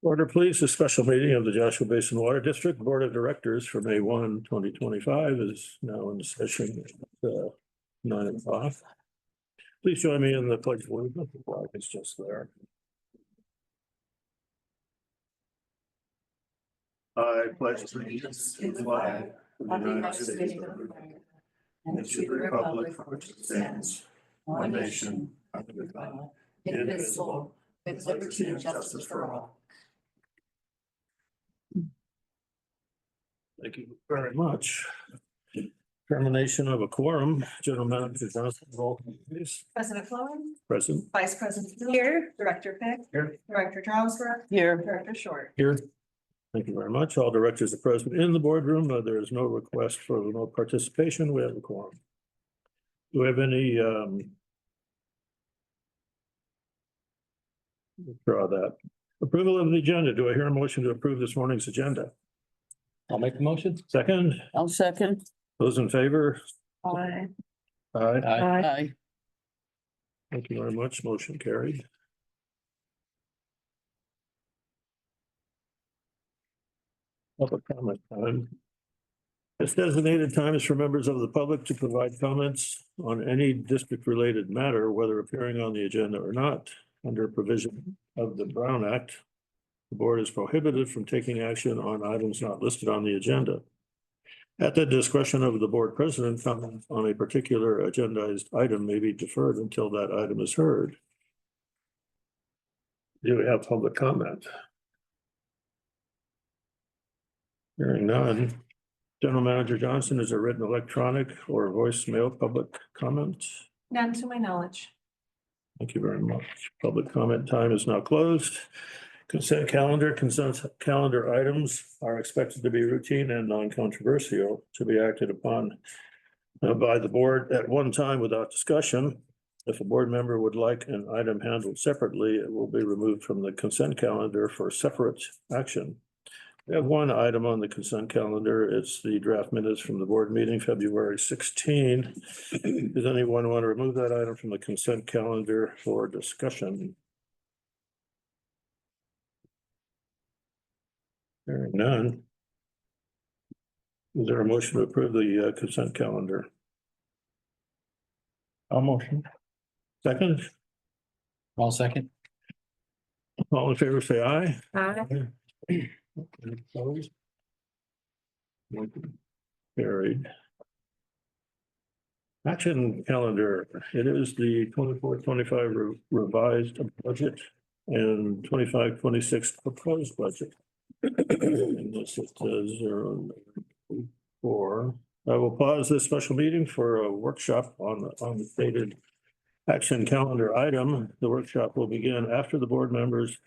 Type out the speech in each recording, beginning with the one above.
Order, please. The special meeting of the Joshua Basin Water District Board of Directors for May 1, 2025 is now in session at 9 o'clock. Please join me in the pledge of allegiance. The flag is just there. I pledge allegiance to the flag of the United States of America and to the republic for which it stands, one nation, under God, indivisible, with liberty and justice for all. Thank you very much. Termination of a quorum. General Manager Johnson, roll call, please. President Flowin. Present. Vice President here. Director Pick. Here. Director Charlesworth. Here. Director Short. Here. Thank you very much. All directors are present in the boardroom. There is no request for remote participation. We have a quorum. Do we have any withdraw that. Approval of the agenda. Do I hear a motion to approve this morning's agenda? I'll make the motion. Second, I'll second. those in favor? Aye. Aye. Aye. Thank you very much. Motion carried. Public comment time. This designated time is for members of the public to provide comments on any district-related matter, whether appearing on the agenda or not. Under provision of the Brown Act, the board is prohibited from taking action on items not listed on the agenda. At the discretion of the board president, comment on a particular agendized item may be deferred until that item is heard. Do we have public comment? Hearing none. General Manager Johnson, is there written, electronic, or voicemail public comment? None to my knowledge. Thank you very much. Public comment time is now closed. Consent calendar items are expected to be routine and non-controversial, to be acted upon by the board at one time without discussion. If a board member would like an item handled separately, it will be removed from the consent calendar for separate action. We have one item on the consent calendar. It's the draft minutes from the board meeting, February 16. Does anyone want to remove that item from the consent calendar for discussion? Hearing none. Is there a motion to approve the consent calendar? I'll motion. Second, I'll second. all in favor, say aye. Aye. Opposed? Carried. Action calendar. It is the 24-25 revised budget and 25-26 proposed budget. And this is 0.4. I will pause this special meeting for a workshop on the stated action calendar item. The workshop will begin after the board members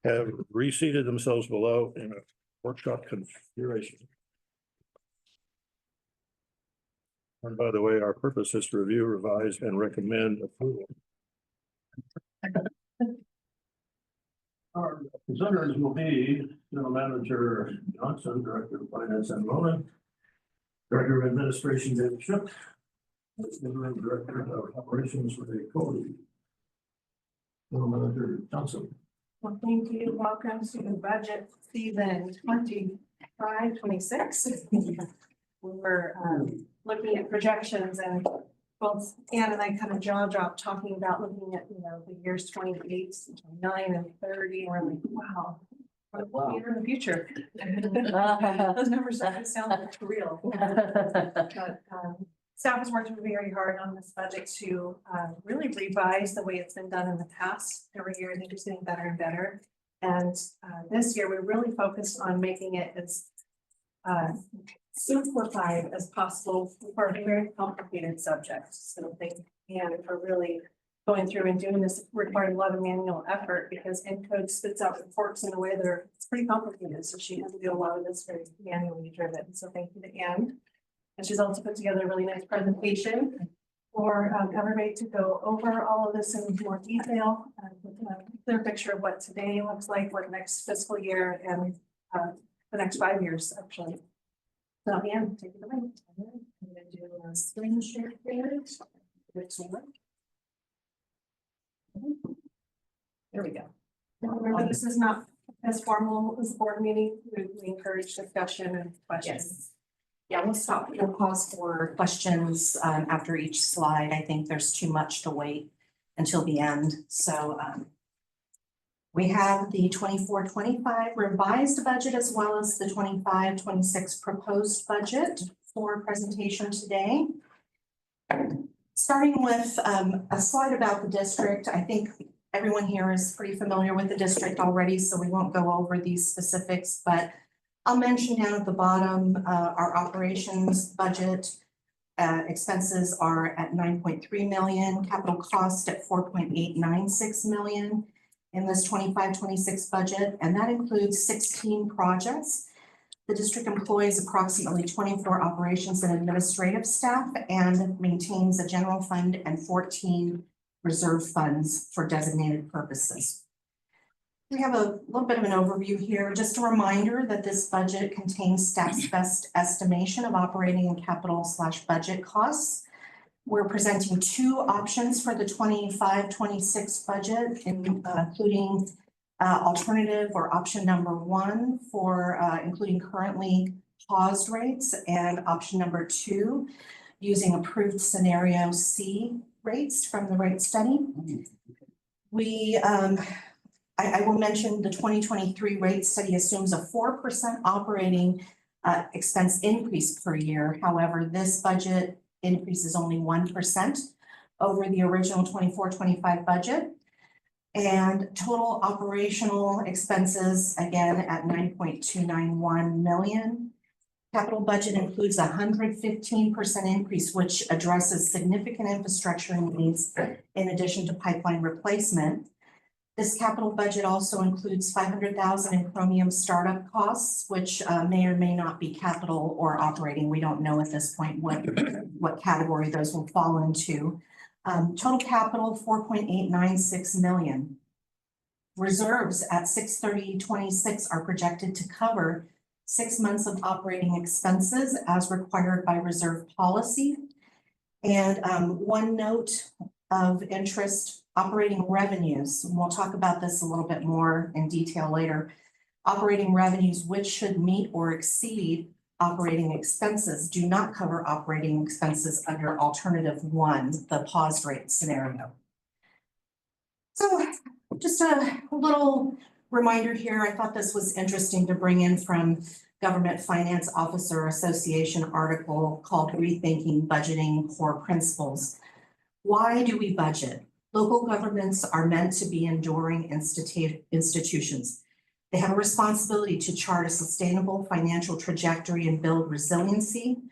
have reseated themselves below in a workshop configuration. And by the way, our purpose is to review, revise, and recommend approval. Our presenters will be General Manager Johnson, Director of Finance and Enrollment, Director of Administration David Shook, Interim Director of Operations Ray Cody. General Manager Johnson. Well, thank you. Welcome to the budget season 25-26. We're looking at projections, and both Ann and I kind of jaw dropped talking about looking at, the years 28, 29, and 30. We're like, wow, what will be in the future? Those numbers sound real. But staff has worked very hard on this budget to really revise the way it's been done in the past. Every year, I think it's getting better and better. And this year, we really focused on making it as simplified as possible for a very complicated subject. So thank Ann for really going through and doing this. Required a lot of manual effort because Encode spits out reports in a way that it's pretty complicated. So she had to do a lot of this very manually driven. So thank you to Ann. And she's also put together a really nice presentation for everybody to go over all of this in more detail, with a clear picture of what today looks like, what next fiscal year, and the next 5 years, actually. So, Ann, take it away. I'm going to do a screen share here. There we go. Now, remember, this is not As formal as board meeting, we encourage discussion and questions. Yes. Yeah, we'll pause for questions after each slide. I think there's too much to wait until the end, so we have the 24-25 revised budget as well as the 25-26 proposed budget for presentation today. Starting with a slide about the district. I think everyone here is pretty familiar with the district already, so we won't go over these specifics, but I'll mention down at the bottom, our operations budget expenses are at 9.3 million, capital cost at 4.896 million in this 25-26 budget, and that includes 16 projects. The district employs approximately 24 operations and administrative staff and maintains a general fund and 14 reserve funds for designated purposes. We have a little bit of an overview here. Just a reminder that this budget contains staff's best estimation of operating and capital / budget costs. We're presenting two options for the 25-26 budget, including alternative or option number 1 for including currently paused rates, and option number 2 using approved scenario C rates from the rate study. I will mention the 2023 rate study assumes a 4% operating expense increase per year. However, this budget increase is only 1% over the original 24-25 budget. And total operational expenses, again, at 9.291 million. Capital budget includes a 115% increase, which addresses significant infrastructure needs in addition to pipeline replacement. This capital budget also includes 500,000 in Chromium startup costs, which may or may not be capital or operating. We don't know at this point what category those will fall into. Total capital 4.896 million. Reserves at 6/30/26 are projected to cover 6 months of operating expenses as required by reserve policy. And one note of interest, operating revenues, and we'll talk about this a little bit more in detail later. Operating revenues, which should meet or exceed operating expenses, do not cover operating expenses under alternative 1, the paused rate scenario. So just a little reminder here. I thought this was interesting to bring in from Government Finance Officer Association article called Rethinking Budgeting Core Principles. Why do we budget? Local governments are meant to be enduring institutions. They have a responsibility to chart a sustainable financial trajectory and build resiliency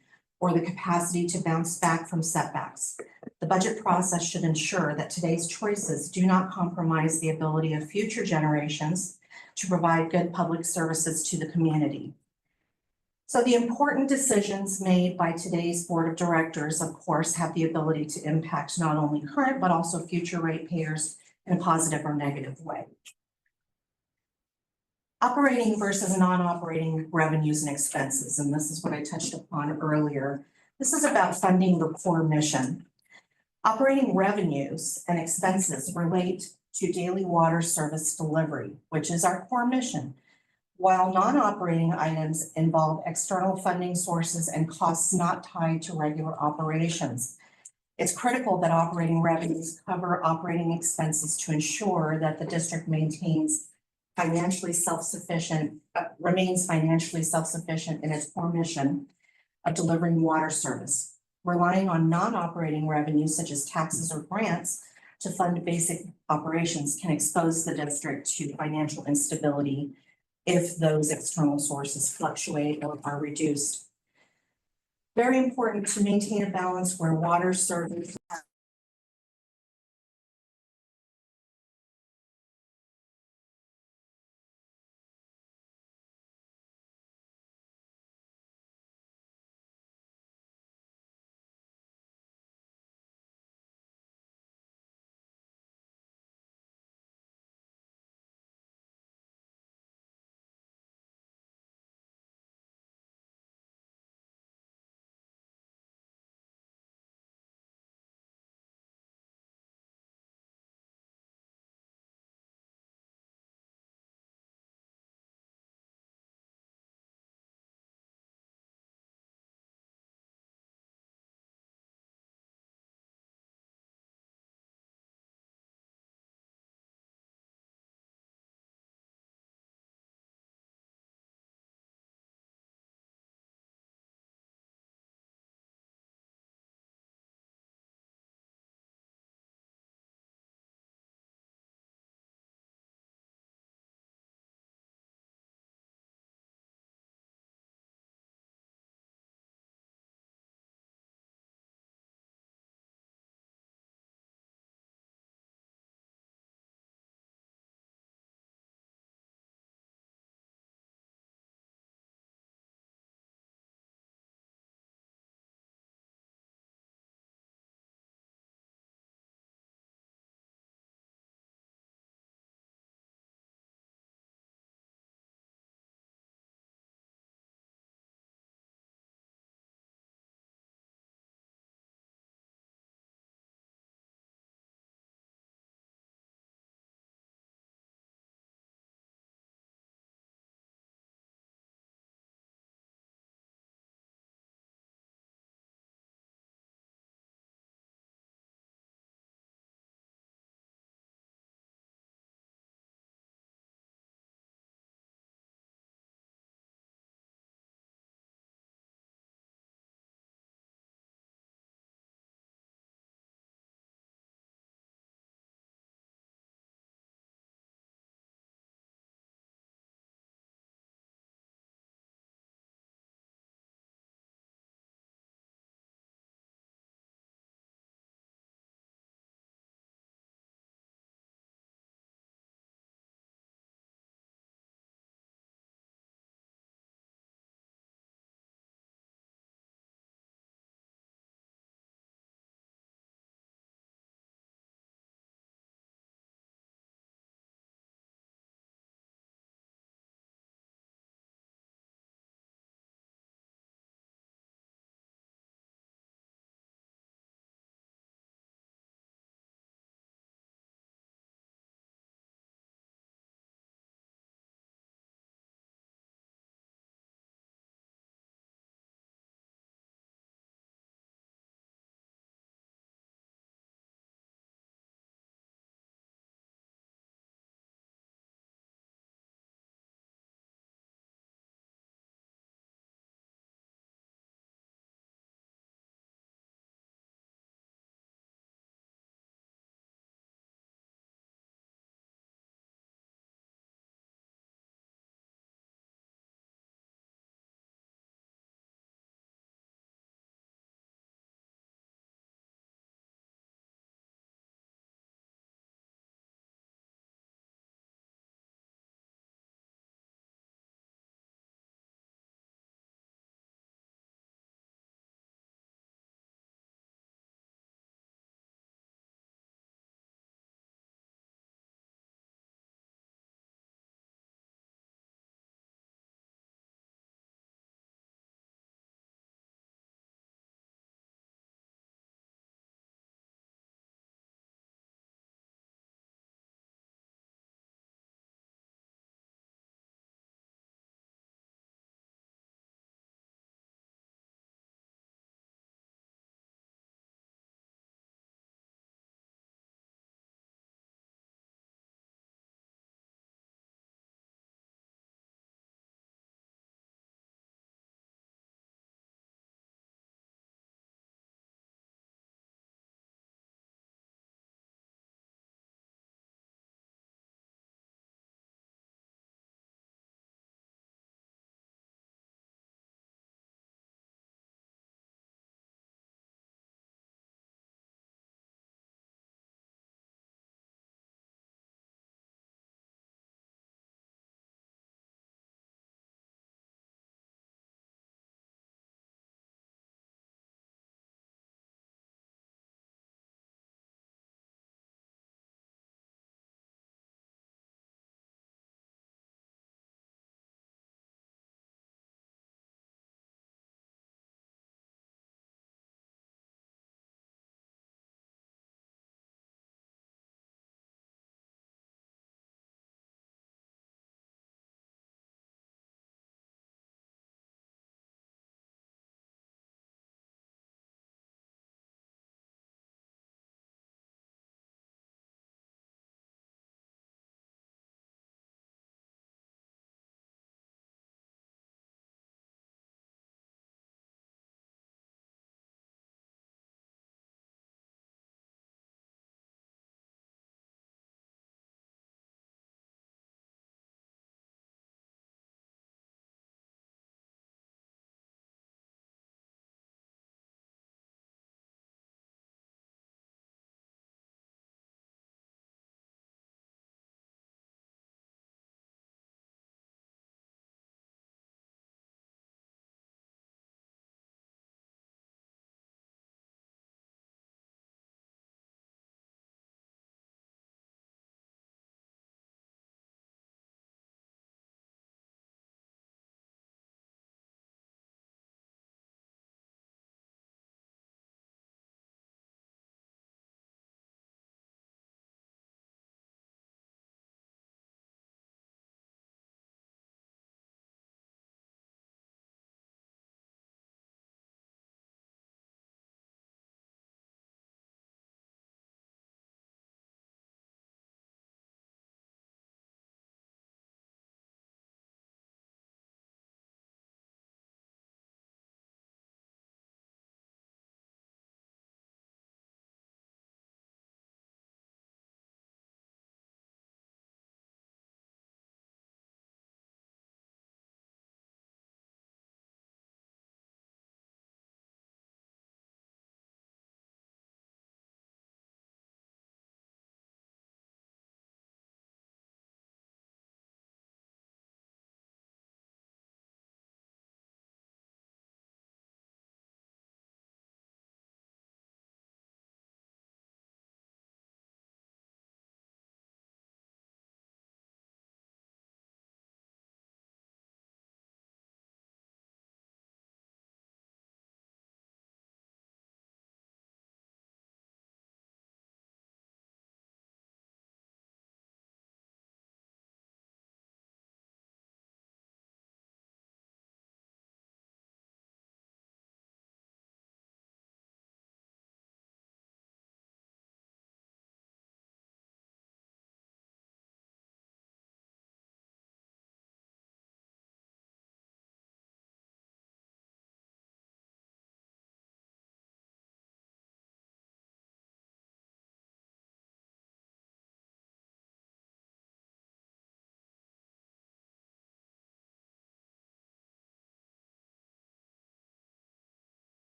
or the capacity to bounce back from setbacks. The budget process should ensure that today's choices do not compromise the ability of future generations to provide good public services to the community. So the important decisions made by today's board of directors, of course, have the ability to impact not only current, but also future ratepayers in a positive or negative way. Operating versus non-operating revenues and expenses, and this is what I touched upon earlier. This is about funding the core mission. Operating revenues and expenses relate to daily water service delivery, which is our core mission, while non-operating items involve external funding sources and costs not tied to regular operations. It's critical that operating revenues cover operating expenses to ensure that the district remains financially self-sufficient in its core mission of delivering water service. Relying on non-operating revenues such as taxes or grants to fund basic operations can expose the district to financial instability if those external sources fluctuate or are reduced. Very important to maintain a balance where water service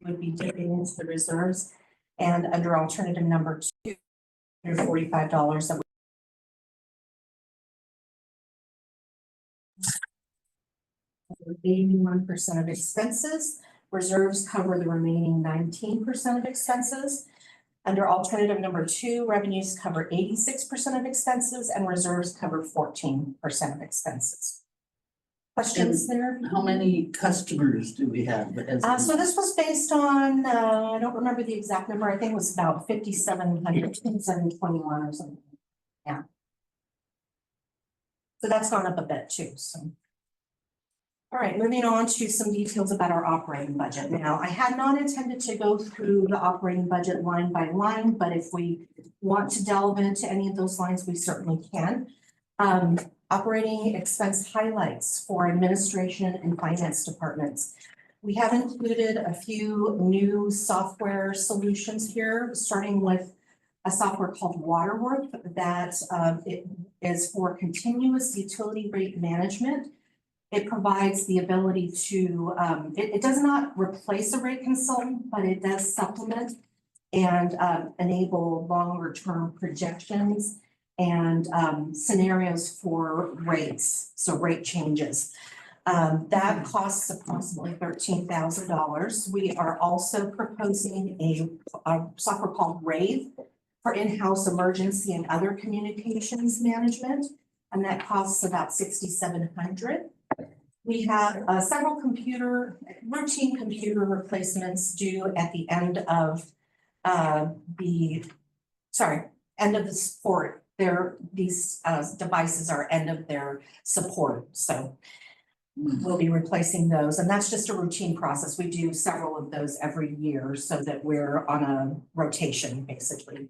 would be dipping into the reserves. And under alternative number 2, $45 that 81% of expenses. Reserves cover the remaining 19% of expenses. Under alternative number 2, revenues cover 86% of expenses and reserves cover 14% of expenses. Questions there? How many customers do we have? So this was based on, I don't remember the exact number. I think it was about 5,700, 721 or something. Yeah. So that's gone up a bit too, so. All right, moving on to some details about our operating budget. Now, I had not intended to go through the operating budget line by line, but if we want to delve into any of those lines, we certainly can. Operating expense highlights for administration and finance departments. We have included a few new software solutions here, starting with a software called Waterworth that it is for continuous utility rate management. It provides the ability to, it does not replace a rate consultant, but it does supplement and enable longer term projections and scenarios for rates, so rate changes. That costs approximately $13,000. We are also proposing a software called Rave for in-house emergency and other communications management, and that costs about $6,700. We have several routine computer replacements due at the end of end of the support. These devices are end of their support, so we'll be replacing those, and that's just a routine process. We do several of those every year so that we're on a rotation, basically.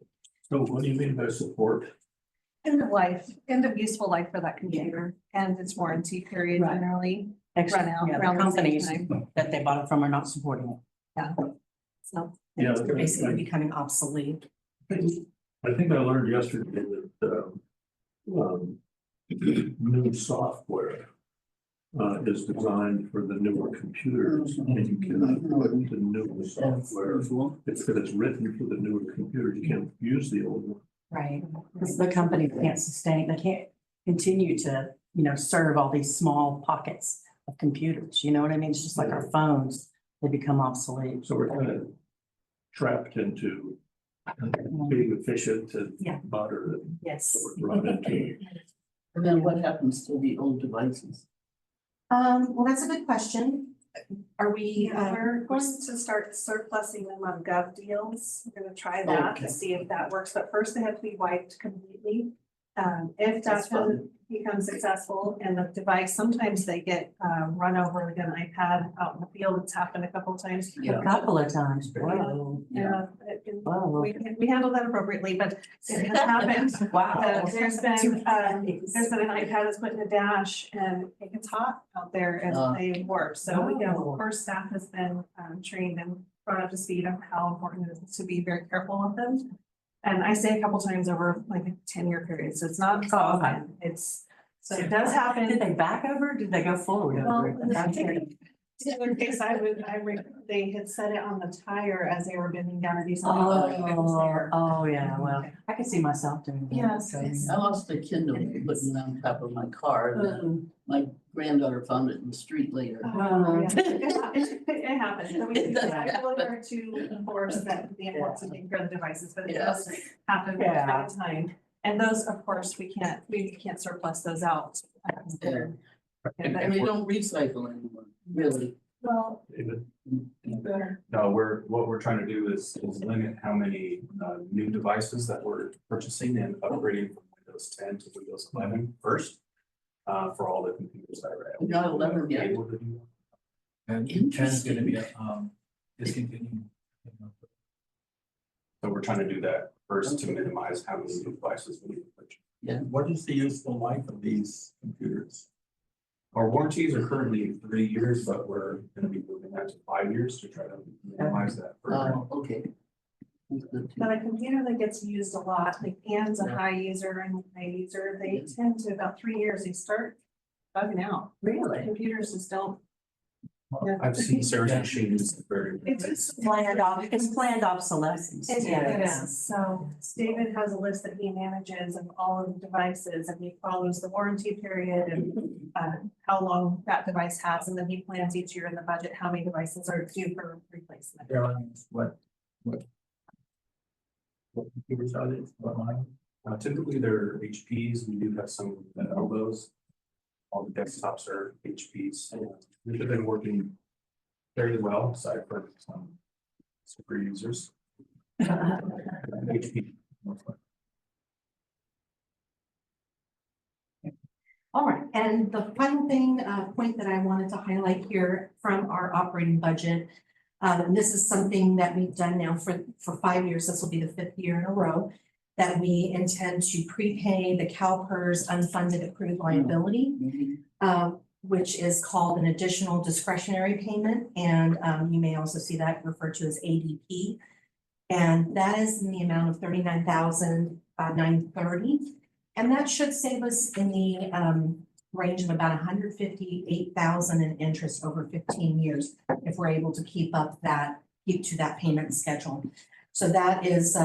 So what do you mean by support? End of life, end of useful life for that computer and its warranty period Right. generally Actually, run out yeah, around the the same companies time. that they bought it from are not supporting it. Yeah. So, Yeah, They're basically becoming obsolete. I think I learned yesterday that new software is designed for the newer computers, and you cannot put the newer software. If it's written for the newer computer, you can't use the old one. Right. Because the company can't sustain, they can't continue to, serve all these small pockets of computers. You know what I mean? It's just like our phones, they become obsolete. So we're kind of trapped into being efficient and Yeah. modern. Yes. So we're brought into. And then what happens to the old devices? Well, that's a good question. Are we, we're going to start surplusing them on gov deals. We're gonna try that Okay. to see if that works, but first they have to be wiped completely. If that That's fun. doesn't become successful and the device, sometimes they get run over like an iPad out in the field. It's happened a couple of times. A couple of times. Wow. Yeah, Wow. we handle that appropriately, but it has happened. Wow. There's been an iPad that's put in a dash and it gets hot out there and they warp. So we know, Oh. of course, staff has been trained and brought up to speed on how important it is to be very careful with them. And I say a couple times over like a 10-year period, so it's not common. So it does happen. Did they back over? Did they go forward? Well, over? in their case, they had set it on the tire as they were bending down to do something. Oh, yeah, well, I could see myself doing that. Yes, so, it's- I lost a Kindle putting it on top of my car, and then my granddaughter found it in the street later. Oh, yeah. It happens. So we It does try happen. really to enforce that the importance of taking care of the devices, but it does Yes. happen from Yeah. time to time. And those, of course, we can't surplus those out. Yeah. Yeah, but- And they don't recycle anymore, really. Well, David? better. No, what we're trying to do is limit how many new devices that we're purchasing and upgrading from Windows 10 to Windows 11 first. For all the computers that are. Not 11 yet. able to do that. And 10 is gonna be discontinued. So we're trying to do that first to minimize how many new devices we need to purchase. What is the useful life of these computers? Our warranties are currently 3 years, but we're gonna be moving that to 5 years to try to minimize that further. Oh, okay. That's good too. But a computer that gets used a lot, like Ann's a high user and a user, they tend to about 3 years, they start bugging out. Really? Computers just don't I've seen Sarah's machines very. It's Planned obsolescence. It Yeah. is, so David has a list that he manages of all of the devices and he follows the warranty period and how long that device has, and then he plans each year in the budget, how many devices are due for replacement. Airlines, what computers are they? What line? Typically they're HPs. We do have some that are those. All the desktops are HPs. They've been working fairly well, aside from some super users. HP. All right, and the final thing, point that I wanted to highlight here from our operating budget. And this is something that we've done now for 5 years. This will be the 5th year in a row that we intend to prepay the CalPERS unfunded accrued liability, which is called an additional discretionary payment. And you may also see that referred to as ADP. And that is in the amount of $39,930. And that should save us in the range of about $158,000 in interest over 15 years if we're able to keep to that payment schedule. So that is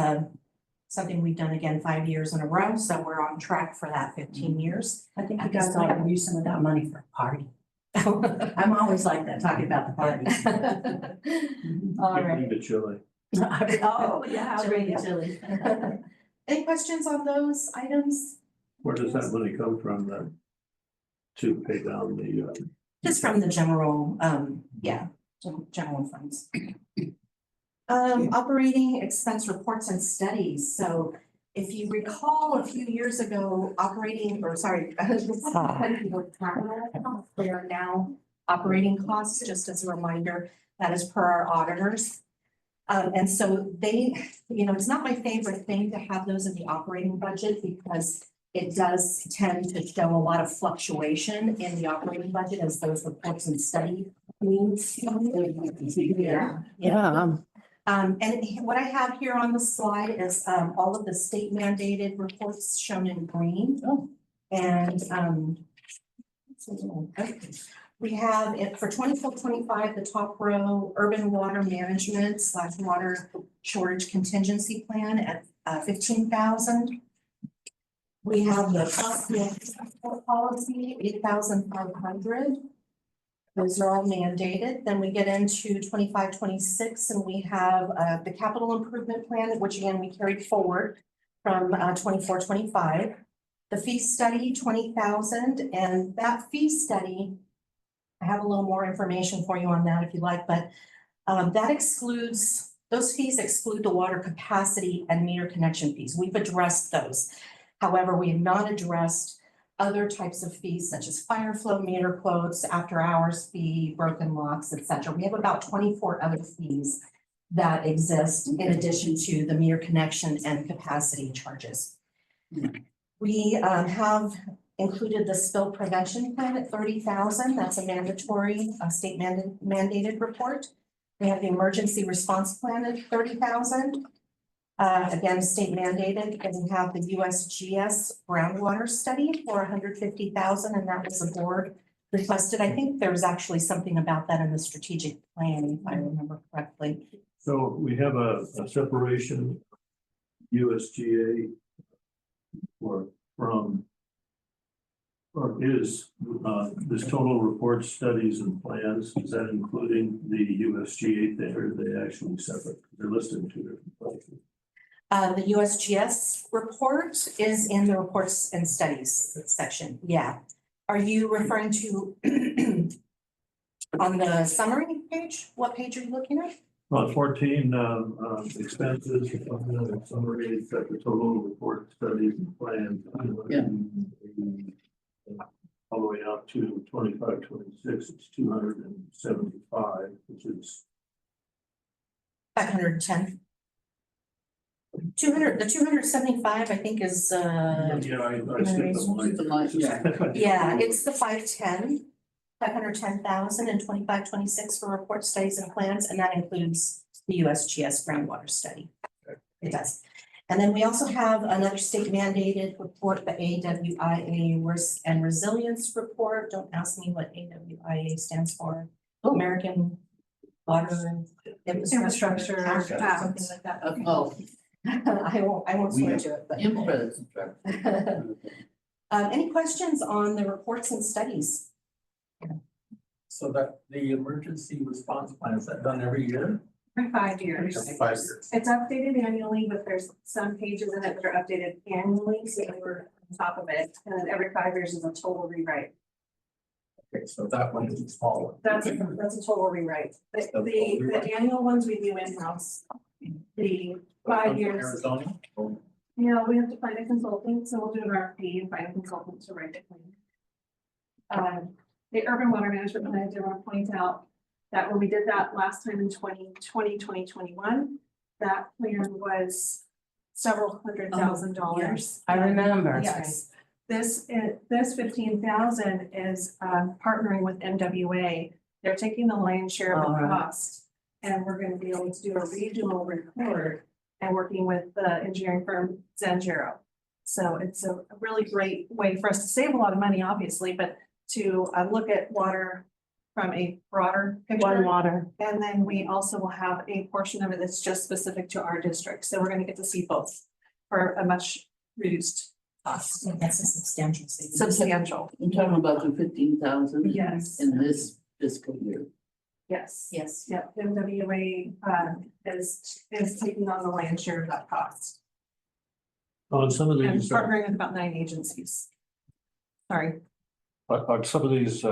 something we've done again 5 years in a row. So we're on track for that 15 years. I think you guys ought to use some of that money for a party. I'm always like that, talking about the parties. All right. Bring the chili. Oh, yeah. I'll bring the chili. Any questions on those items? Where does that money come from then? To pay down the, Just from the general, general funds. Operating expense reports and studies. So if you recall a few years ago, they are now operating costs, just as a reminder, that is per our auditors. And so it's not my favorite thing to have those in the operating budget because it does tend to show a lot of fluctuation in the operating budget as those reports and study means. Yeah. And what I have here on the slide is all of the state mandated reports shown in green. And we have it for 24-25, the top row, urban water management / water shortage contingency plan at 15,000. We have the cost policy, 8,500. Those are all mandated. Then we get into 25-26 and we have the capital improvement plan, which again, we carried forward from 24-25. The fee study, 20,000, and that fee study, I have a little more information for you on that if you like, but those fees exclude the water capacity and meter connection fees. We've addressed those. However, we have not addressed other types of fees such as fire flow meter quotes, after hours fee, broken locks, etc. We have about 24 other fees that exist in addition to the meter connection and capacity charges. We have included the spill prevention plan at 30,000. That's a mandatory state mandated report. We have the emergency response plan at 30,000. Again, state mandated, and we have the USGS groundwater study for 150,000, and that was the board requested. I think there was actually something about that in the strategic plan, if I remember correctly. so we have a separation USGA is this total report studies and plans, is that including the USGA thing, or are they actually separate? They're listed in 2 different places. The USGS report is in the reports and studies section. Yeah. Are you referring to on the summary page? What page are you looking at? 14, expenses, summary, it's got the total report studies and plans. Yeah. All the way out to 25-26, it's 275, which is 510. 200, the 275, I think is, yeah, I skipped the line. yeah, it's the 510,000 and 25-26 for report studies and plans, and that includes the USGS groundwater study. It does. And then we also have another state mandated report, the AWIA Risk and Resilience Report. Don't ask me what AWIA stands for. American Water and Infrastructure, Infrastructure, Act. something like that. Oh, I won't swear to it, but. infrastructure. Any questions on the reports and studies? So that the emergency response plan, is that done every year? For 5 years. Every 5 years. It's updated annually, but there's some pages in it that are updated annually, so we're on top of it. And then every 5 years is a total rewrite. Okay, so that one is a small one. That's a total rewrite. The annual ones we do in-house. The 5 years, Arizona? we have to find a consultant, so we'll do an RFP and find a consultant to write the plan. The urban water management plan, I did want to point out that when we did that last time in 2021, that plan was several $100,000. I remember. Yes, this 15,000 is partnering with NWA. They're taking the lion's share of the All right. cost. And we're gonna be able to do a regional report and working with the engineering firm Zangero. So it's a really great way for us to save a lot of money, obviously, but to look at water from a broader One picture. water. And then we also will have a portion of it that's just specific to our district. So we're gonna get to see both for a much reduced cost. That's a substantial savings. Substantial. I'm talking about the 15,000 Yes, in this fiscal year. yes. Yes. Yep, NWA is taking on the lion's share of that cost. On some of And these, partnering with about 9 agencies. Sorry. on some of these,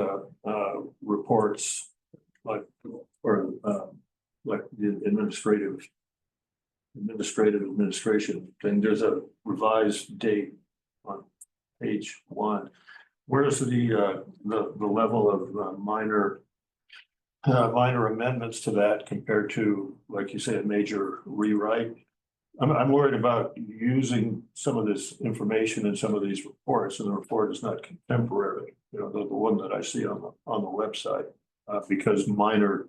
reports, like, or, like the administration thing, there's a revised date on page 1. Where's the level of minor amendments to that compared to, like you say, a major rewrite? I'm worried about using some of this information in some of these reports, and the report is not contemporary, the one that I see on the website, because minor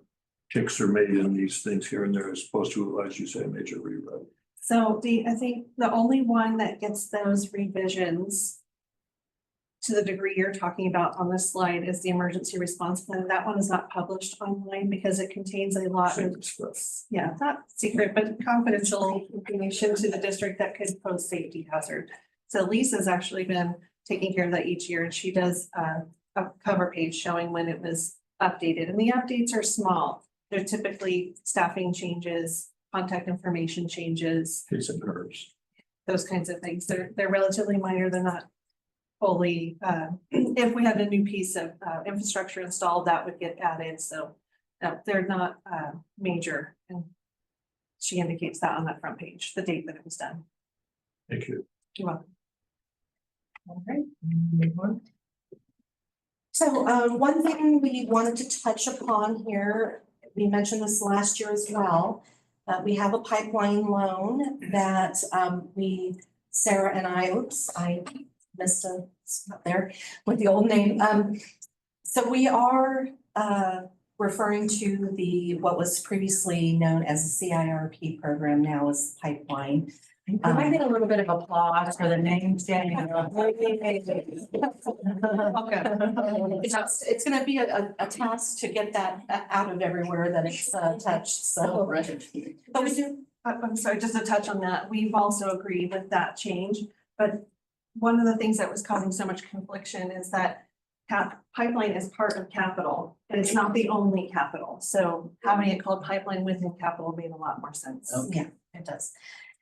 ticks are made in these things here and there as opposed to, as you say, a major rewrite. So I think the only one that gets those revisions to the degree you're talking about on this slide is the emergency response plan. That one is not published online because it contains a lot of, Same stuff. yeah, not secret, but confidential information to the district that could pose safety hazard. So Lisa's actually been taking care of that each year, and she does a cover page showing when it was updated. And the updates are small. They're typically staffing changes, contact information changes, Case of nerves. those kinds of things. They're relatively minor. They're not fully, if we had a new piece of infrastructure installed, that would get added. So they're not major. And she indicates that on that front page, the date that it was done. Thank you. You're welcome. All right. So one thing we wanted to touch upon here, we mentioned this last year as well. We have a pipeline loan that Sarah and I missed a spot there with the old name. So we are referring to what was previously known as the CIRP program, now as Pipeline. Can I get a little bit of applause for the name standing up? It's gonna be a task to get that out of everywhere that it's touched, so. Right. But we do, I'm sorry, just to touch on that, we've also agreed with that change, but one of the things that was causing so much confliction is that pipeline is part of capital, and it's not the only capital. So having it called pipeline within capital made a lot more sense. yeah, it does.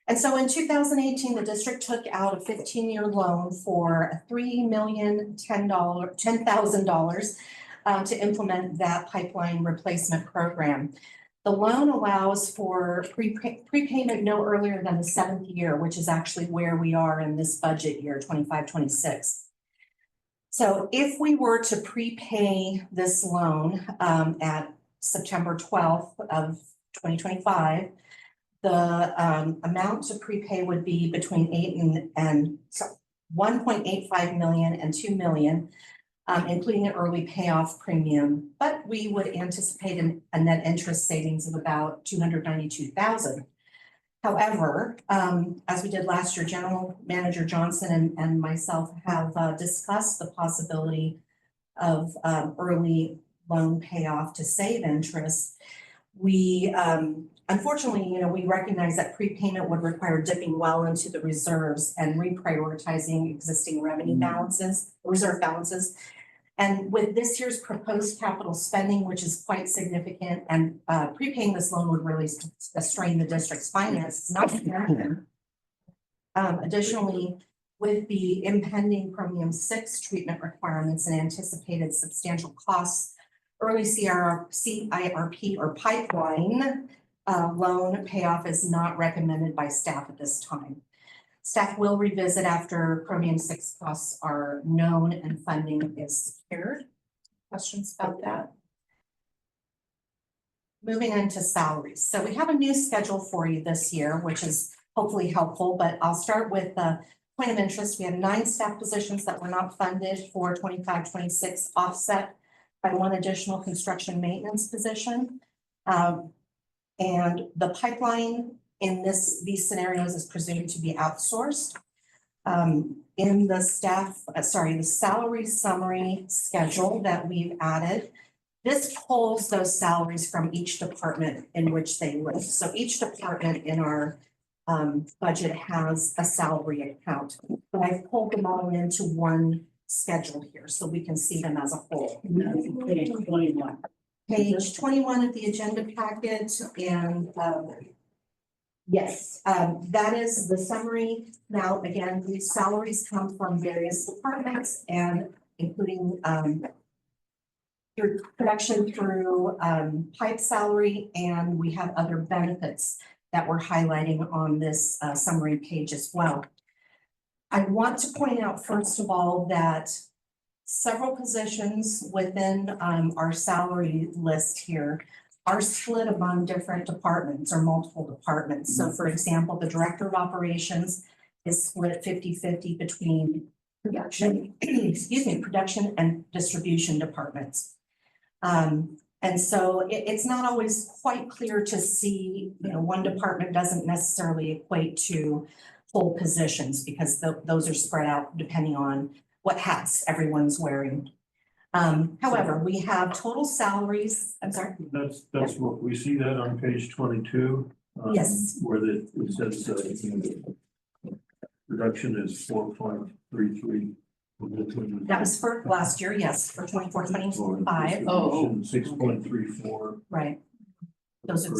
And so in 2018, the district took out a 15-year loan for $3,010,000 to implement that pipeline replacement program. The loan allows for prepayment no earlier than the 7th year, which is actually where we are in this budget year, 25-26. So if we were to prepay this loan at September 12th of 2025, the amount to prepay would be between 1.85 million and 2 million, including an early payoff premium. But we would anticipate a net interest savings of about 292,000. However, as we did last year, General Manager Johnson and myself have discussed the possibility of early loan payoff to save interest, we, unfortunately, we recognize that prepayment would require dipping well into the reserves and reprioritizing existing revenue balances, reserve balances. And with this year's proposed capital spending, which is quite significant, and prepaying this loan would really strain the district's finances, not additionally, with the impending Chromium 6 treatment requirements and anticipated substantial costs, early CIRP or pipeline loan payoff is not recommended by staff at this time. Staff will revisit after Chromium 6 costs are known and funding is secured. Questions about that? Moving into salaries. So we have a new schedule for you this year, which is hopefully helpful, but I'll start with the point of interest. We have 9 staff positions that were not funded for 25-26, offset by 1 additional construction maintenance position. And the pipeline in these scenarios is presumed to be outsourced. In the the salary summary schedule that we've added, this pulls those salaries from each department in which they live. So each department in our budget has a salary account, but I've pulled them all into one schedule here so we can see them as a whole. Page 21. Page 21 of the agenda packet, and yes, that is the summary. Now, again, these salaries come from various departments and including through production, through pipe salary, and we have other benefits that we're highlighting on this summary page as well. I want to point out, first of all, that several positions within our salary list here are split among different departments or multiple departments. So for example, the director of operations is split 50-50 between production, production and distribution departments. And so it's not always quite clear to see, one department doesn't necessarily equate to full positions because those are spread out depending on what hats everyone's wearing. However, we have total salaries, I'm sorry. That's what we see that on page 22. Yes. Where it says reduction is 4.33. That was for last year, yes, for 24-25, Oh. 6.34. right. Those are,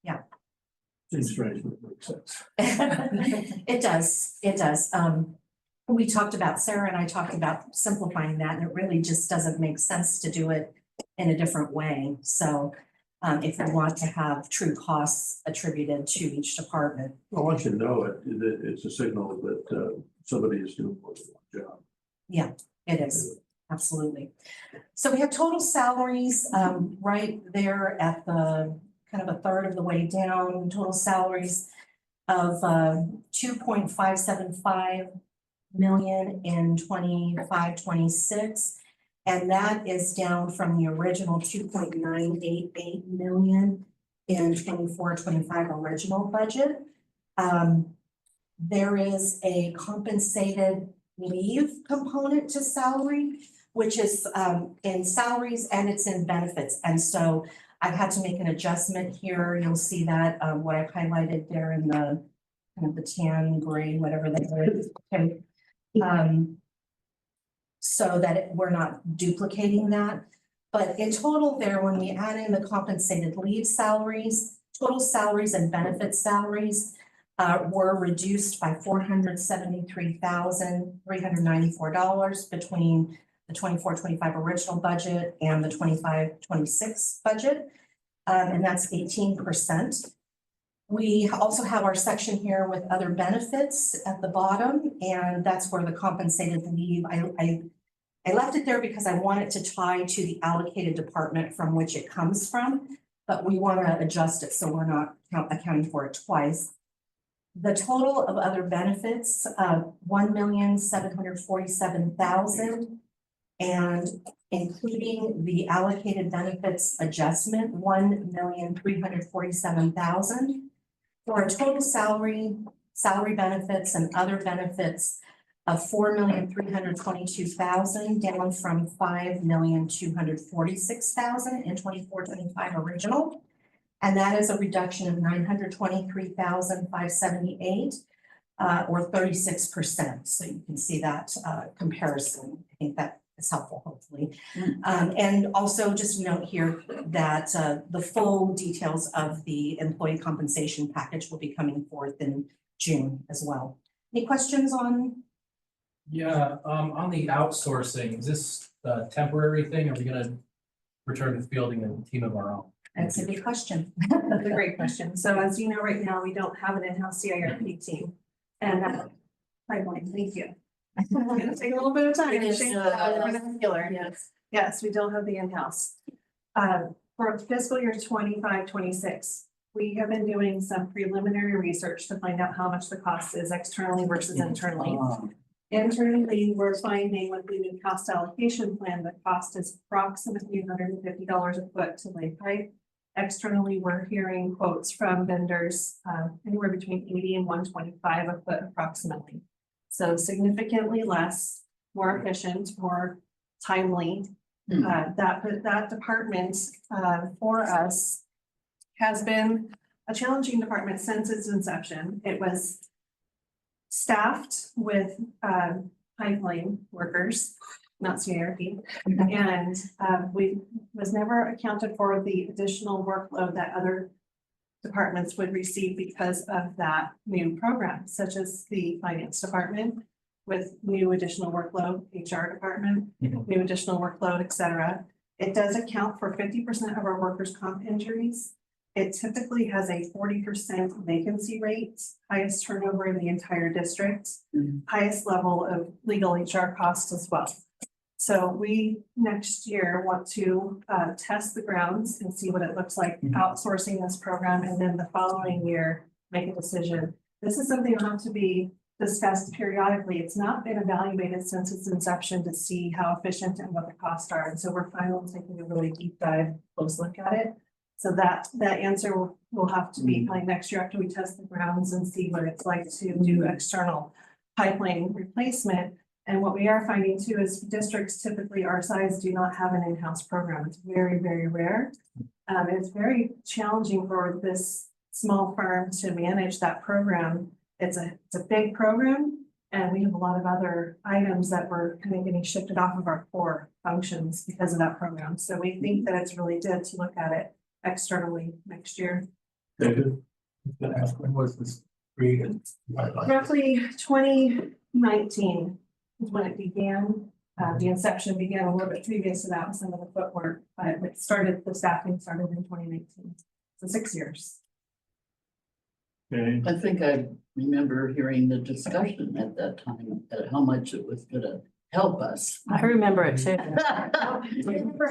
yeah. Seems strange, but it makes sense. It does. We talked about, Sarah and I talked about simplifying that, and it really just doesn't make sense to do it in a different way. So if we want to have true costs attributed to each department. Well, once you know it, it's a signal that somebody is doing more than one job. Yeah, it is, absolutely. So we have total salaries right there at the kind of a third of the way down, total salaries of 2.575 million in 25-26. And that is down from the original 2.988 million in 24-25 original budget. There is a compensated leave component to salary, which is in salaries and it's in benefits. And so I've had to make an adjustment here. You'll see that what I've highlighted there in the kind of the tan gray, whatever that is. Okay. So that we're not duplicating that. But in total there, when we add in the compensated leave salaries, total salaries and benefit salaries were reduced by $473,394 between the 24-25 original budget and the 25-26 budget. And that's 18%. We also have our section here with other benefits at the bottom, and that's where the compensated leave, I left it there because I want it to tie to the allocated department from which it comes from, but we want to adjust it so we're not accounting for it twice. The total of other benefits, $1,747,000, and including the allocated benefits adjustment, $1,347,000. For a total salary benefits and other benefits of $4,322,000, down from $5,246,000 in 24-25 original. And that is a reduction of $923,578, or 36%. So you can see that comparison. I think that is helpful, hopefully. And also just note here that the full details of the employee compensation package will be coming forth in June as well. Any questions on? Yeah, on the outsourcing, is this a temporary thing? Are we gonna return to fielding a team of our own? That's a good question. That's a great question. So as you know, right now, we don't have an in-house CIRP team. And pipeline, thank you. It's gonna take a little bit of time. It is, Vernacular. Yes. Yes, we don't have the in-house. For fiscal year 25-26, we have been doing some preliminary research to find out how much the cost is externally versus internally. Internally, we're finding with the new cost allocation plan, the cost is approximately $150 a foot to lay pipe. Externally, we're hearing quotes from vendors anywhere between 80 and 125 a foot approximately. So significantly less, more efficient, more timely. That department for us has been a challenging department since its inception. It was staffed with pipeline workers, not CIRP. And we was never accounted for the additional workload that other departments would receive because of that new program, such as the finance department with new additional workload, HR department, new additional workload, et cetera. It does account for 50% of our workers' comp injuries. It typically has a 40% vacancy rate, highest turnover in the entire district, highest level of legal HR costs as well. So we next year want to test the grounds and see what it looks like outsourcing this program, and then the following year make a decision. This is something that will have to be discussed periodically. It's not been evaluated since its inception to see how efficient and what the costs are. And so we're finally taking a really deep dive, close look at it. So that answer will have to be probably next year after we test the grounds and see what it's like to do external pipeline replacement. And what we are finding too is districts typically our size do not have an in-house program. It's very, very rare. It's very challenging for this small firm to manage that program. It's a big program, and we have a lot of other items that were kind of getting shifted off of our core functions because of that program. So we think that it's really good to look at it externally next year. David, I'm gonna ask, when was this created? Roughly 2019 is when it began. The inception began a little bit previous to that with some of the footwork, but the staffing started in 2019. So 6 years. Okay, I think I remember hearing the discussion at that time, at how much it was gonna help us. I remember it too.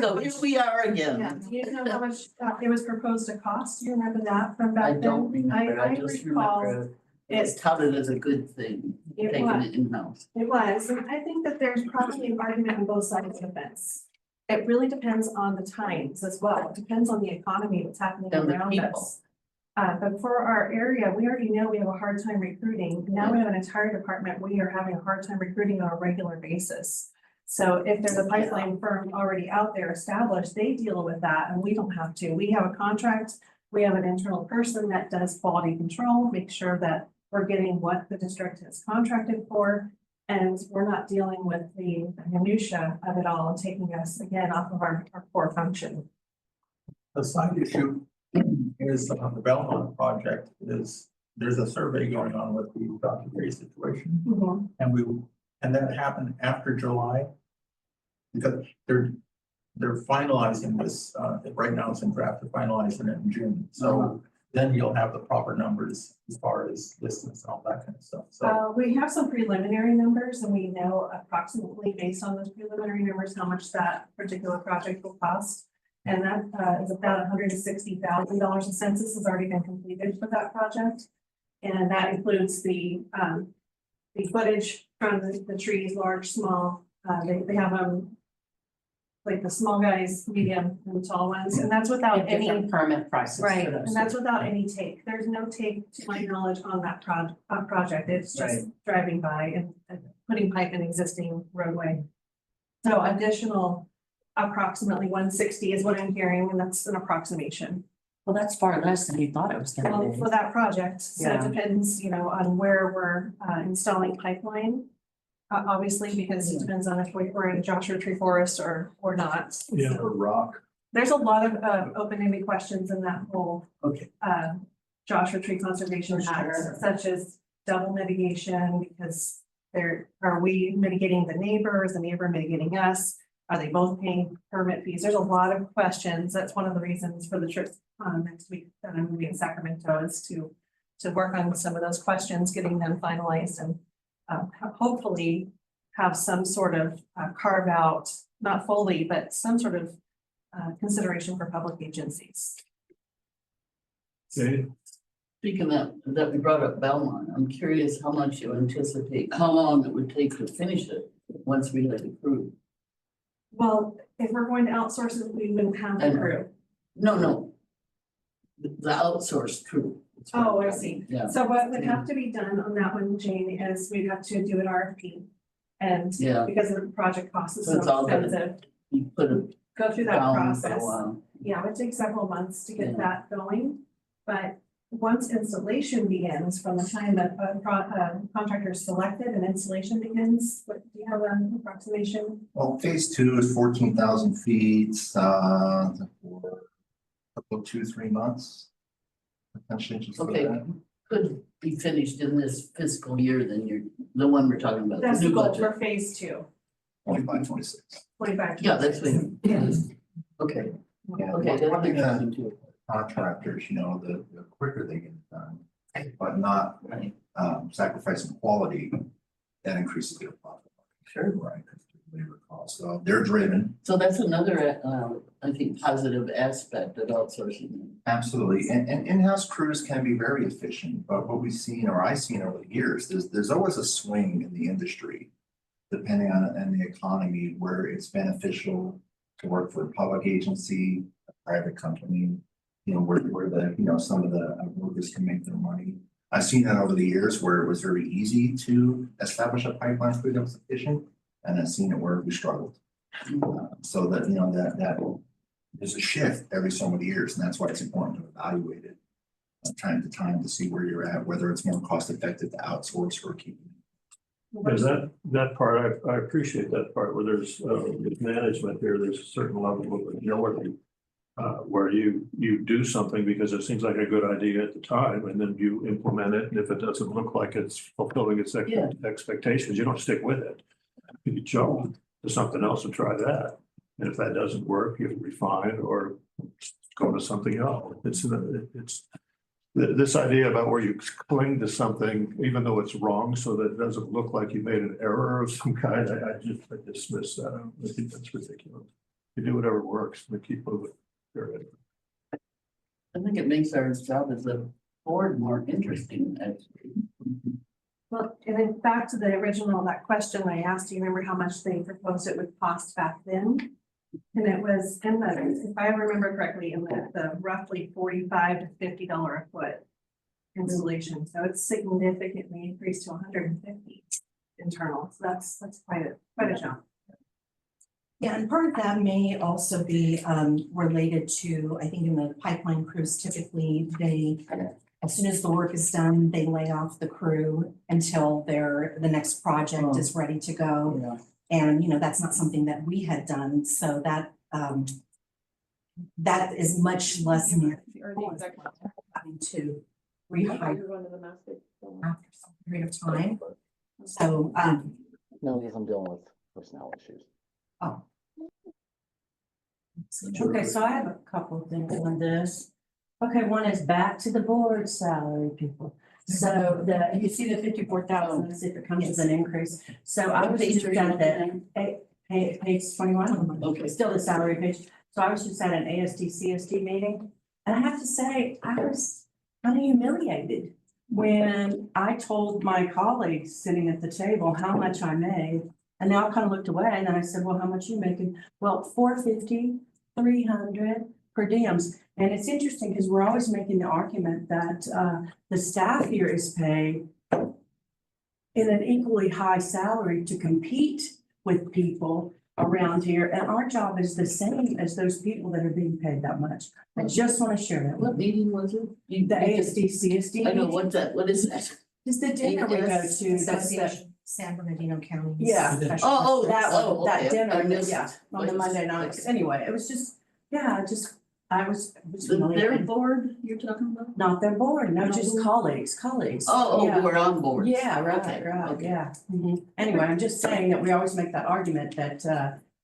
So here we are Yeah, again. do you know how much it was proposed to cost? Do you remember that from back I then? don't remember, I just recall remember it's touted as a good thing, It taking was. it in-house. It was, and I think that there's probably an argument on both sides of the fence. It really depends on the times as well. It depends on the economy, what's happening And the around people. us. But for our area, we already know we have a hard time recruiting. Now we have an entire department, we are having a hard time recruiting on a regular basis. So if there's a pipeline firm already out there established, they deal with that and we don't have to. We have a contract, we have an internal person that does quality control, make sure that we're getting what the district has contracted for. And we're not dealing with the minutia of it all and taking us again off of our core function. The side issue is on the Belmont project is, there's a survey going on with the Dr. Gray situation. And that happened after July. Because they're finalizing this, right now it's in draft, they're finalizing it in June. So then you'll have the proper numbers as far as distance and all that kind of stuff. So We have some preliminary numbers and we know approximately based on those preliminary numbers, how much that particular project will cost. And that is about $160,000. The census has already been completed for that project. And that includes the footage from the trees, large, small. They have like the small guys, medium and tall ones, and that's without any. Different permit prices. Right, for those. and that's without any take. There's no take to my knowledge on that project. It's just driving by and putting pipe in existing roadway. So additional approximately 160 is what I'm hearing, and that's an approximation. Well, that's far less than you thought it was gonna Well, be. for that project, so it Yeah. depends, on where we're installing pipeline. Obviously, because it depends on if we're in a Joshua Tree Forest or not. Yeah. Or rock. There's a lot of open-ended questions in that whole Okay. Joshua Tree Conservation For Act, sure. such as double mitigation, because are we mitigating the neighbor mitigating us? Are they both paying permit fees? There's a lot of questions. That's one of the reasons for the trip next week that I'm gonna be in Sacramento is to work on some of those questions, getting them finalized and hopefully have some sort of carve out, not fully, but some sort of consideration for public agencies. Okay, Speaking of that we brought up Belmont, I'm curious how much you anticipate, how long it would take to finish it once we had the crew? Well, if we're going to outsource it, we wouldn't have the crew. No. The outsourced crew. Oh, I see. Yeah, So what would have to be done on that one, Jane, is we'd have to do an RFP. And yeah, because the project cost is So it's all so gonna- expensive, you put it go through that down for a process. while. Yeah, it would take several months to Yeah. get that going. But once installation begins, from the time that a contractor is selected and installation begins, what, do you have an approximation? Well, phase 2 is 14,000 feet, for a couple, 2-3 months. Potentially just for Okay, that. could be finished in this fiscal year, then you're, the one we're talking about, the That's the new goal budget. for phase 2, 25, 26. 25. Yeah, that's what, okay, Yeah, okay, that's one thing that interesting too. contractors, the quicker they get it done, but not Right. sacrificing quality, that increases their profit. Sure. Right. Labor costs, so they're driven, So that's another, I think, positive aspect of outsourcing. absolutely, and in-house crews can be very efficient, but what we've seen, or I've seen over the years, there's always a swing in the industry. Depending on the economy, where it's beneficial to work for a public agency, a private company, where the, some of the workers can make their money. I've seen that over the years where it was very easy to establish a pipeline crew that was efficient, and I've seen it where we struggled. So that, that there's a shift every so many years, and that's why it's important to evaluate it time to time to see where you're at, whether it's more cost effective to outsource or keep. because that part, I appreciate that part where there's with management here, there's a certain level of agility. Where you do something because it seems like a good idea at the time, and then you implement it, and if it doesn't look like it's fulfilling its Yeah. expectations, you don't stick with it. You jump to something else and try that, and if that doesn't work, you refine or go to something else. It's this idea about where you cling to something, even though it's wrong, so that it doesn't look like you made an error of some kind. I dismiss that. I think that's ridiculous. You do whatever works, but keep moving. Period. I think it makes our job as a board more interesting, actually. Well, and then back to the original, that question I asked, do you remember how much they proposed it would cost back then? And it was in the, if I remember correctly, in the roughly $45 to $50 a foot installation. So it's significantly increased to 150 internal. So that's quite a jump. Yeah, and part of that may also be related to, I think in the pipeline crews, typically they, as soon as the work is done, they lay off the crew until the next project is ready to go. Yeah. And, that's not something that we had done, so that that is much less manageable as having to rehire after some period of time. So, No, because I'm dealing with personnel issues. Okay, so I have a couple of things on this. Okay, one is back to the board salary, people. So you see the 54,000, see if it comes as an increase. So I was just at that, page 21, Okay. still the salary page. So I was just at an ASD CSD meeting, and I have to say, I was kind of humiliated when I told my colleagues sitting at the table how much I made. And they all kind of looked away, and then I said, well, how much you making? Well, 450, 300 per diems. And it's interesting because we're always making the argument that the staff here is paid in an equally high salary to compete with people around here. And our job is the same as those people that are being paid that much. I just want to share that. What meeting was it? The ASD, CSD. I know, what is that? It's the dinner we go to. That's the- Association, San Bernardino County. Yeah. Oh, That one, okay. that I dinner, missed yeah, on the it. Monday nights. Anyway, it was just, yeah, just, I was Their familiar. board you're talking about? Not their board, no, just colleagues. Oh, Yeah. we're on board. Yeah, Okay, right, okay. yeah. Mhm. Anyway, I'm just saying that we always make that argument that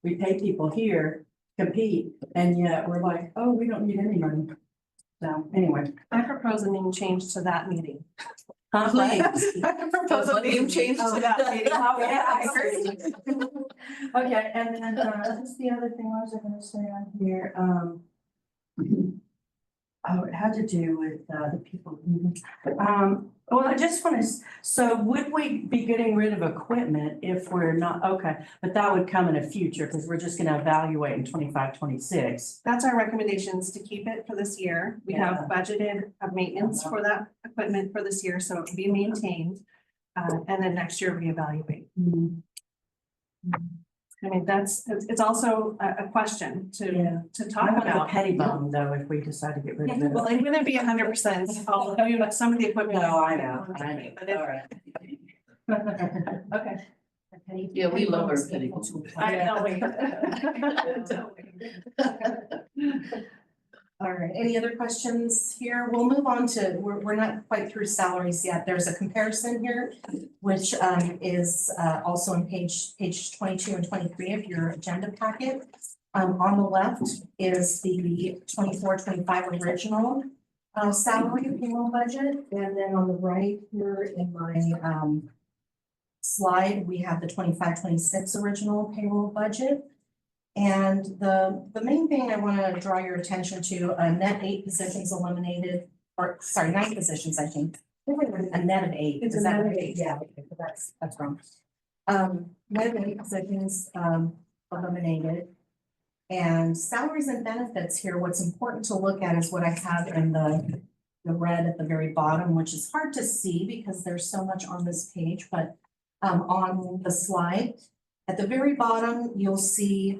we pay people here to compete, and yet we're like, oh, we don't need any money. So anyway. I propose a name change to that meeting. Please. I propose a name change to that meeting. Oh, yeah, I agree. Okay, and then what's the other thing I was gonna say on here? Oh, it had to do with the people. Well, I just want to, so would we be getting rid of equipment if we're not, okay, but that would come in the future because we're just gonna evaluate in 25, 26. That's our recommendations to keep it for this year. We have budgeted a maintenance for that equipment for this year, so it can be maintained. And then next year reevaluate. I mean, it's also a question Yeah. to I talk want a about. petty bone though, if we decide to get rid of it. Well, it wouldn't be 100%. Some of the equipment. No, I know, But it- all right. Okay. Yeah, we love our petty bones. I know. All right, any other questions here? We'll move on to, we're not quite through salaries yet. There's a comparison here, which is also on page 22 and 23 of your agenda packet. On the left is the 24-25 original salary payroll budget. And then on the right here in my slide, we have the 25-26 original payroll budget. And the main thing I want to draw your attention to, net 8 positions eliminated, or sorry, 9 positions, I think. A net of 8. It's a Is that net of right? 8. Yeah, okay, so that's wrong. Net of 8 positions eliminated. And salaries and benefits here, what's important to look at is what I have in the red at the very bottom, which is hard to see because there's so much on this page, but on the slide, at the very bottom, you'll see.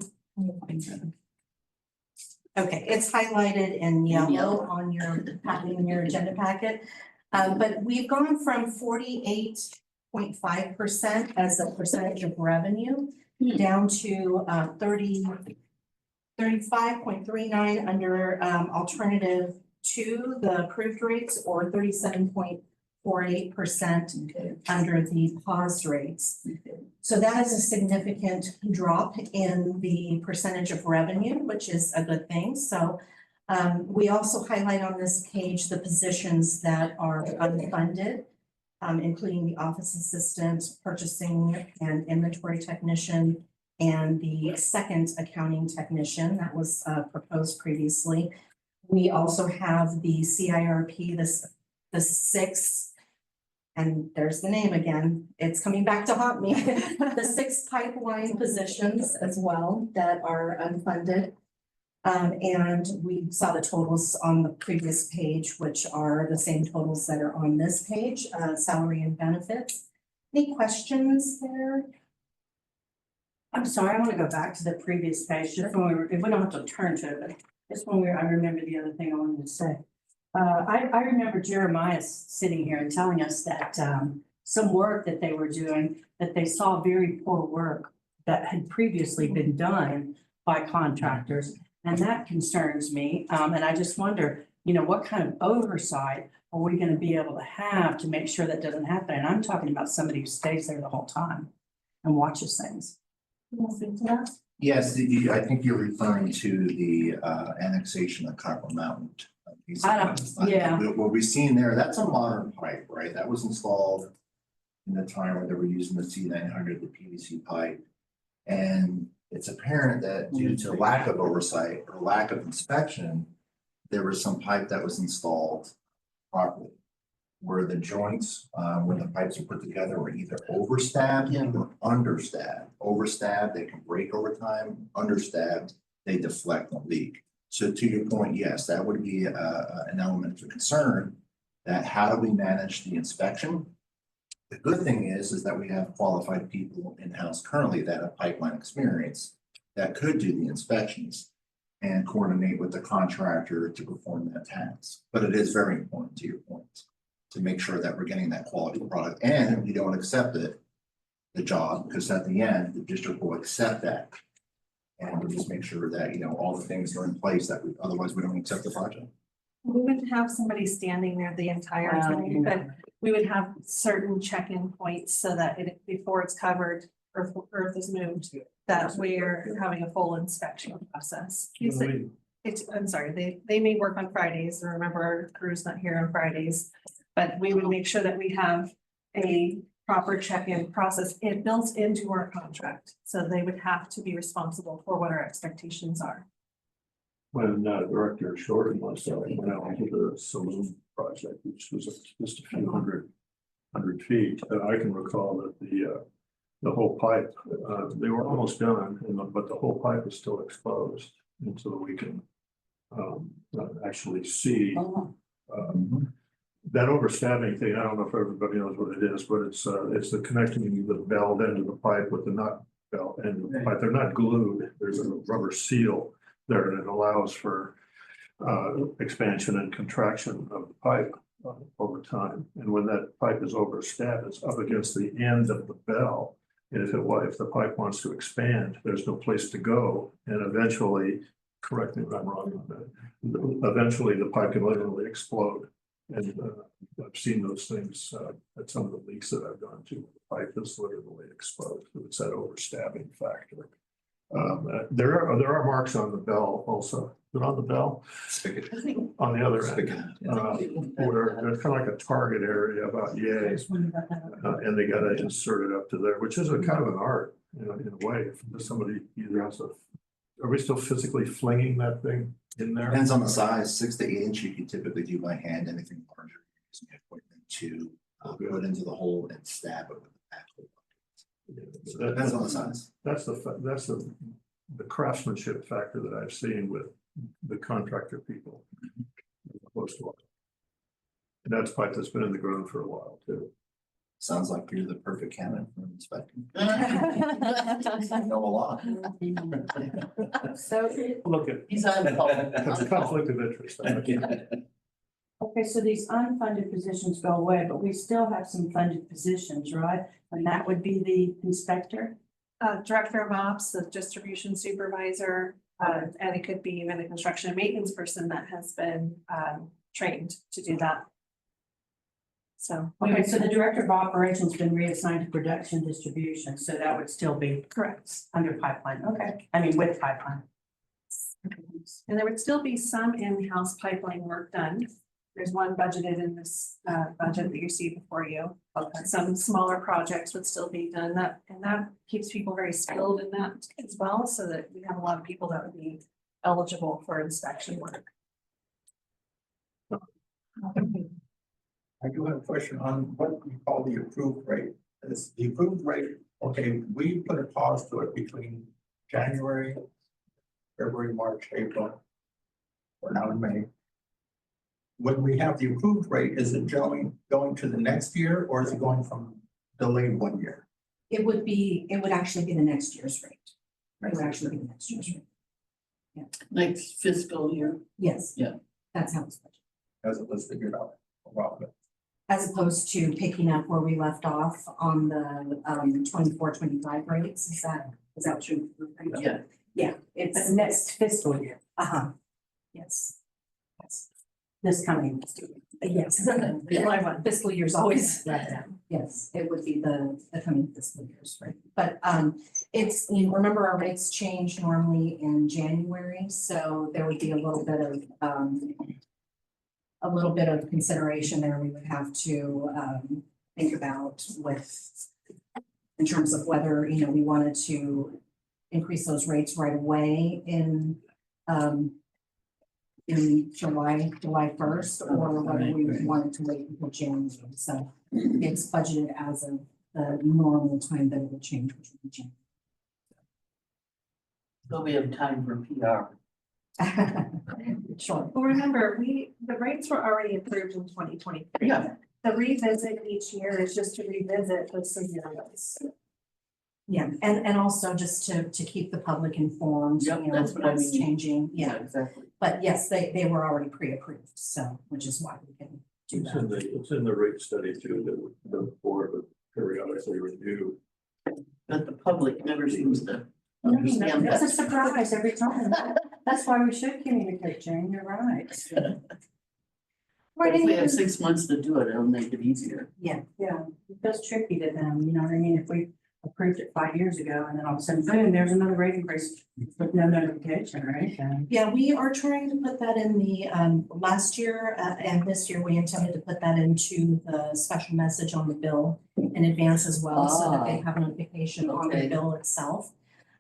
Okay, it's highlighted in yellow on your agenda packet. But we've gone from 48.5% as a percentage of revenue down to 35.39 under alternative 2, the approved rates, or 37.48% under the pause rates. So that is a significant drop in the percentage of revenue, which is a good thing. So we also highlight on this page the positions that are unfunded, including the office assistant, purchasing and inventory technician, and the second accounting technician that was proposed previously. We also have the CIRP, the 6, and there's the name again, it's coming back to haunt me. The 6 pipeline positions as well that are unfunded. And we saw the totals on the previous page, which are the same totals that are on this page, salary and benefits. Any questions there? I'm sorry, I want to go back to the previous page, just when we don't have to turn to it, but just when I remember the other thing I wanted to say. I remember Jeremiah sitting here and telling us that some work that they were doing, that they saw very poor work that had previously been done by contractors. And that concerns me. And I just wonder, what kind of oversight are we going to be able to have to make sure that doesn't happen? And I'm talking about somebody who stays there the whole time and watches things. You want to speak to that? Yes, I think you're referring to the annexation of Copper Mountain. Yeah. What we've seen there, that's a modern pipe, right? That was installed in the time where they were using the C900, the PVC pipe. And it's apparent that due to lack of oversight or lack of inspection, there was some pipe that was installed properly. where the joints, where the pipes are put together are either overstabbed Yeah. or understabbed. Overstabbed, they can break over time, understabbed, they deflect and leak. So to your point, yes, that would be an element of concern, that how do we manage the inspection? The good thing is that we have qualified people in-house currently that have pipeline experience that could do the inspections and coordinate with the contractor to perform that task. But it is very important, to your point, to make sure that we're getting that quality product, and we don't accept it, the job, because at the end, the district will accept that. And we'll just make sure that, you know, all the things are in place that we, otherwise we don't accept the project. We wouldn't have somebody standing there the entire time, but we would have certain check-in points so that it, before it's covered, earth is moved, that we're having a full inspection process. I'm sorry, they may work on Fridays, and remember, our crew's not here on Fridays. But we would make sure that we have a proper check-in process. It builds into our contract, so they would have to be responsible for what our expectations are. When Director Short and myself went out into the saloon project, which was just a few hundred feet, I can recall that the whole pipe, they were almost done, but the whole pipe is still exposed until we can actually see. That overstabbing thing, I don't know if everybody knows what it is, but it's the connecting the belt end of the pipe with the nut belt end of the pipe. They're not glued. There's a rubber seal there, and it allows for expansion and contraction of the pipe over time. And when that pipe is overstabbed, it's up against the end of the bell. And if the pipe wants to expand, there's no place to go. And eventually, correct me if I'm wrong on that, eventually the pipe can literally explode. And I've seen those things at some of the leaks that I've gone to. The pipe is literally exposed. It's that overstabbing factor. There are marks on the bell also. Is it on the bell? Spigot. On the other end, Spigot. where there's kind of like a target area about yay, and they got to insert it up to there, which is a kind of an art, you know, in a way. If somebody either has a, are we still physically flinging that thing in there? Depends on the size, 6 to 8 inch, you can typically do by hand. Anything larger, using equipment to put into the hole and stab it with the actual. So it depends on the size. That's the craftsmanship factor that I've seen with the contractor people. Most of all. And that's pipe that's been in the ground for a while too. Sounds like you're the perfect candidate for inspecting. I know a lot. So, Look at, He's on call. it's a conflict of interest. okay, so these unfunded positions go away, but we still have some funded positions, right? And that would be the inspector? Director of Ops, the distribution supervisor, and it could be even a construction and maintenance person that has been trained to do that. So. Okay, so the director of operations been reassigned to production distribution, so that would still be Correct. under pipeline, okay, I mean with pipeline. And there would still be some in-house pipeline work done. There's one budgeted in this budget that you see before you. Okay. Some smaller projects would still be done, and that keeps people very skilled in that as well, so that we have a lot of people that would be eligible for inspection work. I do have a question on what we call the approved rate. Is the approved rate, okay, we put a pause to it between January, February, March, April. We're now in May. When we have the approved rate, is it going to the next year, or is it going from delayed 1 year? It would actually be the next year's rate. It would actually be the next year's rate. Next fiscal year. Yes. Yeah. That's how it's budgeted. As it was figured out a while ago. As opposed to picking up where we left off on the 24-25 rates. Is that true? Yeah. Yeah, But it's next fiscal year, yes. Yes. this coming fiscal year. Yes. July 1. Fiscal year's always right down. Yes, it would be the coming fiscal years, right? But it's, you know, remember our rates change normally in January, so there would be a little bit of consideration there we would have to think about with in terms of whether, you know, we wanted to increase those rates right away in in July first, or whether we wanted to wait until January. So it's budgeted as of the normal time that it would change, which would be January. So we have time for PR. Sure. Well, remember, the rates were already approved in 2023. Yeah. The revisit each year is just to revisit the scenarios. Yeah, and also just to keep the public informed, Yep, you know, that's what I what's mean. changing, yeah. Exactly. But yes, they were already pre-approved, so, which is why we can do that. It's in the rate study too, that the board would periodically review. But the public never seems to understand It's a that. surprise every time. That's why we should communicate, Jane, you're right. But if we have 6 months to do it, it'll make it easier. Yeah, it feels tricky to them, you know what I mean? If we approved it 5 years ago and then all of a sudden, boom, there's another rate increase with no notification, right? And Yeah, we are trying to put that in the, last year, and this year we intended to put that into the special message on the bill in advance as well, so that they have notification on the Okay. bill itself.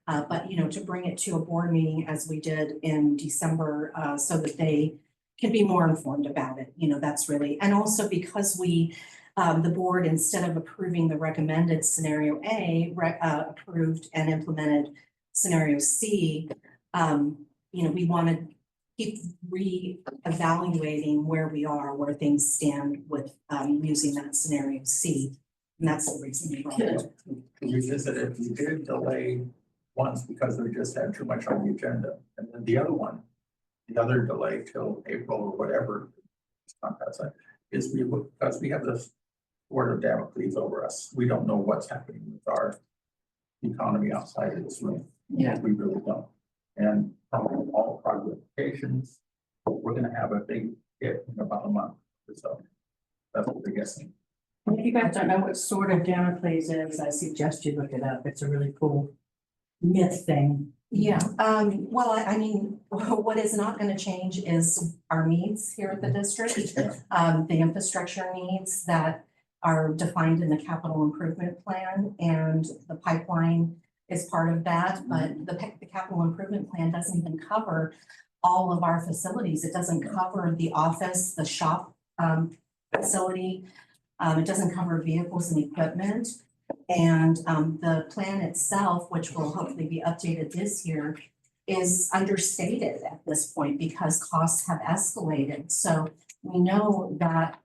But, you know, to bring it to a board meeting as we did in December, so that they can be more informed about it, you know, that's really, and also because we, the board, instead of approving the recommended scenario A, approved and implemented scenario C, you know, we want to keep re-evaluating where we are, where things stand with, using that scenario C. And that's the reason we brought it. We visited, we did delay once because we just had too much on the agenda. And then the other delay till April or whatever, is because we have this word of Damocles over us. We don't know what's happening with our economy outside of this room. Yeah. We really don't. And from all prognostications, we're gonna have a big hit in about a month or so. That's what we're guessing. if you guys don't know what sort of Damocles is, I suggest you look it up. It's a really cool myth thing. Yeah, well, I mean, what is not gonna change is our needs here at the district. The infrastructure needs that are defined in the capital improvement plan, and the pipeline is part of that, but the capital improvement plan doesn't even cover all of our facilities. It doesn't cover the office, the shop, facility. It doesn't cover vehicles and equipment. And the plan itself, which will hopefully be updated this year, is understated at this point because costs have escalated. So we know that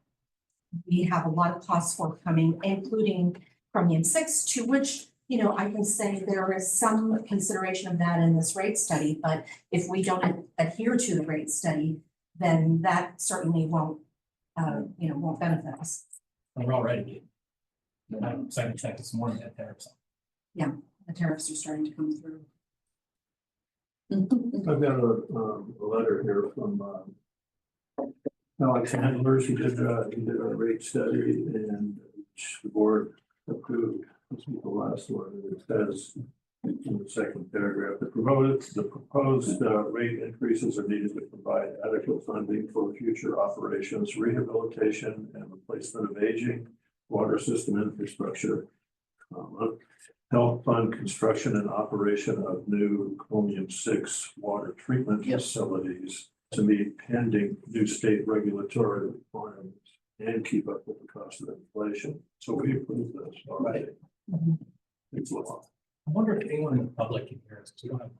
we have a lot of costs forthcoming, including Chromium 6, to which, you know, I can say there is some consideration of that in this rate study, but if we don't adhere to the rate study, then that certainly won't, you know, won't benefit us. We're all ready. I'm excited to check this morning that tariffs. The tariffs are starting to come through. I've got a letter here from Alex Handlers. He did a rate study and which the board approved. This was the last one. It says in the second paragraph, the proposed rate increases are needed to provide adequate funding for future operations, rehabilitation and replacement of aging water system infrastructure, help fund construction and operation of new Chromium 6 water treatment facilities to meet pending new state regulatory requirements and keep up with the cost of inflation. So we approve this, all right? It's law. I wonder if anyone in the public can hear us, 'cause we don't have.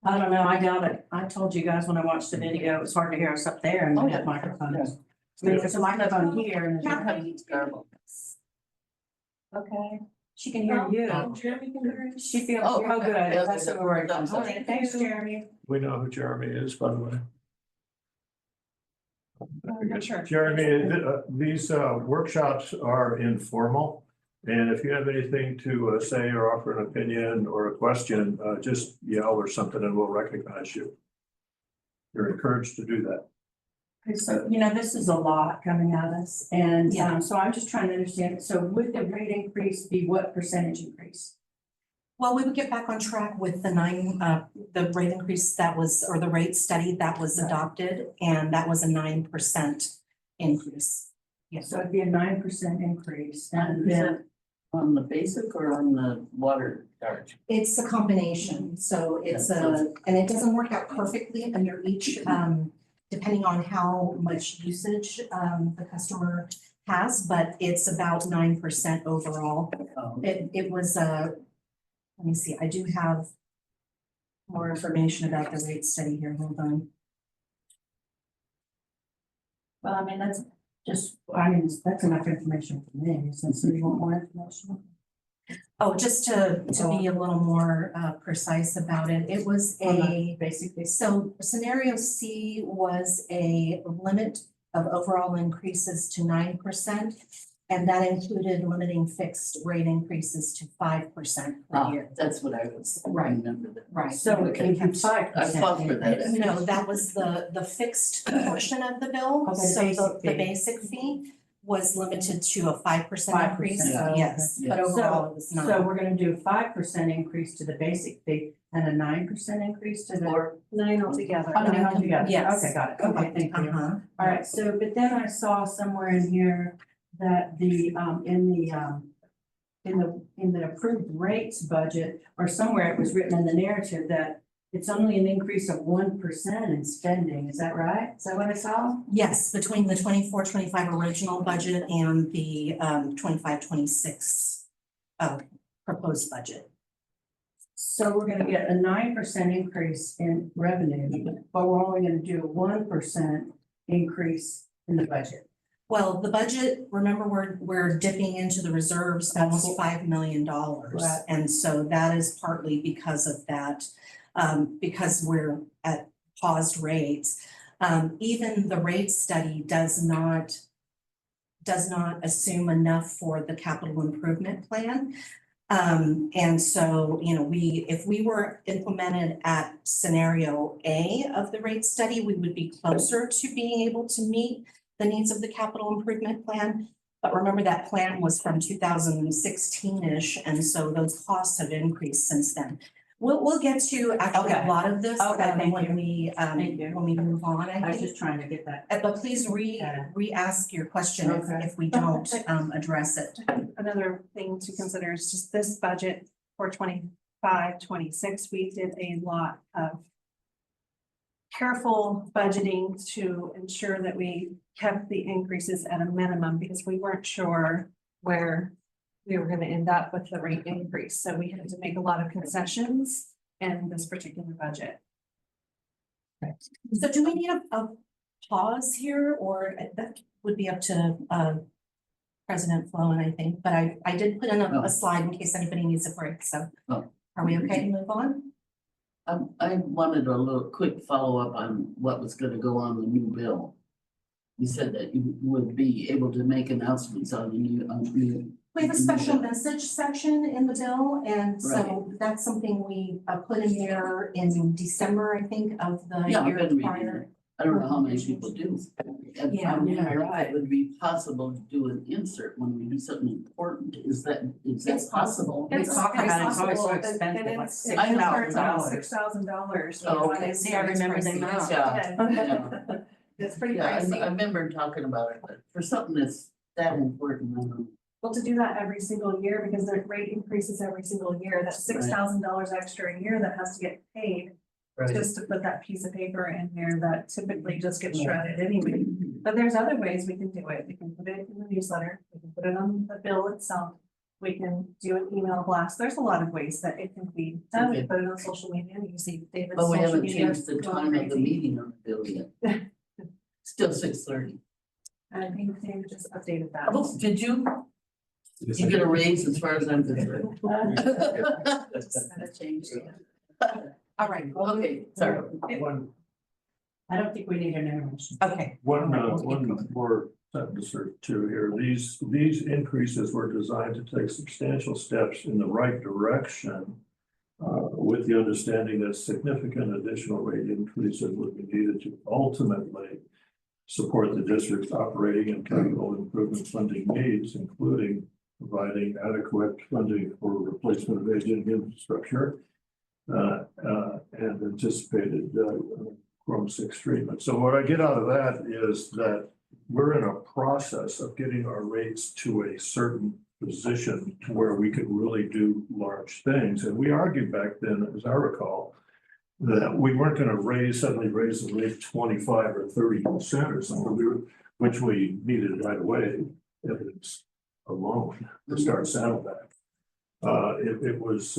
I don't know, I doubt it. I told you guys when I watched the video, it was hard to hear us up there and Oh, we yeah. have microphones. I mean, there's a microphone here and there's Okay. she can hear you. Jeremy can hear us. She feels Oh, so good. okay. That's what we're. Thumbs up. Thanks, Jeremy. We know who Jeremy is, by the way. I'm not sure. Jeremy, these workshops are informal. And if you have anything to say or offer an opinion or a question, just yell or something and we'll recognize you. You're encouraged to do that. Okay, so, you know, this is a lot coming at us, and, so I'm just trying to understand, so would the rate increase be what percentage increase? Well, we would get back on track with the rate increase that was, or the rate study that was adopted, and that was a 9% increase. Yes, So it'd be a 9% increase, and then On the basic or on the water charge? It's a combination, so it's and it doesn't work out perfectly under each, depending on how much usage, the customer has, but it's about 9% overall. It was, let me see, I do have more information about the rate study here, hold on. Well, I mean, that's enough information for me, since you want more information. Oh, just to be a little more precise about it, it was Basically, so scenario C was a limit of overall increases to 9%. And that included limiting fixed rate increases to 5% per year. That's what I was, Right. remember that. Right. so it can be 5%. I fought for that. No, that was the fixed portion of the bill. Okay, the So basic the fee. basic fee was limited to a 5% increase, 5%, okay. yes, but Yeah. overall it was So not. we're gonna do a 5% increase to the basic fee and a 9% increase to the. Or 9 altogether. Oh, no, together. Yes. Okay, got it. Okay, thank you. Uh-huh. All right, so, but then I saw somewhere in here that in the approved rates budget, or somewhere it was written in the narrative that it's only an increase of 1% in spending. Is that right? Is that what I saw? Yes, between the 24-25 original budget and the 25-26 proposed budget. So we're gonna get a 9% increase in revenue, but we're only gonna do a 1% increase in the budget. Well, the budget, remember, we're dipping into the reserves almost $5 million. Right. And so that is partly because of that, because we're at paused rates. Even the rate study does not assume enough for the capital improvement plan. And so, you know, if we were implemented at scenario A of the rate study, we would be closer to being able to meet the needs of the capital improvement plan. But remember, that plan was from 2016-ish, and so those costs have increased since then. We'll get to actually Okay. a lot of this Okay, thank you. when we move on, I was think. just trying to get that. But please re-ask your question Okay. if we don't address it. Another thing to consider is just this budget for 25-26. We did a lot of careful budgeting to ensure that we kept the increases at a minimum because we weren't sure where we were gonna end up with the rate increase. So we had to make a lot of concessions in this particular budget. So do we need a pause here, or that would be up to President Sloan, I think, but I did put in a slide in case anybody needs a break, so Oh. are we okay to move on? I wanted a little quick follow-up on what was gonna go on the new bill. You said that you would be able to make announcements on the new. We have a special message section in the bill, and so that's something we put in there in December, I think, of the Yeah, I've year been reading prior. it. I don't know how many people do. And Yeah, I'm yeah, wondering right. if it would be possible to do an insert when we do something important. Is that It's possible. We talk about it, it's always so possible, expensive, and like it's- $6,000. $6,000. Oh, okay. See, I remember the amount. Yeah. It's pretty Yeah, I crazy. remember talking about it, but for something that's that important, I don't know. Well, to do that every single year, because the rate increases every single year, that's $6,000 extra a year that has to get paid. Just to put that piece of paper in there that typically just gets shredded anyway. But there's other ways we can do it. We can put it in the newsletter, we can put it on the bill itself. We can do an email blast. There's a lot of ways that it can be done. We Okay. put it on social media. You see David's But we social haven't media changed the going time of the crazy. meeting on the bill yet. Still 6:30. I think David just updated that. Oh, did you? You get a raise as far as I'm concerned. Just gotta change it. All right, Okay, sorry. One I don't think we need an intermission. okay. One more sentence or two here. These increases were designed to take substantial steps in the right direction. With the understanding that significant additional rate increases would be needed to ultimately support the district's operating and capital improvement funding needs, including providing adequate funding for replacement of aging infrastructure. And anticipated Chrome 6 treatment. So what I get out of that is that we're in a process of getting our rates to a certain position to where we could really do large things. And we argued back then, as I recall, that we weren't gonna suddenly raise the rate 25 or 30% or something, which we needed right away, evidence alone to start Saddleback. It was,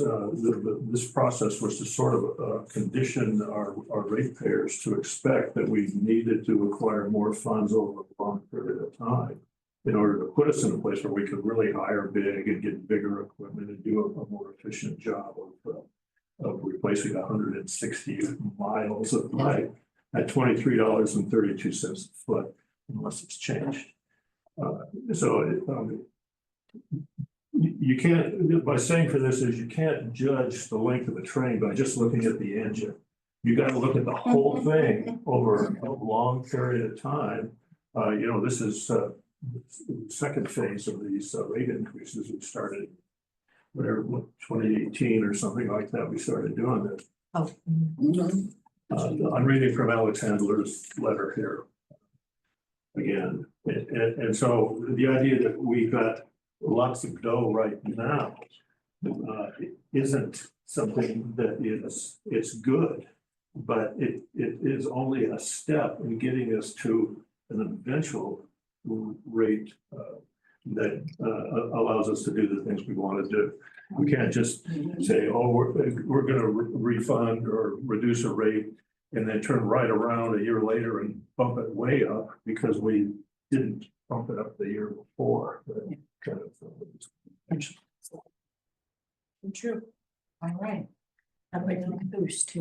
this process was to sort of condition our ratepayers to expect that we needed to acquire more funds over a long period of time in order to put us in a place where we could really hire big and get bigger equipment and do a more efficient job of replacing 160 miles of pipe at $23.32 a foot, unless it's changed. You can't, by saying for this is you can't judge the length of a train by just looking at the engine. You got to look at the whole thing over a long period of time. This is the second phase of these rate increases. We started whatever, 2018 or something like that. We started doing this. Oh. I'm reading from Alex Handler's letter here again, and so the idea that we got lots of dough right now isn't something that it's good, but it is only a step in getting us to an eventual rate that allows us to do the things we want to do. We can't just say, oh, we're going to refund or reduce a rate and then turn right around a year later and bump it way up because we didn't bump it up the year before. Kind of, True. All right. I'd like to boost to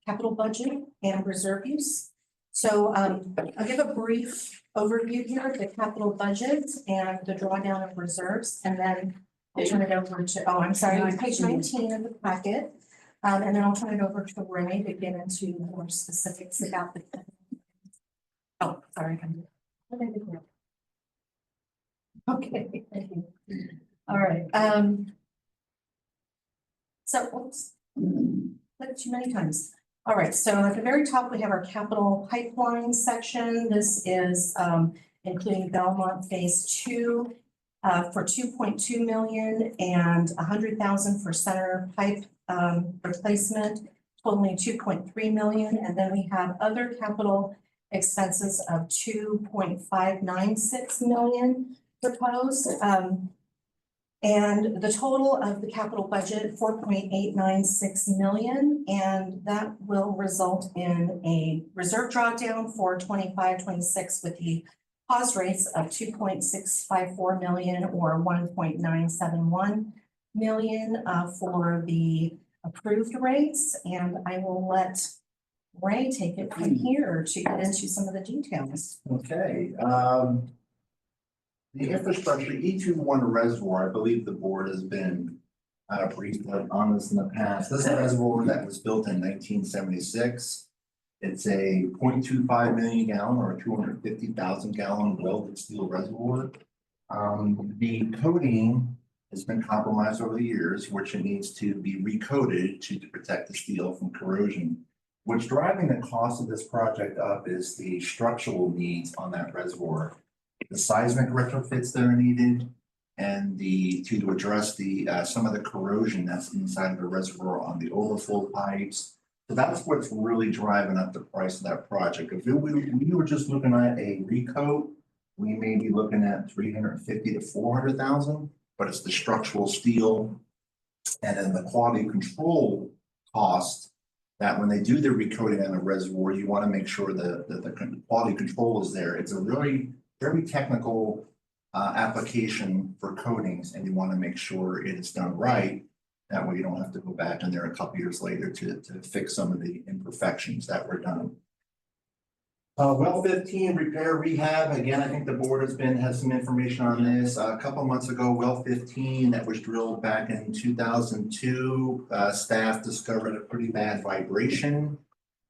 Capital budget and reserve use. So I'll give a brief overview here of the capital budget and the drawdown of reserves, and then I'll turn it over to, I'm sorry, page 19 of the packet. And then I'll turn it over to Renee to get into more specifics about the. Oh, sorry. Okay, thank you. All right. So, oops, clicked too many times. All right, so at the very top, we have our capital pipeline section. This is including Belmont Phase 2 for 2.2 million and 100,000 for center pipe replacement, totaling 2.3 million. And then we have other capital expenses of 2.596 million proposed. And the total of the capital budget, 4.896 million, and that will result in a reserve drawdown for 25-26 with the pause rates of 2.654 million or 1.971 million for the approved rates. And I will let Ray take it from here to get into some of the details. Okay, the infrastructure, E21 reservoir, I believe the board has been briefed on this in the past. This is a reservoir that was built in 1976. It's a 0.25 million gallon or 250,000 gallon welded steel reservoir. The coating has been compromised over the years, which it needs to be recoated to protect the steel from corrosion. What's driving the cost of this project up is the structural needs on that reservoir. The seismic retrofits that are needed and to address the some of the corrosion that's inside of the reservoir on the overflow pipes. So that's what's really driving up the price of that project. If we were just looking at a recoat, we may be looking at 350 to 400,000, but it's the structural steel and then the quality control cost that when they do the recoating on the reservoir, you want to make sure that the quality control is there. It's a really very technical application for coatings, and you want to make sure it is done right. That way you don't have to go back in there a couple years later to fix some of the imperfections that were done. Well 15 repair rehab. Again, I think the board has some information on this. A couple months ago, well 15 that was drilled back in 2002, staff discovered a pretty bad vibration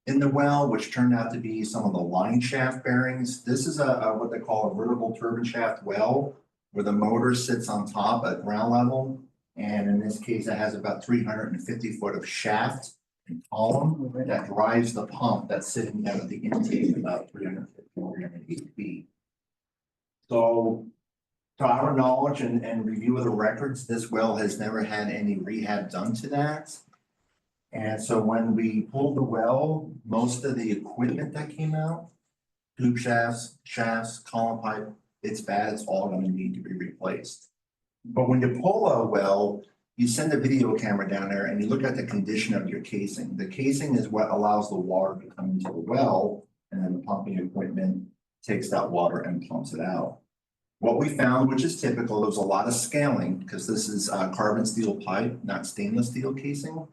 in the well, which turned out to be some of the line shaft bearings. This is what they call a vertical turbine shaft well, where the motor sits on top at ground level. And in this case, it has about 350 foot of shaft and column that drives the pump that's sitting down at the intake about 350, 380 feet. So To our knowledge and review of the records, this well has never had any rehab done to that. And so when we pulled the well, most of the equipment that came out, tube shafts, column pipe, it's bad, it's all gonna need to be replaced. But when you pull a well, you send a video camera down there and you look at the condition of your casing. The casing is what allows the water to come into the well, and then the pumping equipment takes that water and pumps it out. What we found, which is typical, there was a lot of scaling, because this is carbon steel pipe, not stainless steel casing.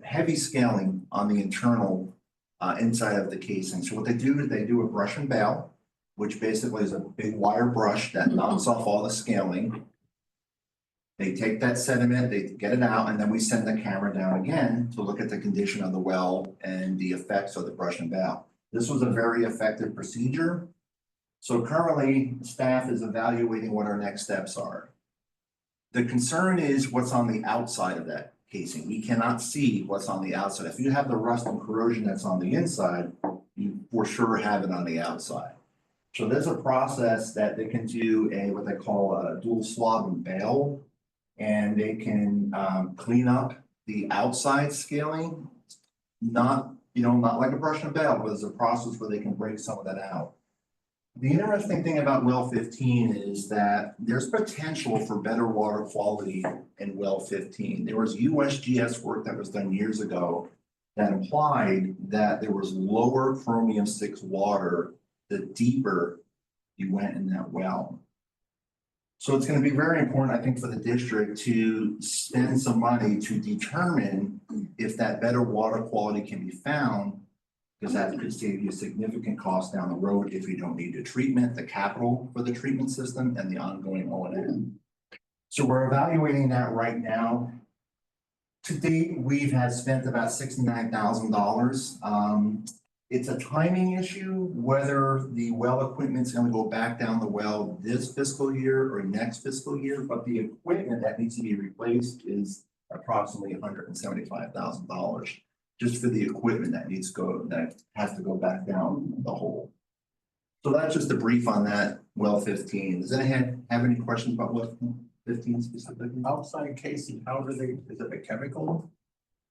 Heavy scaling on the internal inside of the casing. So what they do is they do a brush and bail, which basically is a big wire brush that knocks off all the scaling. They take that sediment, they get it out, and then we send the camera down again to look at the condition of the well and the effects of the brush and bail. This was a very effective procedure. So currently, staff is evaluating what our next steps are. The concern is what's on the outside of that casing. We cannot see what's on the outside. If you have the rust and corrosion that's on the inside, you for sure have it on the outside. So there's a process that they can do what they call a dual swab and bail. And they can clean up the outside scaling, not like a brush and bail, but there's a process where they can break some of that out. The interesting thing about well 15 is that there's potential for better water quality in well 15. There was USGS work that was done years ago that implied that there was lower chromium 6 water the deeper you went in that well. So it's going to be very important, I think, for the district to spend some money to determine if that better water quality can be found, because that could save you a significant cost down the road if you don't need the treatment, the capital for the treatment system, and the ongoing O&M. So we're evaluating that right now. To date, we've spent about $69,000. It's a timing issue, whether the well equipment's gonna go back down the well this fiscal year or next fiscal year, but the equipment that needs to be replaced is approximately $175,000. Just for the equipment that has to go back down the hole. So that's just a brief on that well 15. Does anyone have any questions about well 15 specifically? Outside casing, how do they, is it a chemical?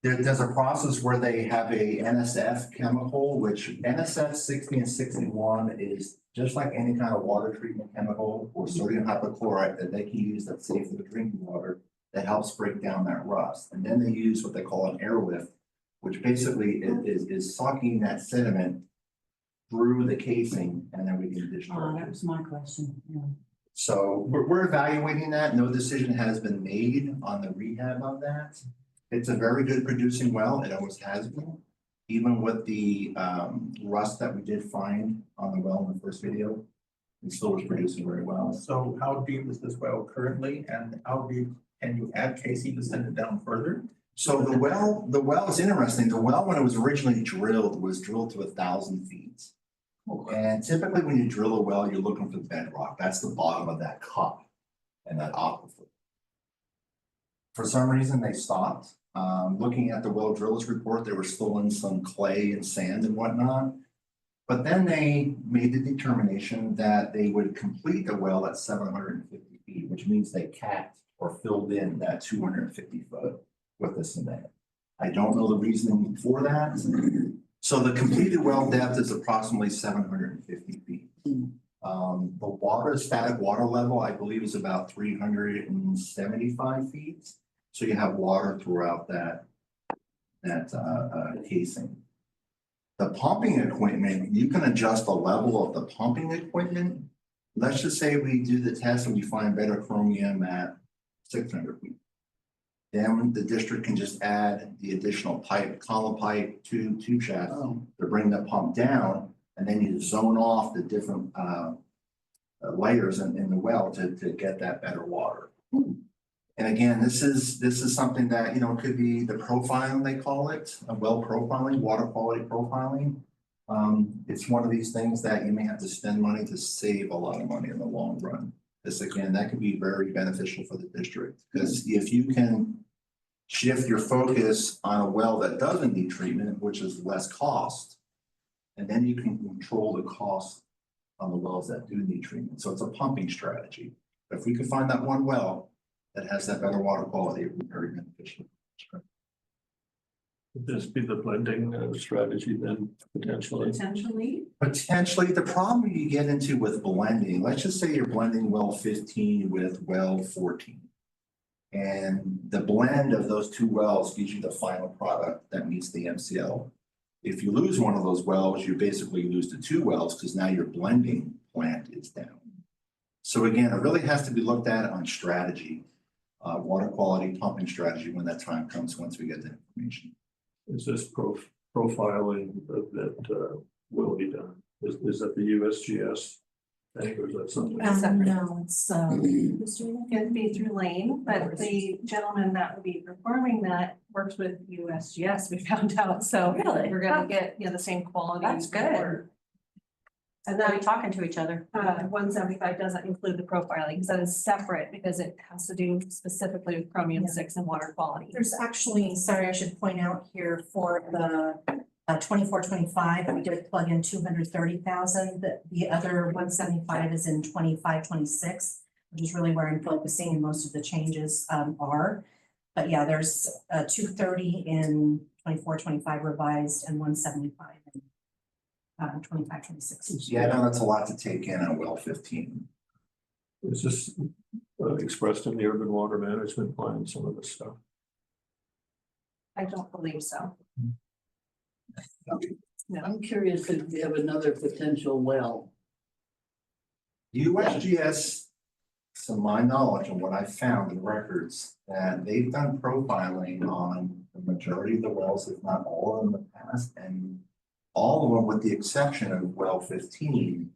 There's a process where they have a NSF chemical, which NSF 60 and 61 is just like any kind of water treatment chemical or sodium hypochlorite that they can use that's safe for the drinking water that helps break down that rust. And then they use what they call an airlift, which basically is sucking that sediment through the casing, and then we can discharge That it. was my question, yeah. So we're evaluating that. No decision has been made on the rehab of that. It's a very good producing well. It always has been. Even with the rust that we did find on the well in the first video, it still was producing very well. So how deep is this well currently, and how deep can you add casing to send it down further? So the well is interesting. The well, when it was originally drilled, was drilled to 1,000 feet. And typically when you drill a well, you're looking for bedrock. That's the bottom of that cup and that aquifer. For some reason, they stopped. Looking at the well drillers report, they were still in some clay and sand and whatnot. But then they made the determination that they would complete the well at 750 feet, which means they capped or filled in that 250 foot with the cement. I don't know the reasoning for that. So the completed well depth is approximately 750 feet. The static water level, I believe, is about 375 feet. So you have water throughout that casing. The pumping equipment, you can adjust the level of the pumping equipment. Let's just say we do the test and we find better chromium at 600 feet. Then the district can just add the additional pipe, column pipe, tube shaft to bring the pump down, and then you zone off the different layers in the well to get that better water. And again, this is something that, could be the profiling, they call it, a well profiling, water quality profiling. It's one of these things that you may have to spend money to save a lot of money in the long run. This again, that could be very beneficial for the district, because if you can shift your focus on a well that doesn't need treatment, which is less cost, and then you can control the cost on the wells that do need treatment. So it's a pumping strategy. If we could find that one well that has that better water quality, it would be very beneficial. Would this be the blending strategy then potentially? Potentially. Potentially, the problem you get into with blending, let's just say you're blending well 15 with well 14. And the blend of those two wells gives you the final product that meets the MCL. If you lose one of those wells, you basically lose the two wells because now your blending plant is down. So again, it really has to be looked at on strategy, water quality pumping strategy when that time comes, once we get the information. Is this profiling that will be done? Is that the USGS thing or is that something? No, it's, who's doing it? It'd be through Lane, but the gentleman that would be performing that works with USGS, we found out, so. Really? We're gonna get, the same quality. That's good. work. And Are we then, talking to each other? 175 doesn't include the profiling, because that is separate, because it has to do specifically with chromium 6 and water quality. There's actually, sorry, I should point out here for the 24-25, we did plug in 230,000. The other 175 is in 25-26, which is really where I'm focusing and most of the changes are. But yeah, there's 230 in 24-25 revised and 175 in 25-26. Yeah, I know that's a lot to take in on well 15. Is this expressed in the urban water management plan, some of this stuff? I don't believe so. No. I'm curious if we have another potential well. USGS, to my knowledge and what I found in records, that they've done profiling on the majority of the wells, if not all in the past, and all of them, with the exception of well 15,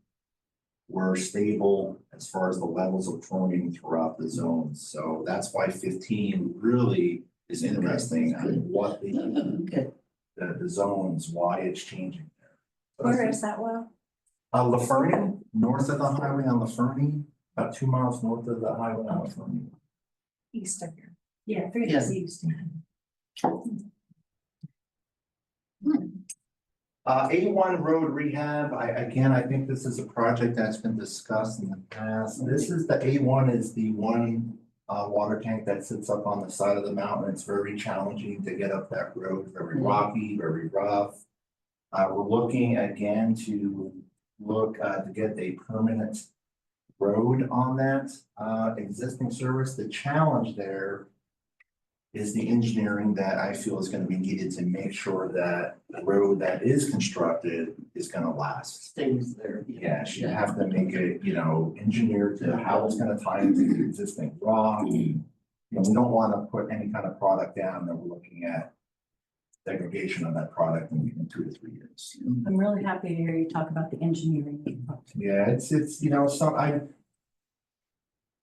were stable as far as the levels of chromium throughout the zones. So that's why 15 really is interesting on what Okay. the zones, why it's changing there. Where is that well? La Fernie, north of the highway on La Fernie, about 2 miles north of the highway on La Fernie. East of here. Yeah, I figured it's used. A1 road rehab, I think this is a project that's been discussed in the past. This is the A1 is the one water tank that sits up on the side of the mountain. It's very challenging to get up that road, very rocky, very rough. We're looking again to get a permanent road on that existing service. The challenge there is the engineering that I feel is going to be needed to make sure that the road that is constructed is going to last. Stays there. Yes, you have to make it, engineered to how it's going to tie into the existing rock. We don't want to put any kind of product down that we're looking at degradation of that product in 2 to 3 years. I'm really happy to hear you talk about the engineering. Yeah, it's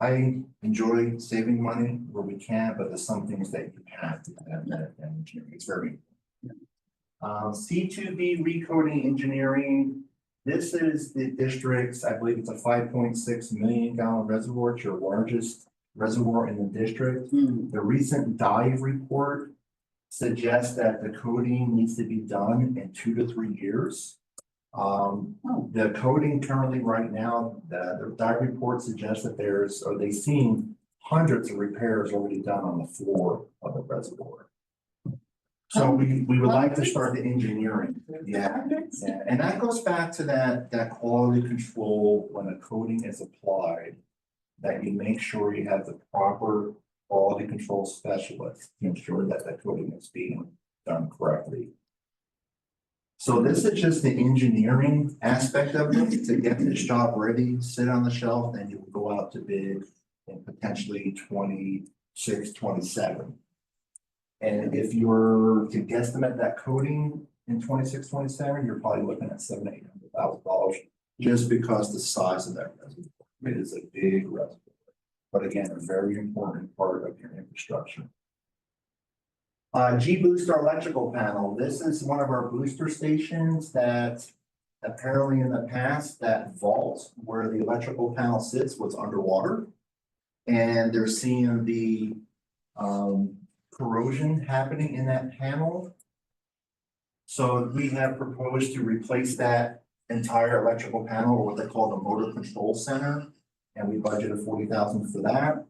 I enjoy saving money where we can, but there's some things that you have to have that engineering. It's very important. C2B recoding engineering. This is the district's, I believe it's a 5.6 million gallon reservoir. It's your largest reservoir in the district. The recent dive report suggests that the coating needs to be done in 2 to 3 years. The coding currently right now, the dive report suggests that they've seen hundreds of repairs already done on the floor of the reservoir. So we would like to start the engineering. Yeah. And that goes back to that quality control when a coating is applied, that you make sure you have the proper quality control specialist to ensure that the coating is being done correctly. So this is just the engineering aspect of it to get this job ready, sit on the shelf, and you will go out to bid in potentially 26, 27. And if you were to guesstimate that coating in 26, 27, you're probably looking at $700,000 to $800,000 just because the size of that reservoir. It is a big reservoir, but again, a very important part of your infrastructure. G-Booster electrical panel. This is one of our booster stations that apparently in the past, that vault where the electrical panel sits was underwater. And they're seeing the corrosion happening in that panel. So we have proposed to replace that entire electrical panel, or what they call the motor control center. And we budgeted 40,000 for that.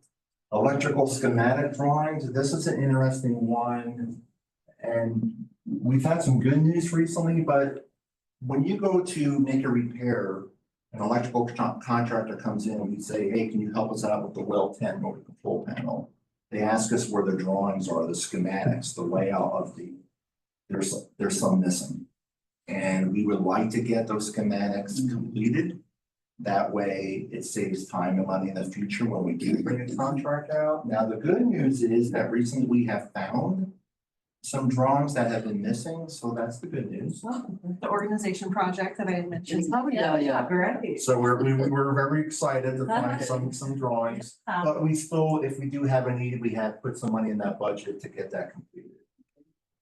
Electrical schematic drawings, this is an interesting one. And we've had some good news recently, but when you go to make a repair, an electrical contractor comes in and we say, hey, can you help us out with the well 10 motor control panel? They ask us where the drawings are, the schematics, the layout of there's some missing. And we would like to get those schematics completed. That way it saves time and money in the future when we do bring a contract out. Now, the good news is that recently we have found some drawings that have been missing, so that's the good news. The organization project that I had mentioned. Oh, yeah. Great. So we were very excited to find some drawings, but we still, if we do have a need, we have put some money in that budget to get that completed.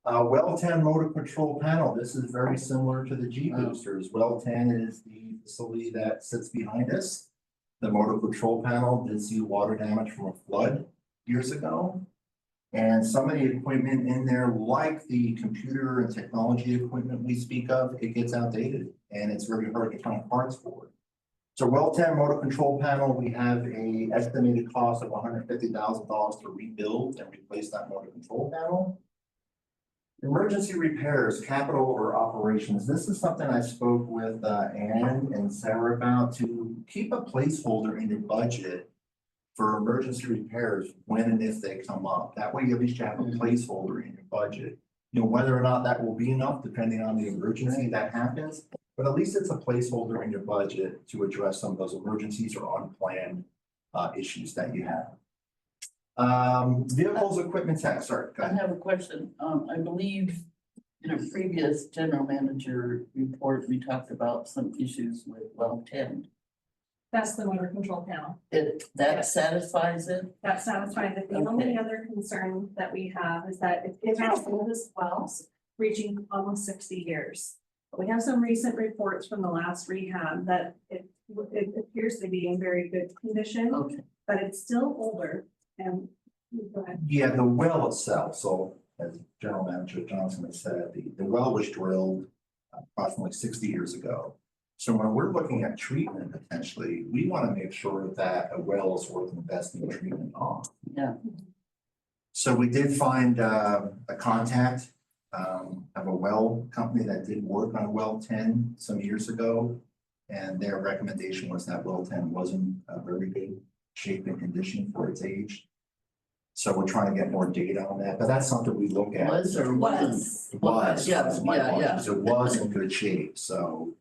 Well 10 motor control panel, this is very similar to the G boosters. Well 10 is the facility that sits behind us. The motor control panel did see water damage from a flood years ago. And some of the equipment in there, like the computer and technology equipment we speak of, it gets outdated and it's very hard to find parts for it. So well 10 motor control panel, we have a estimated cost of $150,000 to rebuild and replace that motor control panel. Emergency repairs, capital or operations. This is something I spoke with Ann and Sarah about, to keep a placeholder in your budget for emergency repairs when and if they come up. That way you at least have a placeholder in your budget. You know, whether or not that will be enough, depending on the emergency that happens, but at least it's a placeholder in your budget to address some of those emergencies or unplanned issues that you have. Vehicles, equipment tax, sorry, go I ahead. have a question. I believe in a previous general manager report, we talked about some issues with well 10. That's the motor control panel. That satisfies it? That satisfies it. The only other concern that we have is that it's our oldest wells, reaching almost 60 years. But we have some recent reports from the last rehab that it appears to be in very good condition, Okay. but it's still older. And go ahead. Yeah, the well itself, so as General Manager Johnson has said, the well was drilled approximately 60 years ago. So when we're looking at treatment potentially, we want to make sure that a well is worth investing in treatment on. Yeah. So we did find a contact of a well company that did work on well 10 some years ago. And their recommendation was that well 10 wasn't a very good shape and condition for its age. So we're trying to get more data on that, but that's something we look at. Was or wasn't? It was. Yeah, That's my yeah. apologies. It was in good shape, so.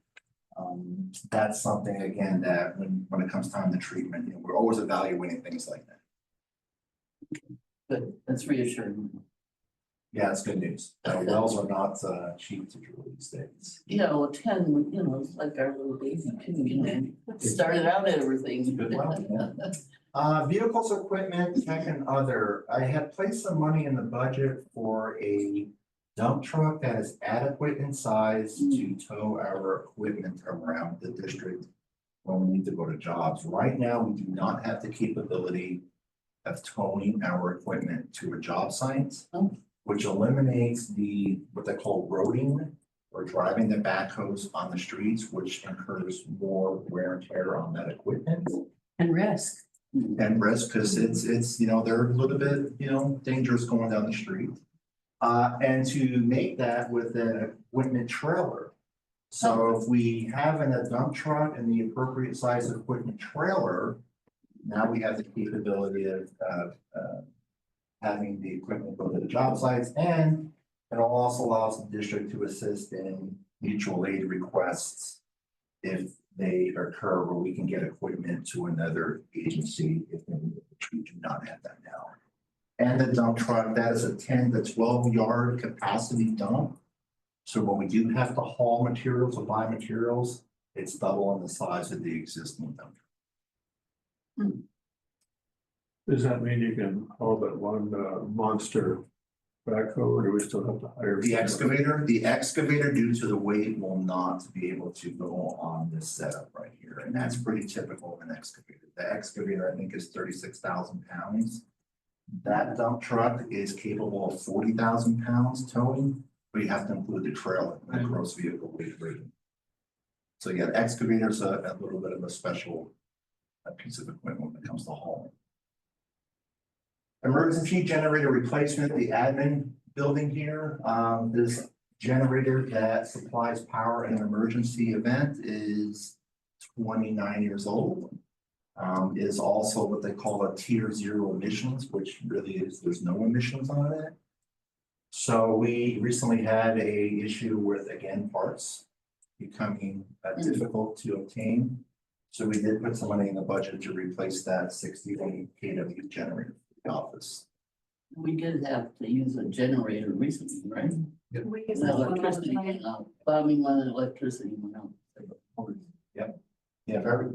That's something again that when it comes time to treatment, you know, we're always evaluating things like that. Good, that's reassuring. Yeah, it's good news. Wells are not cheap to drill these days. Yeah, well, 10, you know, it's like our little baby too, you know, started out everything. Good well, yeah. Vehicles, equipment, tech and other. I had placed some money in the budget for a dump truck that is adequate in size to tow our equipment around the district when we need to go to jobs. Right now, we do not have the capability of towing our equipment to a job site, which eliminates what they call roading or driving the backhoes on the streets, which incurs more wear and tear on that equipment. And risk. And risk, because it's, you know, they're a little bit, you know, dangerous going down the street. And to make that with an equipment trailer. So if we have a dump truck and the appropriate size equipment trailer, now we have the capability of having the equipment go to the job sites, and it also allows the district to assist in mutual aid requests if they occur where we can get equipment to another agency if we do not have that now. And the dump truck, that is a 10 to 12 yard capacity dump. So when we do have to haul materials or buy materials, it's double in the size of the existing dump truck. Does that mean you can haul that one monster backhoe, or do we still have to hire? The excavator due to the weight will not be able to go on this setup right here. And that's pretty typical of an excavator. The excavator, I think, is 36,000 pounds. That dump truck is capable of 40,000 pounds towing, but you have to include the trailer, the gross vehicle weight rating. So yeah, the excavator's a little bit of a special piece of equipment when it comes to hauling. Emergency generator replacement, the admin building here, this generator that supplies power in an emergency event is 29 years old. Is also what they call a tier 0 emissions, which really is, there's no emissions on it. So we recently had a issue with, again, parts becoming difficult to obtain. So we did put some money in the budget to replace that 60 kW generator for the office. We did have to use a generator recently, right? We use The that one all the electricity time. went out. Well, I mean, when the electricity went out. Yeah, very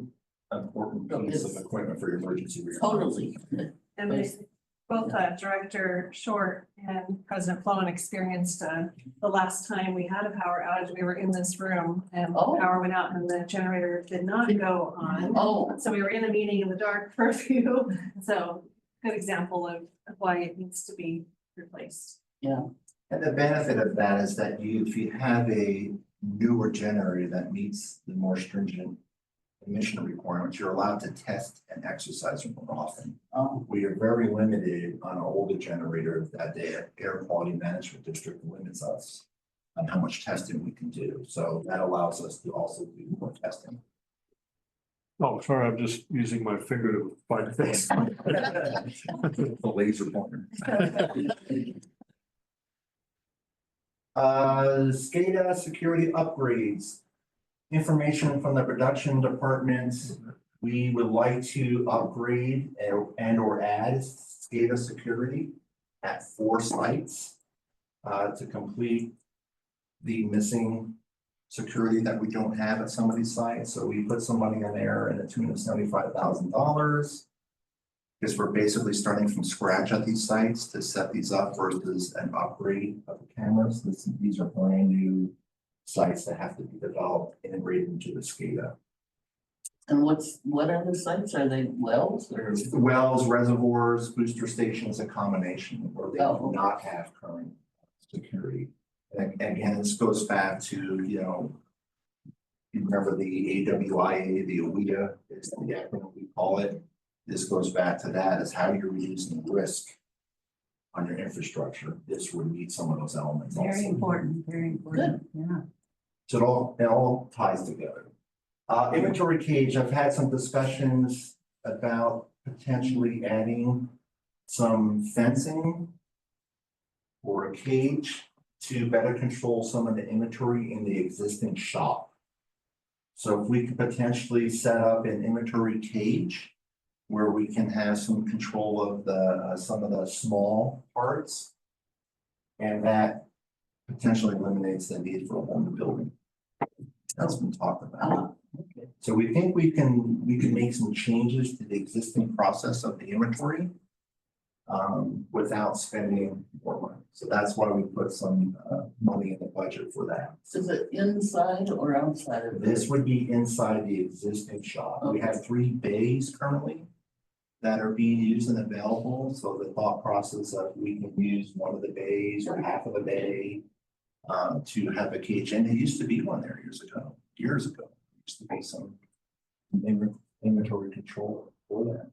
important piece of It's- equipment for your emergency. response. Totally. And we both Director Short and President Flowen experienced the last time we had a power outage, we were in this room and the Oh. power went out and the generator did not go on. Oh, So we were in a meeting in the dark for a few, so good example of why it needs to be replaced. yeah. And the benefit of that is that if you have a newer generator that meets the more stringent emission requirements, you're allowed to test and exercise more often. We are very limited on an older generator that the Air Quality Management District limits us on how much testing we can do. So that allows us to also do more testing. Oh, sorry, I'm just using my finger to find things. The laser pointer. SCADA security upgrades. Information from the production department. We would like to upgrade and or add SCADA security at 4 sites to complete the missing security that we don't have at some of these sites. So we put some money in there in the tune of $75,000. Because we're basically starting from scratch at these sites to set these up versus an upgrade of the cameras. These are brand new sites that have to be developed, integrated into the SCADA. And what other sites? Are they wells or? Wells, reservoirs, booster stations, a combination where they Oh. do not have current security. And again, this goes back to, you remember the AWIA, the AWIA is the acronym we call it. This goes back to that, is how you're reducing risk on your infrastructure. This would meet some of those elements also. Very important, yeah. So it all ties together. Inventory cage, I've had some discussions about potentially adding some fencing or a cage to better control some of the inventory in the existing shop. So if we could potentially set up an inventory cage where we can have some control of the, some of the small parts. And that potentially eliminates the need for a whole new building. That's been talked about. Okay. So we think we can make some changes to the existing process of the inventory. Without spending more money. So that's why we put some money in the budget for that. Is it inside or outside of This would be inside the existing shop. We have 3 bays currently that are being used and available. So the thought process of we can use one of the bays or half of the bay to have a cage. And there used to be one there years ago. Used to be some inventory control for that.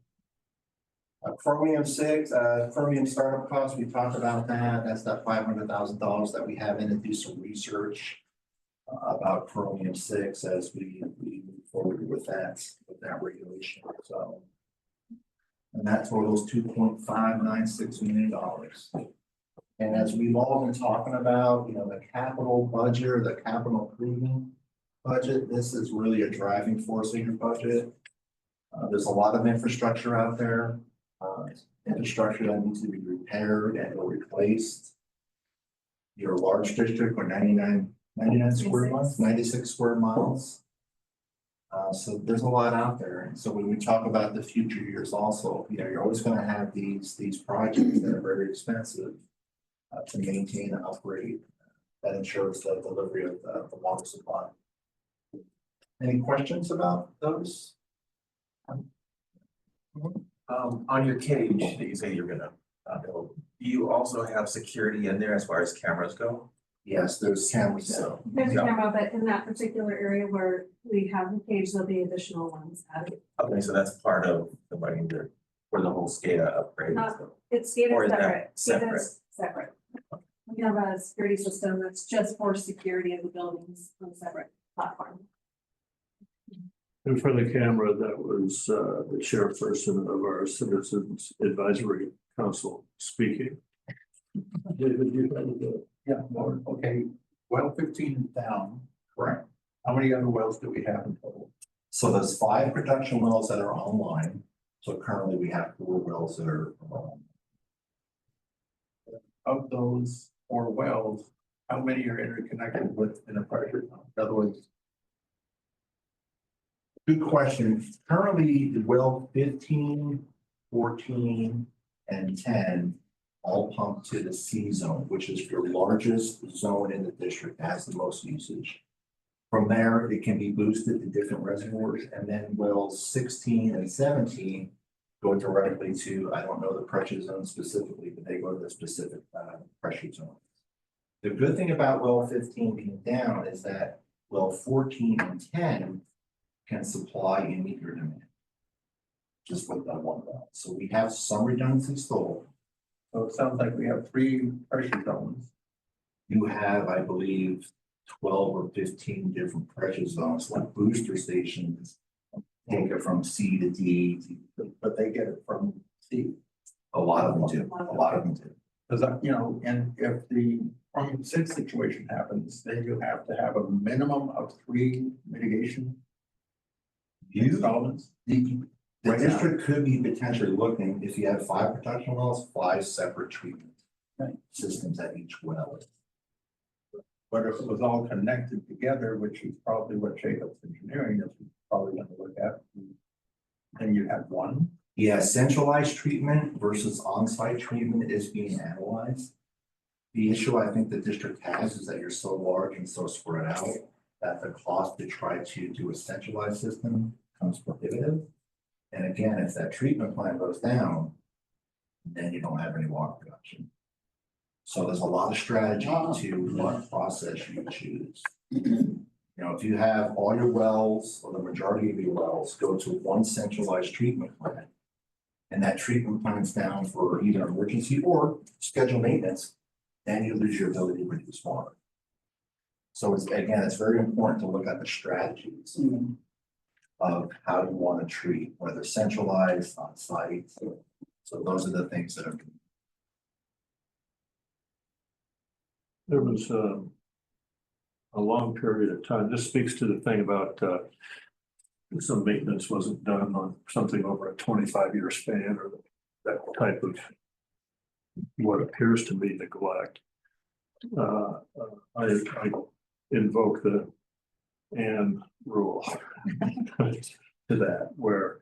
Chromium 6, Chromium startup costs, we talked about that. That's that $500,000 that we have in to do some research about Chromium 6 as we move forward with that regulation. So, and that totals $2.596 million. And as we've all been talking about, the capital budget or the capital improvement budget, this is really a driving force in your budget. There's a lot of infrastructure out there. Infrastructure that needs to be repaired and or replaced. Your large district or 99 square miles, 96 square miles. So there's a lot out there. And so when we talk about the future years also, you're always going to have these projects that are very expensive to maintain and upgrade that ensures the delivery of the water supply. Any questions about those? On your cage that you say you're gonna build, do you also have security in there as far as cameras go? Yes, there's cameras there. There's a camera, but in that particular area where we have the cage, there'll be additional ones added. Okay, so that's part of the money there for the whole SCADA upgrade. It's SCADA Or is that separate. separate? SCADA's separate. We have a security system that's just for security of the buildings on a separate platform. And for the camera, that was the chairperson of our Citizens Advisory Council speaking. David, you had the. Yeah, well, okay, well 15 is down. Correct. How many other wells do we have in total? So there's 5 production wells that are online. So currently we have 4 wells that are Of those 4 wells, how many are interconnected with in a pressure pump? In other words, Good question. Currently, the well 15, 14, and 10 all pump to the C zone, which is the largest zone in the district, that has the most usage. From there, it can be boosted to different reservoirs, and then wells 16 and 17 go directly to, I don't know the pressure zone specifically, but they go to the specific pressure zone. The good thing about well 15 being down is that well 14 and 10 can supply and meet your demand. Just with that one well. So we have some redundancy still. so it sounds like we have 3 pressure zones. You have, I believe, 12 or 15 different pressure zones, like booster stations. Take it from C to D, But they get it from C. a lot of them do, a lot of them do. Because, you know, and if the from 6 situation happens, then you have to have a minimum of 3 mitigation installments. The Right now. district could be potentially looking, if you have 5 production wells, 5 separate treatment Right. systems at each well. But if it was all connected together, which is probably what Jacob's engineering is probably gonna look at, then you have 1. Yeah, centralized treatment versus on-site treatment is being analyzed. The issue I think the district has is that you're so large and so spread out that the cost to try to do a centralized system becomes prohibitive. And again, if that treatment plant goes down, then you don't have any water production. So there's a lot of strategy to what process you choose. You know, if you have all your wells or the majority of your wells go to one centralized treatment plant, and that treatment plant's down for either emergency or scheduled maintenance, then you lose your ability to produce water. So it's, again, it's very important to look at the strategies of how you want to treat, whether centralized, on site. So those are the things that are. There was a long period of time. This speaks to the thing about some maintenance wasn't done on something over a 25-year span, or that type of what appears to be neglect. I invoke the and rule to that, where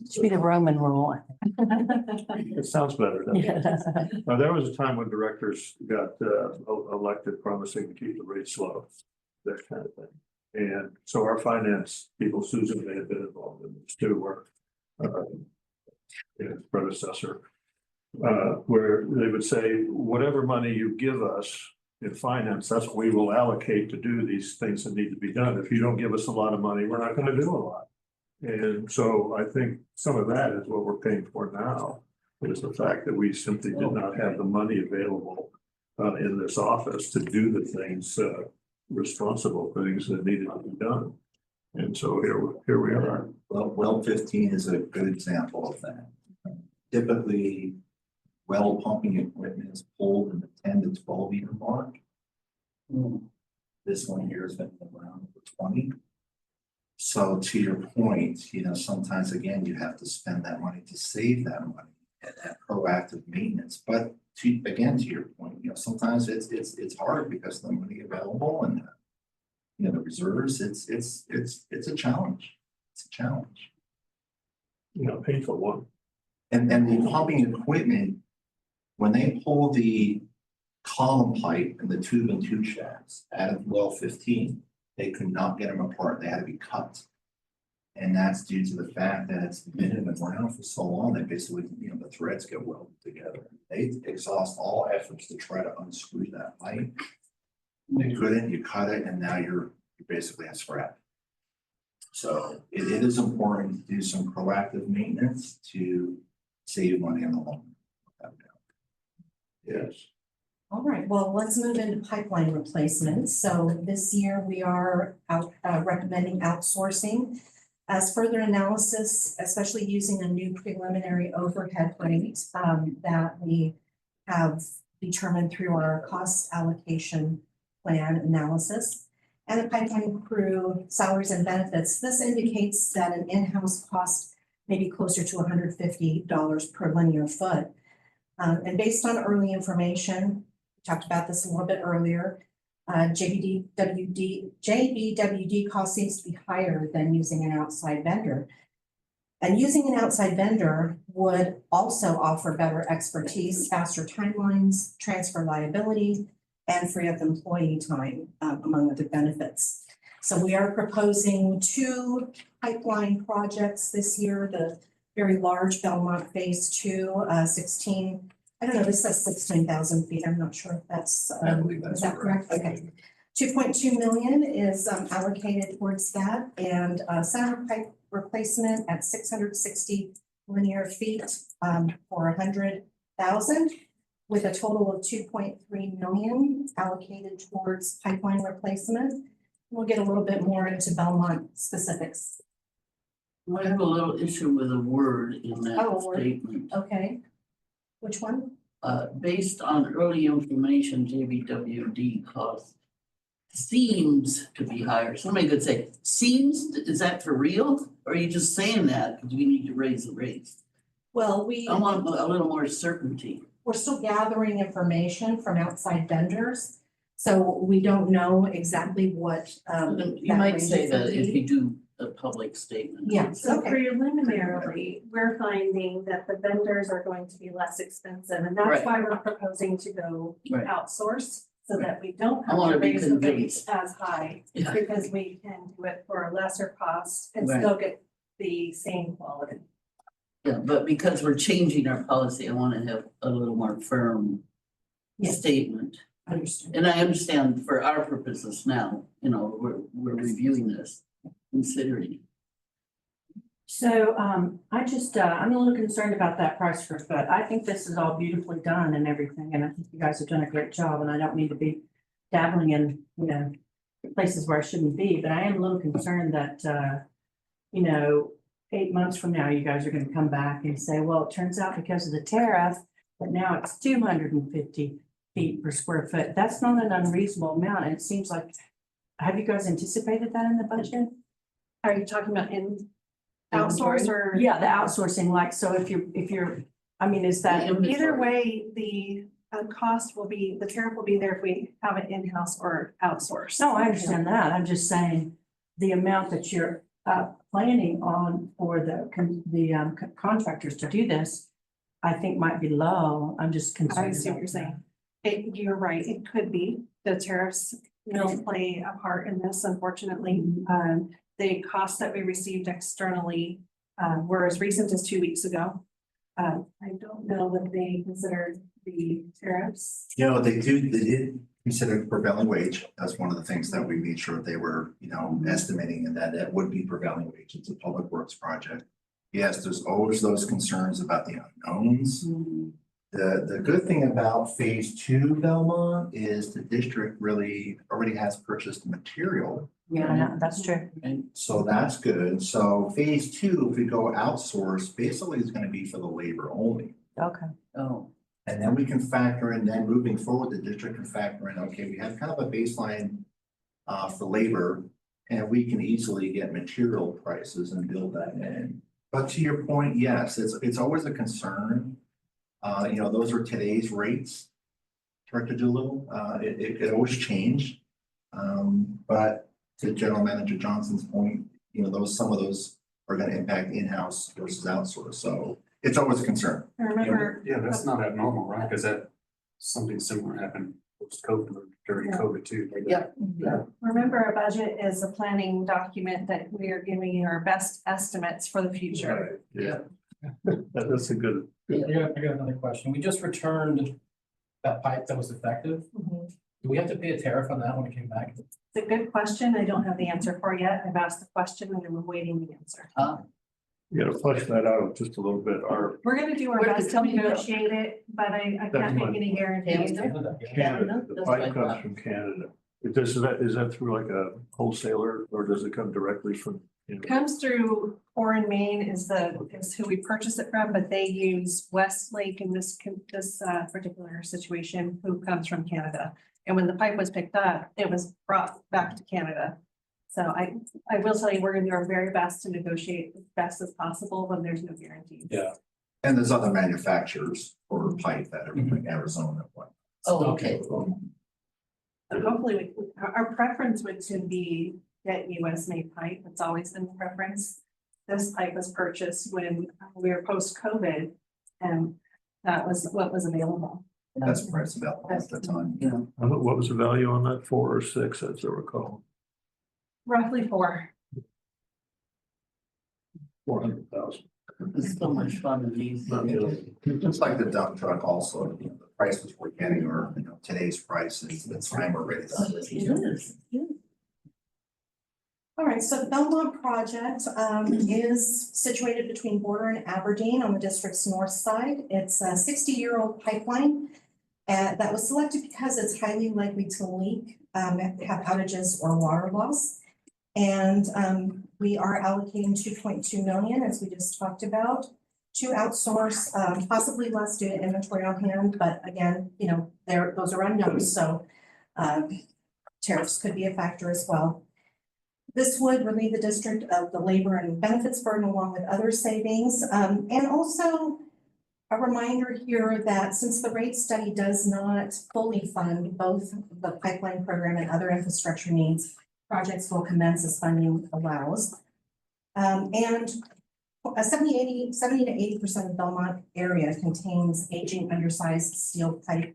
Should be the Roman rule. it sounds better, doesn't it? Yeah. Now, there was a time when directors got elected promising to keep the rates low, that kind of thing. And so our finance people, Susan may have been involved in this too, were his predecessor, where they would say, whatever money you give us in finance, that's what we will allocate to do these things that need to be done. If you don't give us a lot of money, we're not going to do a lot. And so I think some of that is what we're paying for now, is the fact that we simply did not have the money available in this office to do the things, responsible things that needed to be done. And so here we are. Well 15 is a good example of that. Typically, well pumping equipment is pulled in the 10 to 12 year mark. This one here has been around for 20. So to your point, you know, sometimes again, you have to spend that money to save that money and that proactive maintenance. But to your point, you know, sometimes it's hard because the money available and you know the reserves, it's a challenge. It's a challenge. You know, painful one. And the pumping equipment, when they pull the column pipe and the tube and tube shafts out of well 15, they could not get them apart. They had to be cut. And that's due to the fact that it's been around for so long that basically, the threads get welded together. They exhaust all efforts to try to unscrew that pipe. They couldn't, you cut it, and now you basically have scrap. So it is important to do some proactive maintenance to save money in the long run. Yes. All right, well, let's move into pipeline replacements. So this year we are recommending outsourcing. As further analysis, especially using a new preliminary overhead rate that we have determined through our cost allocation plan analysis. And the pipeline crew salaries and benefits. This indicates that an in-house cost may be closer to $150 per linear foot. And based on early information, we talked about this a little bit earlier, JBWD cost seems to be higher than using an outside vendor. And using an outside vendor would also offer better expertise, faster timelines, transfer liability, and free up employee time, among other benefits. So we are proposing 2 pipeline projects this year, the very large Belmont Phase 2, 16, I don't know, this says 16,000 feet. I'm not sure if that's, I believe that's is that correct? Okay. 2.2 million is allocated towards that, and center pipe replacement at 660 linear feet for 100,000, with a total of 2.3 million allocated towards pipeline replacement. We'll get a little bit more into Belmont specifics. I have a little issue with a word in Oh, that a word. statement. Okay. Which one? Based on early information, JBWD cost seems to be higher. Somebody could say, seems, is that for real? Or are you just saying that because we need to raise the rates? Well, I want a little more certainty. we're still gathering information from outside vendors. So we don't know exactly what. You that might range say is that gonna if be. you do a public statement. Yeah, So okay. preliminarily, we're finding that the vendors are going to be less expensive, and that's Right. why we're proposing to go Right. outsource. So that we don't I have wanna to be raise the convinced. rates as high, Yeah. because we can do it for a lesser cost and Right. still get the same quality. Yeah, but because we're changing our policy, I want to have a little more firm Yes. statement. Understood. And I understand for our purposes now, we're reviewing this, considering. So, I just, I'm a little concerned about that price per foot. I think this is all beautifully done and everything, and I think you guys have done a great job, and I don't mean to be dabbling in, places where I shouldn't be, but I am a little concerned that, 8 months from now, you guys are gonna come back and say, well, it turns out because of the tariff, but now it's 250 feet per square foot. That's not an unreasonable amount, and it seems like, have you guys anticipated that in the budget? Are you talking about in outsource or? Yeah, the outsourcing, like, so if you're, I mean, is that? Either way, the cost will be, the tariff will be there if we have it in-house or outsourced. No, I understand that. I'm just saying the amount that you're planning on for the contractors to do this, I think might be low. I'm just concerned. I see what you're saying. You're right, it could be. The tariffs will play a part in this, unfortunately. The costs that we received externally were as recent as 2 weeks ago. I don't know that they considered the tariffs. They did consider prevailing wage. That's one of the things that we made sure they were, estimating, and that would be prevailing wage. It's a public works project. Yes, there's always those concerns about the unknowns. The good thing about Phase 2 Belmont is the district really already has purchased material. Yeah, that's true. So that's good. So Phase 2, if we go outsource, basically is going to be for the labor only. Okay. Oh, And then we can factor in, then moving forward, the district can factor in, okay, we have kind of a baseline for labor, and we can easily get material prices and build that in. But to your point, yes, it's always a concern. Those are today's rates. Director Doolittle, it could always change. But to General Manager Johnson's point, some of those are going to impact in-house versus outsource. So it's always a concern. I remember, Yeah, that's not abnormal, right? Because something similar happened post-COVID, during Yeah. COVID too. Yeah. Remember, our budget is a planning document that we are giving you our best estimates for the future. Right, yeah. That's a good, I got another question. We just returned that pipe that was defective. Mhm. Do we have to pay a tariff on that when it came back? It's a good question. I don't have the answer for yet. I've asked the question and I'm awaiting the answer. you gotta flesh that out just a little bit. We're gonna do our Where did best it to come from? negotiate it, but I can't make any guarantees. Canada, yeah. Canada, the That's what I pipe comes thought. from Canada. Is that through like a wholesaler or does it come directly from? Comes through Orin, Maine is who we purchase it from, but they use Westlake in this particular situation, who comes from Canada. And when the pipe was picked up, it was brought back to Canada. So I will tell you, we're gonna do our very best to negotiate as best as possible when there's no guarantee. Yeah. And there's other manufacturers for pipe that are in Arizona. Oh, okay. And hopefully, our preference would to be get US made pipe. It's always been the preference. This pipe was purchased when we were post-COVID, and that was what was available. That's price available at the time. Yeah. What was the value on that? 4 or 6, as I recall? Roughly 4. 400,000. It's so much fun in these. Just like the dump truck also, the prices we're getting are, today's prices, the time we're ready. All right, so the Belmont project is situated between Border and Aberdeen on the district's north side. It's a 60-year-old pipeline that was selected because it's highly likely to leak, have outages or water loss. And we are allocating 2.2 million, as we just talked about, to outsource, possibly less due to inventory on hand, but again, those are unknowns, so tariffs could be a factor as well. This would relieve the district of the labor and benefits burden along with other savings. And also a reminder here that since the rate study does not fully fund both the pipeline program and other infrastructure needs, projects will commence as funding allows. And 70 to 80% of Belmont area contains aging undersized steel pipe,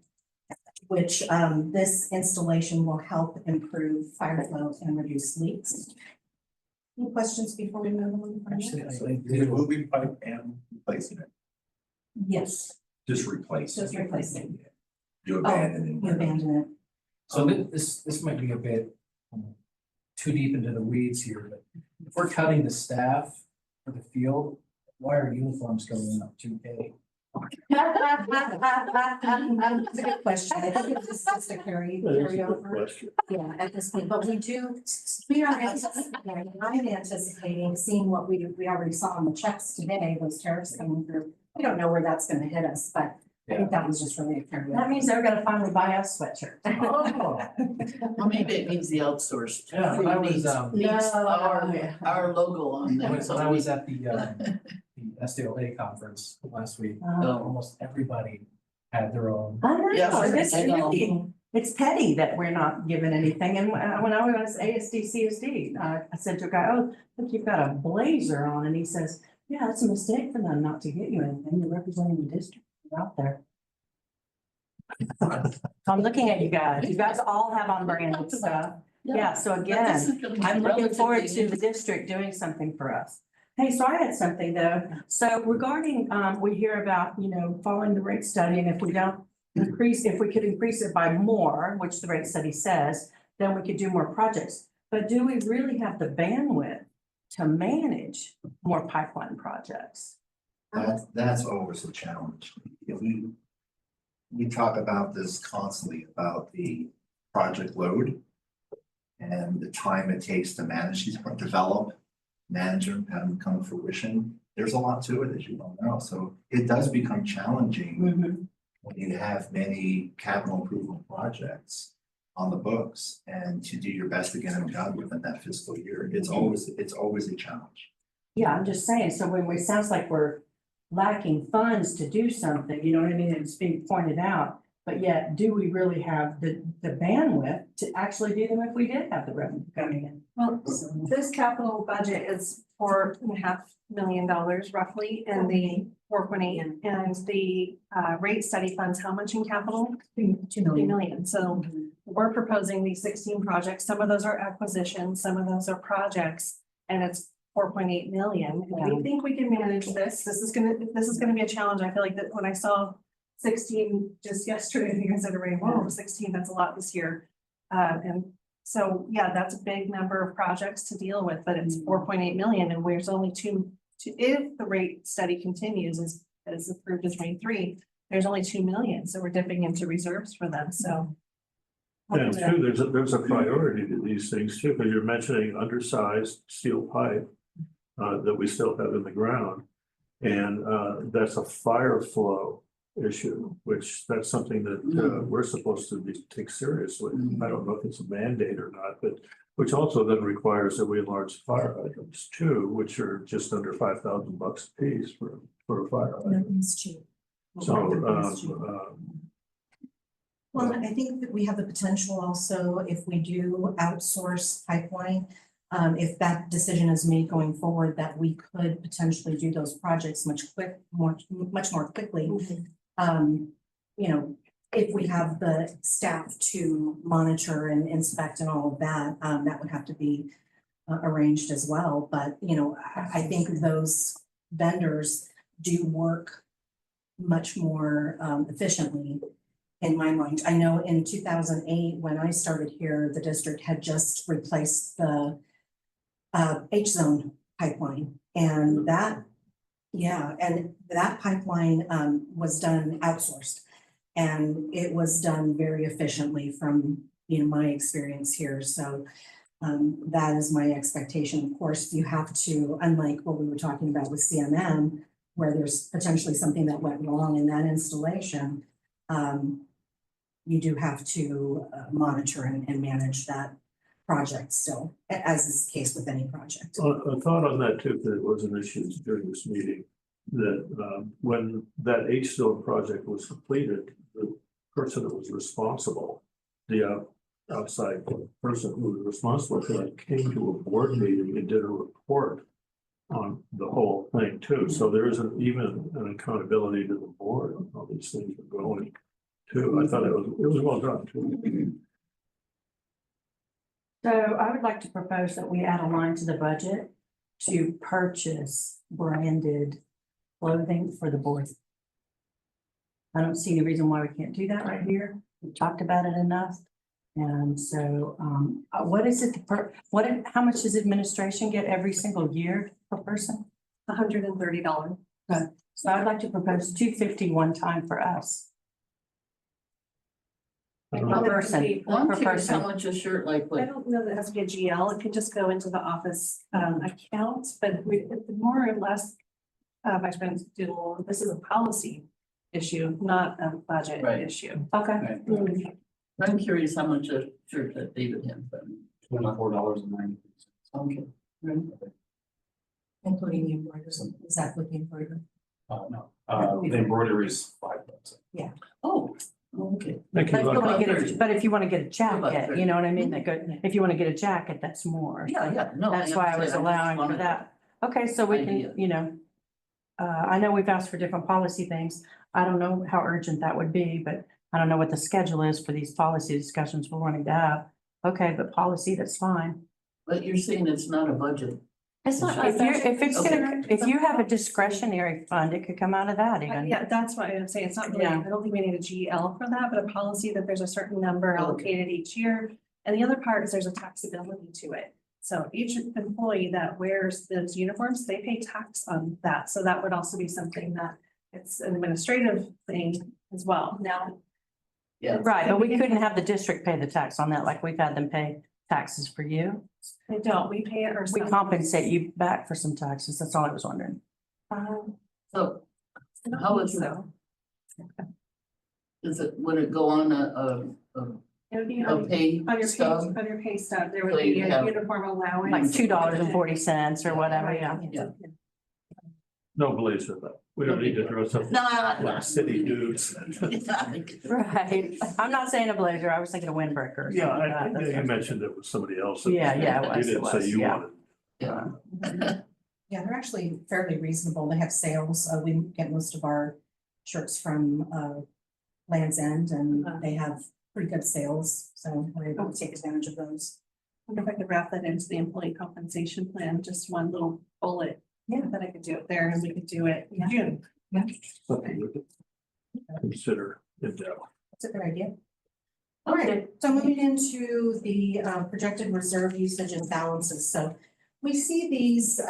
which this installation will help improve fire flow and reduce leaks. Any questions before we move on? Actually, Removing pipe and replacing it, Yes, just replace it. just replacing. You abandon You it. abandon it. So this might be a bit too deep into the weeds here, but if we're cutting the staff for the field, why are uniforms going up 2K? That's a good question. I think it's just a carryover. Question. Yeah, at this point, but we are anticipating, I'm anticipating seeing what we already saw on the checks today, those tariffs coming through. We don't know where that's gonna hit us, but I think that was just really a carryover. That means they're gonna finally buy us sweatshirts. Oh. Well, maybe it means the outsourced. Yeah, when I was, Needs No, our logo on there. When I was at the SDLA conference last week, almost everybody had their own. I know, Yes, I know. it's petty that we're not given anything, and when I was CSD, I said to a guy, oh, look, you've got a blazer on, and he says, yeah, it's a mistake for them not to get you anything, you're representing the district, you're out there. So I'm looking at you guys all have on branded stuff, yeah, so again, I'm looking forward to the district doing something for us. Hey, so I had something though. So regarding, we hear about, following the rate study, and if we don't if we could increase it by more, which the rate study says, then we could do more projects. But do we really have the bandwidth to manage more pipeline projects? That's always a challenge. We talk about this constantly about the project load and the time it takes to manage these, develop, manage them, have them come to fruition. There's a lot to it, as you all know. So it does become challenging when you have many capital improvement projects on the books and to do your best to get them done within that fiscal year. It's always a challenge. Yeah, I'm just saying, so when it sounds like we're lacking funds to do something, you know what I mean, it's being pointed out, but yet do we really have the bandwidth to actually do them if we did have the revenue coming in? Well, this capital budget is $4.5 million roughly, and the 4.8, and the rate study funds, how much in capital? 2 2 million. So we're proposing these 16 projects. Some of those are acquisitions, some of those are projects, and it's 4.8 million. And we think we can manage this. This is gonna be a challenge. I feel like that when I saw 16 just yesterday, you guys said already, whoa, 16, that's a lot this year. And so, yeah, that's a big number of projects to deal with, but it's 4.8 million, and there's only if the rate study continues as approved as 23, there's only 2 million, so we're dipping into reserves for them, so. And too, there's a priority to these things too, because you're mentioning undersized steel pipe that we still have in the ground. And that's a fire flow issue, which that's something that we're supposed to take seriously. I don't know if it's a mandate or not, but which also then requires that we enlarge fire hydrants too, which are just under $5,000 a piece for a fire hydrant. So Well, I think that we have the potential also, if we do outsource pipeline, if that decision is made going forward, that we could potentially do those projects much more quickly. You know, if we have the staff to monitor and inspect and all of that, that would have to be arranged as well. But, you know, I think those vendors do work much more efficiently in my mind. I know in 2008, when I started here, the district had just replaced the H-zone pipeline, and that pipeline was done outsourced, and it was done very efficiently from, you know, my experience here. So that is my expectation. Of course, you have to, unlike what we were talking about with CMM, where there's potentially something that went wrong in that installation, you do have to monitor and manage that project still, as is the case with any project. a thought on that too, that it was an issue during this meeting, that when that H-zone project was completed, the person that was responsible, the outside person who was responsible for that came to a board meeting and did a report on the whole thing too. So there isn't even an accountability to the board on how these things are going too. I thought it was well done too. So I would like to propose that we add a line to the budget to purchase branded clothing for the board. I don't see any reason why we can't do that right here. We've talked about it enough. And so what is it, how much does administration get every single year per person? $130. So I'd like to propose $250 one time for us. Per person, Well, per I'm curious how person. much a shirt like I what? don't know that it has to be a GL, it could just go into the office account, but more or less, Vice President Doodle, this is a policy issue, not a budget Right. issue. Okay. I'm curious how much a shirt that David had. $24.93. Okay. Right. Including the embroideries, is that with the embroidery? No, the embroidery is $5. Oh, okay. Thank But if you you. want to get a, but if you want to get a jacket, you know what I mean? That good, if you want to get a jacket, that's more. Yeah, no. That's why I was understand. allowing for wanted- that. Okay, so we Idea. can, you know, I know we've asked for different policy things. I don't know how urgent that would be, but I don't know what the schedule is for these policy discussions we're wanting to have. Okay, but policy, that's fine. But you're saying it's not a budget. It's not. If you have a discretionary fund, it could come out of that even. Yeah, that's why I'm saying it's not really, Yeah. I don't think we need a GL for that, but a policy that there's a certain number allocated each year. And the other part is there's a taxability to it. So each employee that wears those uniforms, they pay tax on that. So that would also be something that it's an administrative thing as well. Now, Yeah. Right, but we couldn't have the district pay the tax on that, like we've had them pay taxes for you. they don't, we pay it We ourselves. compensate you back for some taxes. That's all I was wondering. So how is it? So Would it go on it would be a pay on your stub? pay, on your pay stub, there So would be you a have- uniform allowance. Like $2.40 or whatever, yeah. Yeah. No blazer, but we don't need to dress up No. like city dudes. Right. I'm not saying a blazer. I was thinking a windbreaker. or Yeah, something like I that. you mentioned it was somebody else. Yeah, yeah, it You was, didn't say you yeah. wanted. Yeah. Yeah, they're actually fairly reasonable. They have sales. We get most of our shirts from Land's End and they have pretty good sales. So we're able to take advantage of those. I wonder if I could wrap that into the employee compensation plan, just one little bullet. Yeah. That I could do it there and we could do it in June. Something we could consider in depth. That's a good idea. All right, so moving into the projected reserve usage and balances. So we see these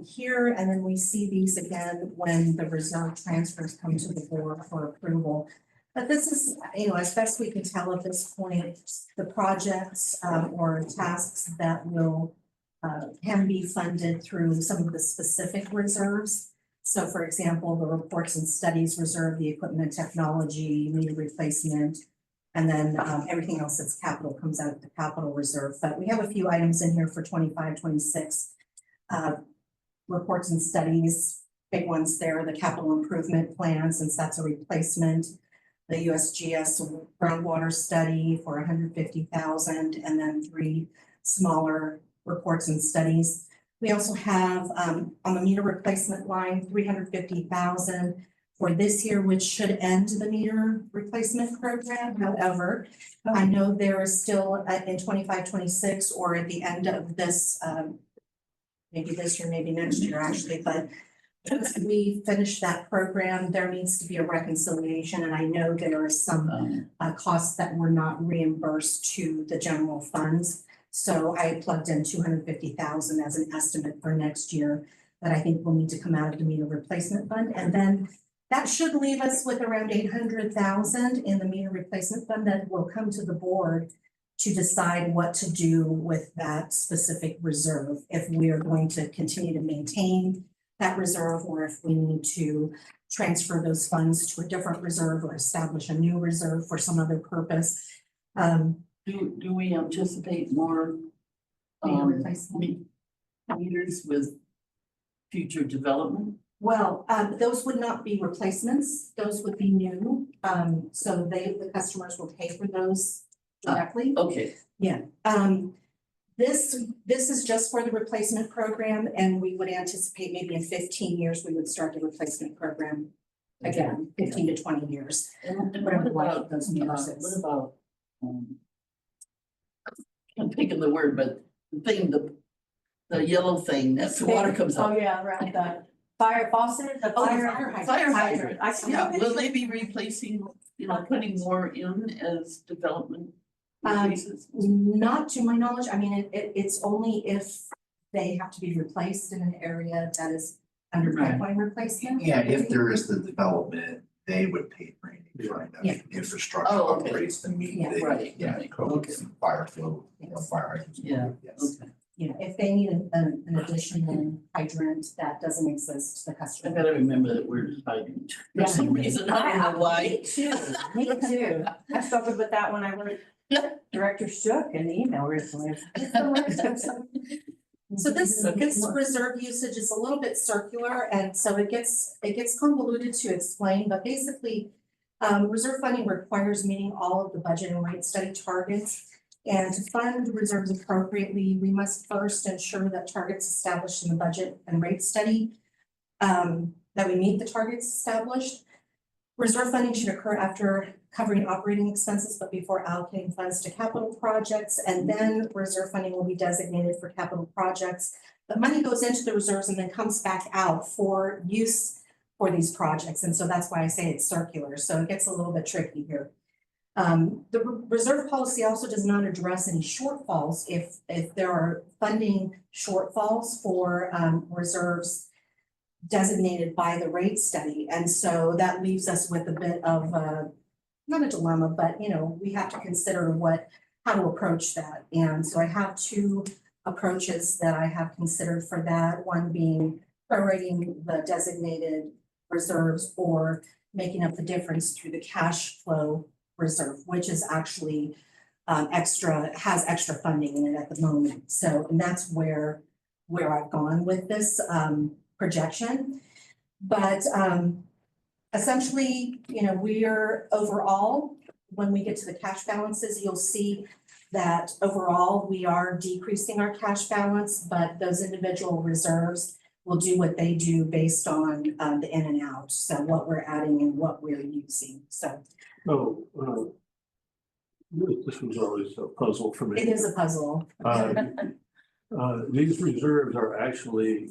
here, and then we see these again when the reserve transfers come to the board for approval. But this is, as best we can tell at this point, the projects or tasks that will can be funded through some of the specific reserves. So for example, the reports and studies reserve, the equipment and technology, meter replacement, and then everything else that's capital comes out of the capital reserve. But we have a few items in here for 25, 26. Reports and studies, big ones there, the capital improvement plan, since that's a replacement. The USGS groundwater study for 150,000, and then 3 smaller reports and studies. We also have on the meter replacement line, 350,000 for this year, which should end the meter replacement program. However, I know there is still in 25, 26, or at the end of this, maybe this year, maybe next year actually, but once we finish that program, there needs to be a reconciliation, and I know there are some costs that were not reimbursed to the general funds. So I plugged in 250,000 as an estimate for next year that I think will need to come out of the meter replacement fund, and then that should leave us with around 800,000 in the meter replacement fund that will come to the board to decide what to do with that specific reserve. If we are going to continue to maintain that reserve, or if we need to transfer those funds to a different reserve or establish a new reserve for some other purpose. Do we anticipate more Meter replacement. meters with future development? Well, those would not be replacements, those would be new. So the customers will pay for those directly. Okay, This is just for the replacement program, and we would anticipate maybe in 15 years, we would start the replacement program again, 15 to 20 years. and Whatever what the life about, of those meters is. what about, I'm thinking the word, but the thing, the yellow thing, that's the water comes Oh, out. yeah, right, the fire faucet, the Oh, the fire. fire hydrant. Fire hydrant, I see. yeah, will they be replacing, putting more in as development increases? Not to my knowledge, I mean, it's only if they have to be replaced in an area that is under Right. pipeline replacement. Yeah, if there is the development, they would pay for any kind of Yeah. infrastructure Oh, okay. upgrades to meet Yeah. the, Right, yeah, right. codes and fire flow, Yes. fire hydrants. Yeah. Yes. Okay, If they need an additional hydrant that doesn't exist, the I customer. gotta remember that word hydrant, for Yeah. some reason, I don't know why. Me too, me too. I struggled with that when I wrote Director Shook in the email recently. So this reserve usage is a little bit circular, and so it gets convoluted to explain, but basically, reserve funding requires meeting all of the budget and rate study targets. And to fund reserves appropriately, we must first ensure that targets established in the budget and rate study, that we meet the targets established. Reserve funding should occur after covering operating expenses, but before allocating funds to capital projects. And then reserve funding will be designated for capital projects. The money goes into the reserves and then comes back out for use for these projects. And so that's why I say it's circular. So it gets a little bit tricky here. The reserve policy also does not address any shortfalls if there are funding shortfalls for reserves designated by the rate study. And so that leaves us with a bit of not a dilemma, but we have to consider how to approach that. And so I have 2 approaches that I have considered for that, one being prorating the designated reserves or making up the difference through the cash flow reserve, which is actually has extra funding in it at the moment. So, and that's where I've gone with this projection. But essentially, we're overall, when we get to the cash balances, you'll see that overall we are decreasing our cash balance, but those individual reserves will do what they do based on the in and out, so what we're adding and what we're using, so Oh, this was always a puzzle for me. it is a puzzle. These reserves are actually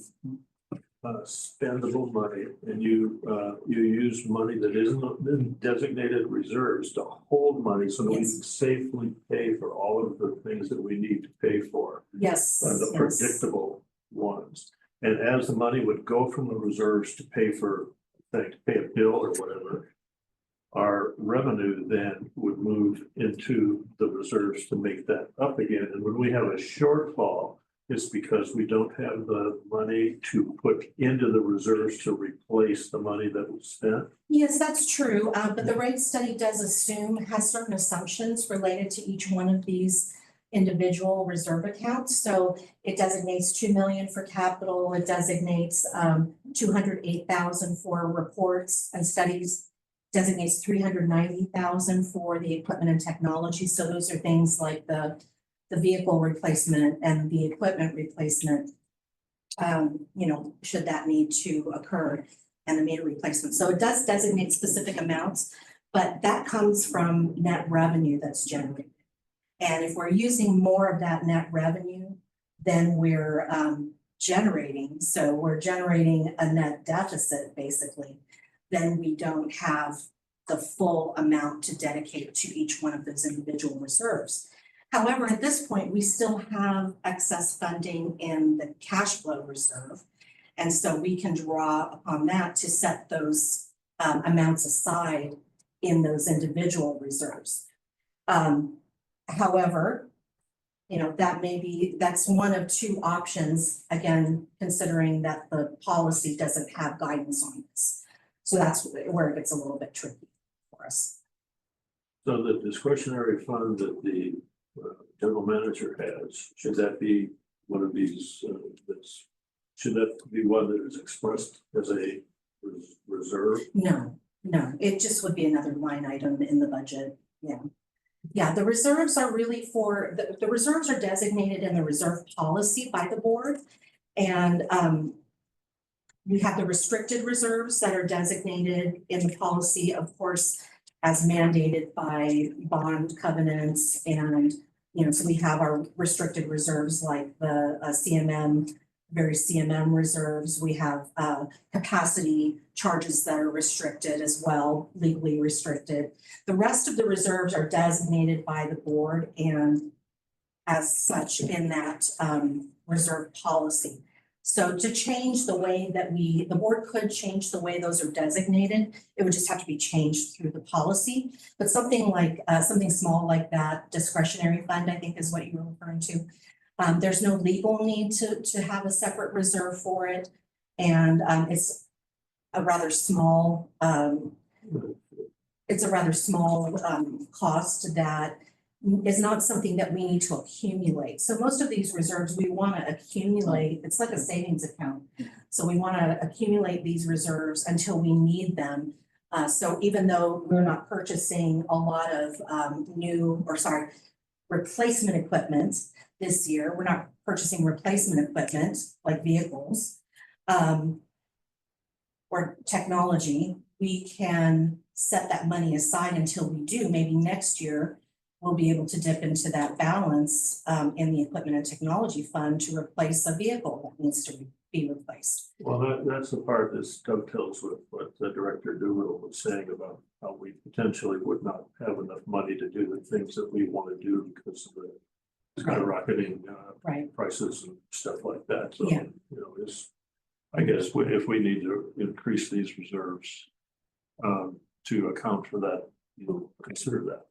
spendable money, and you use money that isn't in designated reserves to hold money so that we can Yes. safely pay for all of the things that we need to pay for, Yes, the yes. predictable ones. And as the money would go from the reserves to pay for, to pay a bill or whatever, our revenue then would move into the reserves to make that up again. And when we have a shortfall, it's because we don't have the money to put into the reserves to replace the money that was spent. Yes, that's true, but the rate study does has certain assumptions related to each one of these individual reserve accounts. So it designates 2 million for capital, it designates 208,000 for reports and studies, designates 390,000 for the equipment and technology. So those are things like the vehicle replacement and the equipment replacement, should that need to occur, and the meter replacement. So it does designate specific amounts, but that comes from net revenue that's generated. And if we're using more of that net revenue than we're generating, so we're generating a net deficit basically, then we don't have the full amount to dedicate to each one of those individual reserves. However, at this point, we still have excess funding in the cash flow reserve. And so we can draw upon that to set those amounts aside in those individual reserves. However, that's one of two options, again, considering that the policy doesn't have guidance on this. So that's where it gets a little bit tricky for us. So the discretionary fund that the general manager has, should that be one of these, should that be one that is expressed as a reserve? No, it just would be another line item in the budget, yeah. Yeah, the reserves are really for, the reserves are designated in the reserve policy by the board. And we have the restricted reserves that are designated in the policy, of course, as mandated by bond covenants. And, so we have our restricted reserves like the CMM, various CMM reserves. We have capacity charges that are restricted as well, legally restricted. The rest of the reserves are designated by the board and as such in that reserve policy. So to change the way that the board could change the way those are designated, it would just have to be changed through the policy. But something like, something small like that discretionary fund, I think is what you were referring to. There's no legal need to have a separate reserve for it. And it's a rather small, cost that is not something that we need to accumulate. So most of these reserves we want to accumulate. It's like a savings account. So we want to accumulate these reserves until we need them. So even though we're not purchasing a lot of replacement equipment this year, we're not purchasing replacement equipment like vehicles or technology, we can set that money aside until we do. Maybe next year, we'll be able to dip into that balance in the equipment and technology fund to replace a vehicle that needs to be replaced. Well, that's the part that dovetails with what the Director Doolittle was saying about how we potentially would not have enough money to do the things that we want to do because of the skyrocketing prices and stuff like that. So, Yeah. I guess if we need to increase these reserves to account for that, consider that.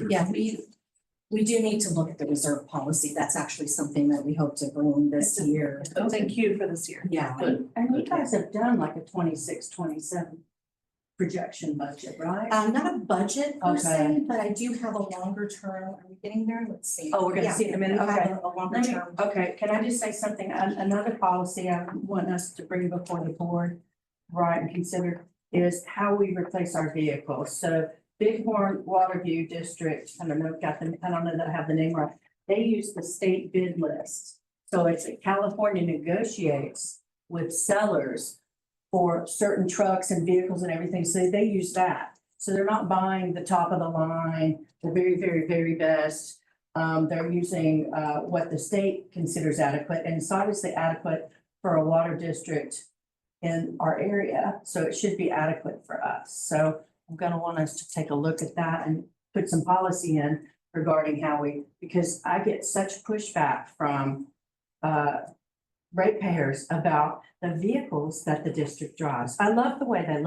Yeah, we do need to look at the reserve policy. That's actually something that we hope to bring this year. Thank you for this year. Yeah. And you guys have done like a 26-27 projection budget, right? Not a budget per se, Okay. but I do have a longer term. Are we getting there? Let's see. Oh, we're gonna see in a minute. We have Okay. a longer Let me, term. okay, can I just say something? Another policy I want us to bring before the board, right, and consider is how we replace our vehicles. So Bighorn Waterview District, I don't know that I have the name right. They use the state bid list. So it's California negotiates with sellers for certain trucks and vehicles and everything, so they use that. So they're not buying the top of the line, the very, very, very best. They're using what the state considers adequate, and it's obviously adequate for a water district in our area, so it should be adequate for us. So I'm gonna want us to take a look at that and put some policy in regarding how we, because I get such pushback from ratepayers about the vehicles that the district drives. I love the way they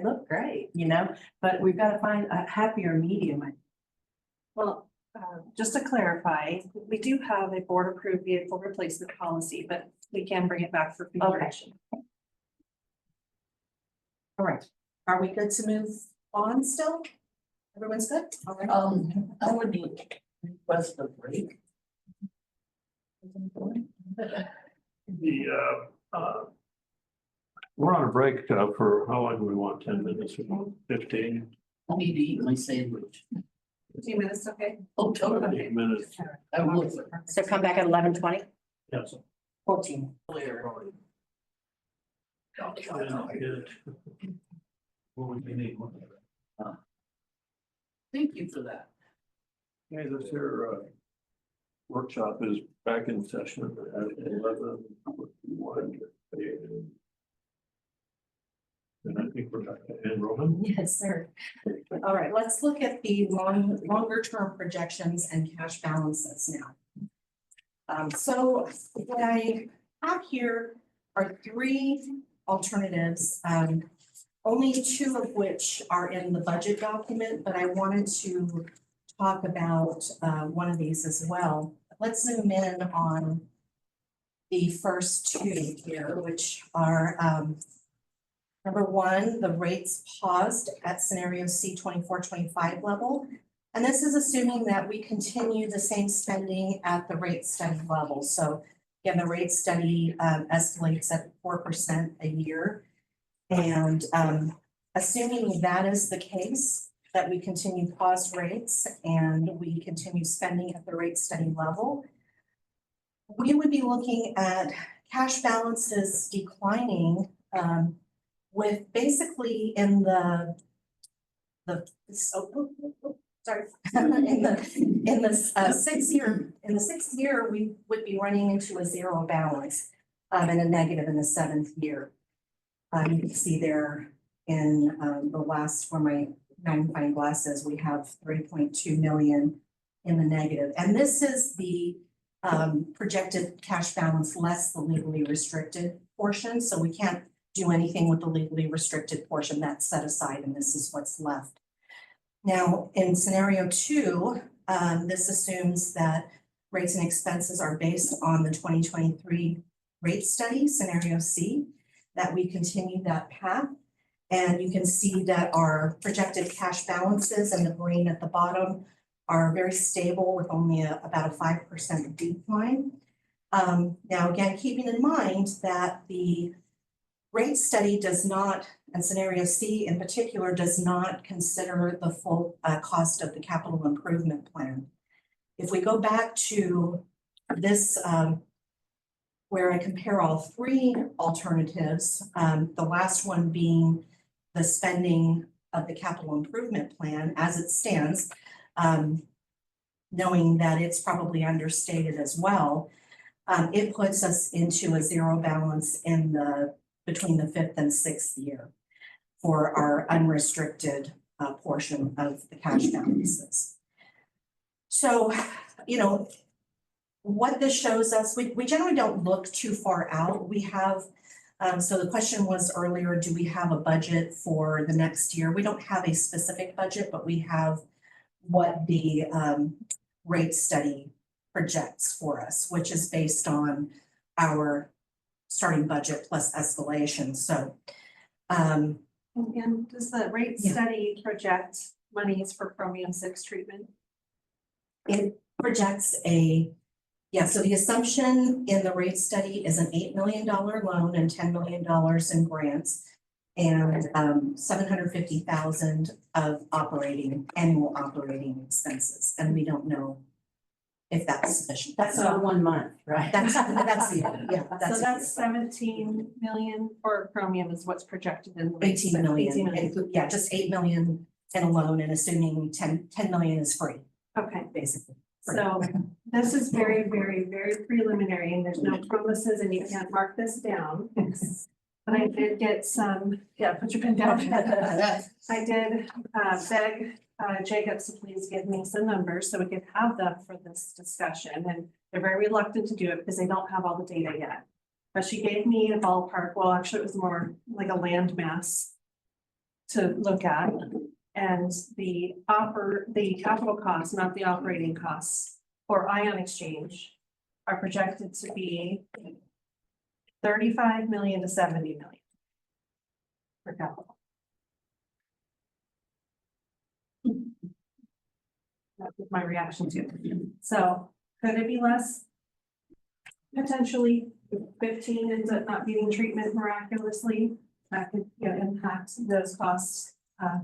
look great, you know, but we've got to find a happier medium. Well, just to clarify, we do have a board approved vehicle replacement policy, but we can bring it back for consideration. All right, are we good to move on still? Everyone's good? All right. I would request a break. We're on a break for how long do we want? 10 minutes or 15? I need to eat my sandwich. 2 minutes, okay? Oh, totally. 8 minutes. I will. So come back at 11:20, Yes. 14. Thank you for that. Okay, this here workshop is back in session at 11:41. And I think we're back to Ann Roman. Yes, sir. All right, let's look at the longer term projections and cash balances now. So what I have here are three alternatives, only two of which are in the budget document, but I wanted to talk about one of these as well. Let's zoom in on the first two here, which are number one, the rates paused at scenario C 24-25 level. And this is assuming that we continue the same spending at the rate study level. So again, the rate study escalates at 4% a year. And assuming that is the case, that we continue paused rates and we continue spending at the rate study level, we would be looking at cash balances declining with basically in the sixth year, we would be running into a zero balance and a negative in the seventh year. You can see there in the last, for my magnifying glasses, we have 3.2 million in the negative. And this is the projected cash balance less the legally restricted portion. So we can't do anything with the legally restricted portion that's set aside, and this is what's left. Now, in scenario two, this assumes that rates and expenses are based on the 2023 rate study, scenario C, that we continue that path. And you can see that our projected cash balances in the green at the bottom are very stable with only about a 5% decline. Now, again, keeping in mind that the rate study does not, and scenario C in particular, does not consider the full cost of the capital improvement plan. If we go back to this, where I compare all three alternatives, the last one being the spending of the capital improvement plan as it stands, knowing that it's probably understated as well, it puts us into a zero balance in between the fifth and sixth year for our unrestricted portion of the cash balances. So, you know, what this shows us, we generally don't look too far out. We have, so the question was earlier, do we have a budget for the next year? We don't have a specific budget, but we have what the rate study projects for us, which is based on our starting budget plus escalation. So, And does the rate Yeah. study project monies for Chromium 6 treatment? it projects so the assumption in the rate study is an $8 million loan and $10 million in grants and $750,000 of annual operating expenses. And we don't know if that's sufficient. That's not 1 month, right? That's, yeah, So that's 17 million for Chromium is what's projected in. the 18 million. 18 million. Yeah, just 8 million in a loan and assuming 10 million is free, Okay, basically. so this is very, very, very preliminary and there's no promises and you can't mark this down. But I did get some, yeah, put your pen down. I did beg Jacob to please give me some numbers so we could have them for this discussion. And they're very reluctant to do it because they don't have all the data yet. But she gave me a ballpark, well, actually it was more like a land mass to look at. And the capital costs, not the operating costs for ion exchange are projected to be 35 million to 70 million for capital. That was my reaction to it. So could it be less? Potentially, if 15 ends up not getting treatment miraculously, that could, impact those costs,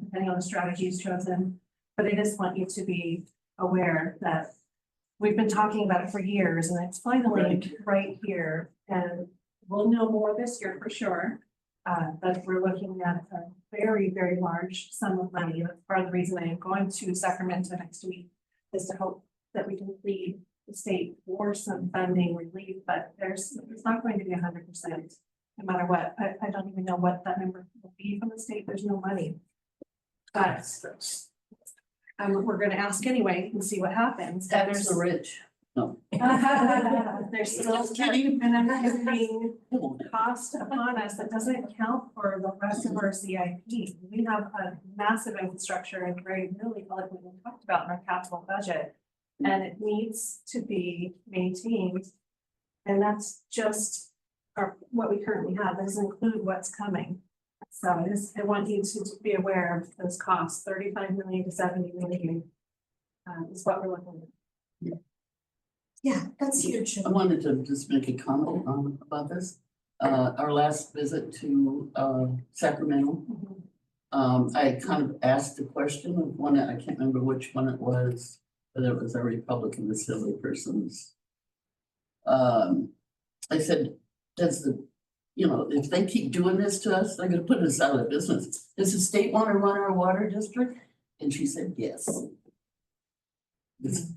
depending on the strategies chosen. But I just want you to be aware that we've been talking about it for years and it's finally right here. And we'll know more this year for sure. But we're looking at a very, very large sum of money. That's part of the reason I am going to Sacramento next week is to hope that we can lead the state for some funding relief, but it's not going to be 100%, no matter what. I don't even know what that number will be from the state. There's no money. But we're gonna ask anyway and see what happens. That's the rich. No. There's still, Just kidding. and I'm being cost upon us that doesn't account for the rest of our CIP. We have a massive infrastructure and very really like we talked about in our capital budget. And it needs to be maintained. And that's just what we currently have. It doesn't include what's coming. So I want you to be aware of those costs, 35 million to 70 million is what we're looking at. Yeah, that's huge. I wanted to just make a comment about this. Our last visit to Sacramento, I kind of asked a question of one, I can't remember which one it was, whether it was a Republican Assembly person's. I said, if they keep doing this to us, they're gonna put us out of business. Does the state want to run our water district? And she said, yes.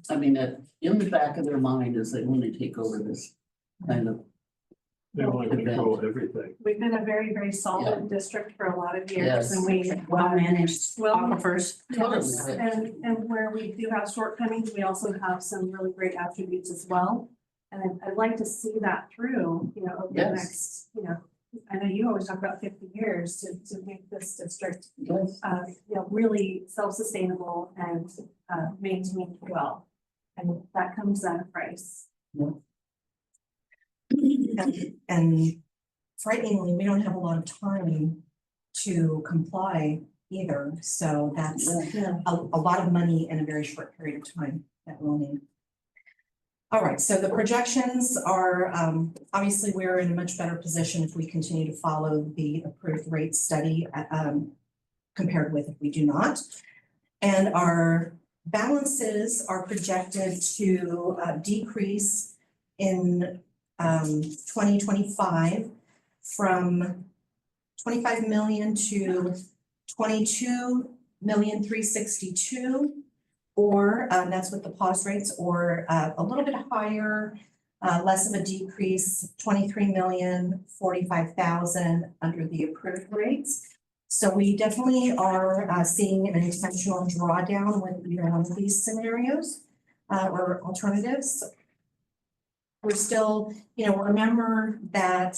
I mean, in the back of their mind is they want to take over this kind of. They want to control everything. We've been a very, very solid district for a lot of years Yes. and we. Well managed Well, aquifers. Yes, Totally. and where we do have shortcomings, we also have some really great attributes as well. And I'd like to see that through, over the Yes. next, I know you always talk about 50 years to make this district, Yes. really self-sustainable and maintained well. And that comes at a price. And frighteningly, we don't have a lot of time to comply either. So that's a lot of money in a very short period of time that we'll need. All right, so the projections are, obviously, we're in a much better position if we continue to follow the approved rate study compared with if we do not. And our balances are projected to decrease in 2025 from 25 million to 22,362,000. Or that's with the pause rates, or a little bit higher, less of a decrease, 23,045,000 under the approved rates. So we definitely are seeing an intentional drawdown with either one of these scenarios or alternatives. We're still, remember that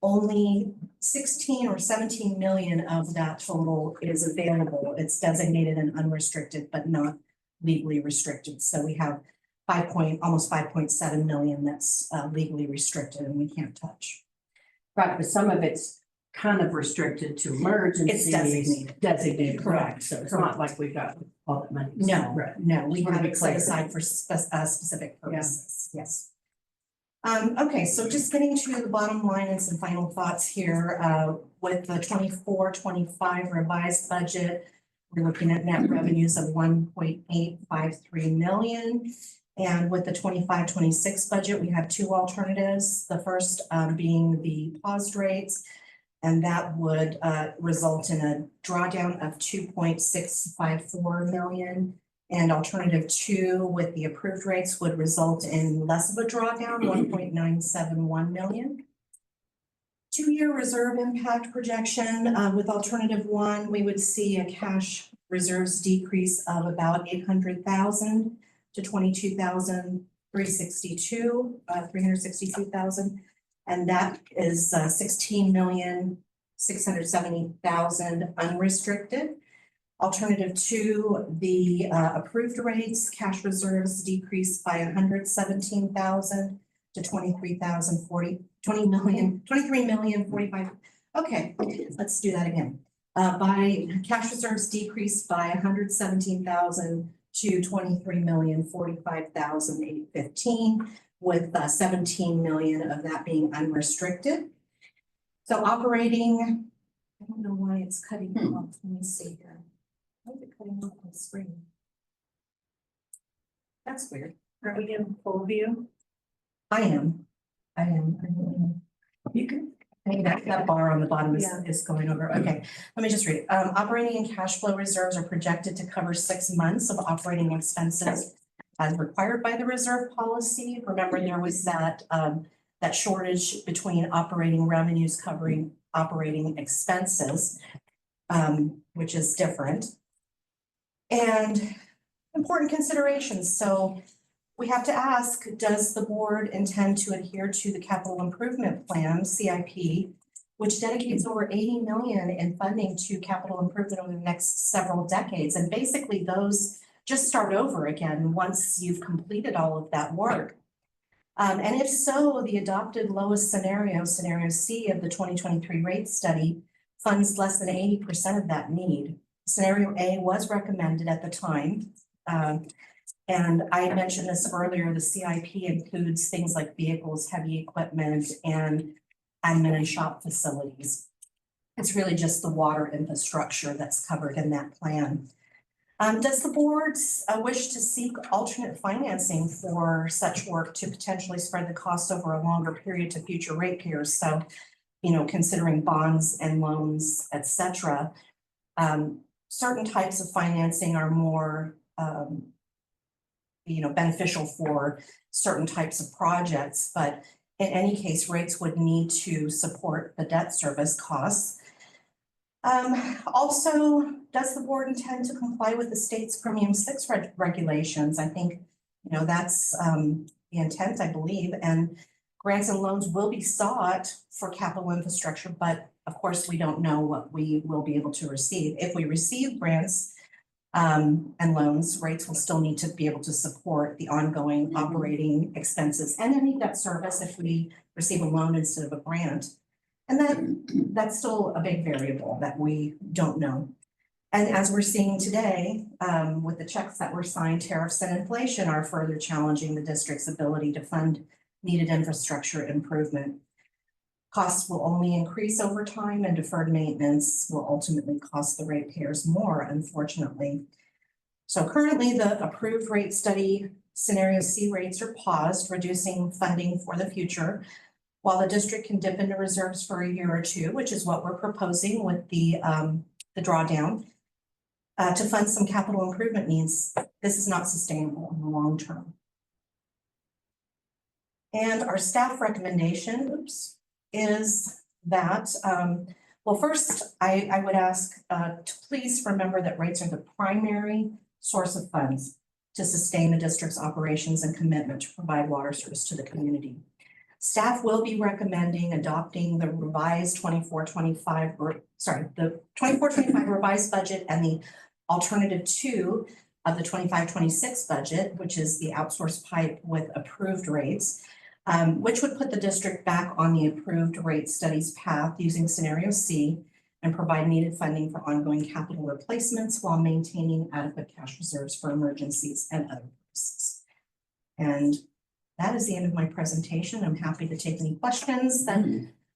only 16 or 17 million of that total is available. It's designated and unrestricted, but not legally restricted. So we have almost 5.7 million that's legally restricted and we can't touch. Right, but some of it's kind of restricted to emergencies. It's designated. Designated, Correct. So it's not like we've got all that money. No, Right. no, we Just wanna have be it set clear. aside for specific purposes, yes. Okay, so just getting to the bottom line and some final thoughts here, with the 24-25 revised budget, we're looking at net revenues of 1.853 million And with the 25-26 budget, we have two alternatives. The first being the paused rates. And that would result in a drawdown of 2.654 million. And alternative two with the approved rates would result in less of a drawdown, 1.971 million. 2-year reserve impact projection with alternative one, we would see a cash reserves decrease of about 800,000 to 362,000. And that is 16,670,000 unrestricted. Alternative two, the approved rates, cash reserves decreased by 117,000 to 23,045. Okay, let's do that again. By cash reserves decreased by 117,000 to 23,045,815, with 17 million of that being unrestricted. So operating, I don't know why it's cutting off. Let me see here. Why is it cutting off my screen? That's weird. Are we in full view? I am. You can. Maybe that bar on the bottom Yeah. is going over. Okay, let me just read it. Operating and cash flow reserves are projected to cover 6 months of operating expenses as required by the reserve policy. Remember, there was that shortage between operating revenues covering operating expenses, which is different. And important considerations. So we have to ask, does the board intend to adhere to the capital improvement plan, CIP, which dedicates over 80 million in funding to capital improvement over the next several decades? And basically those just start over again once you've completed all of that work. And if so, the adopted lowest scenario, scenario C of the 2023 rate study, funds less than 80% of that need. Scenario A was recommended at the time. And I mentioned this earlier, the CIP includes things like vehicles, heavy equipment, and admin and shop facilities. It's really just the water infrastructure that's covered in that plan. Does the board wish to seek alternate financing for such work to potentially spread the costs over a longer period to future ratepayers? So, considering bonds and loans, et cetera. Certain types of financing are more beneficial for certain types of projects, but in any case, rates would need to support the debt service costs. Also, does the board intend to comply with the state's Premium 6 regulations? I think, that's the intent, I believe, and grants and loans will be sought for capital infrastructure, but of course, we don't know what we will be able to receive. If we receive grants and loans, rates will still need to be able to support the ongoing operating expenses and any debt service if we receive a loan instead of a grant. And that's still a big variable that we don't know. And as we're seeing today, with the checks that were signed, tariffs and inflation are further challenging the district's ability to fund needed infrastructure improvement. Costs will only increase over time, and deferred maintenance will ultimately cost the ratepayers more, unfortunately. So currently, the approved rate study scenario C rates are paused, reducing funding for the future, while the district can dip into reserves for a year or two, which is what we're proposing with the drawdown, to fund some capital improvement needs. This is not sustainable in the long term. And our staff recommendation, is that, well, first, I would ask to please remember that rates are the primary source of funds to sustain the district's operations and commitment to provide water service to the community. Staff will be recommending adopting the revised 24-25 revised budget and the alternative 2 of the 25-26 budget, which is the outsourced pipe with approved rates, which would put the district back on the approved rate studies path using scenario C and provide needed funding for ongoing capital replacements while maintaining adequate cash reserves for emergencies and other purposes. And that is the end of my presentation. I'm happy to take any questions that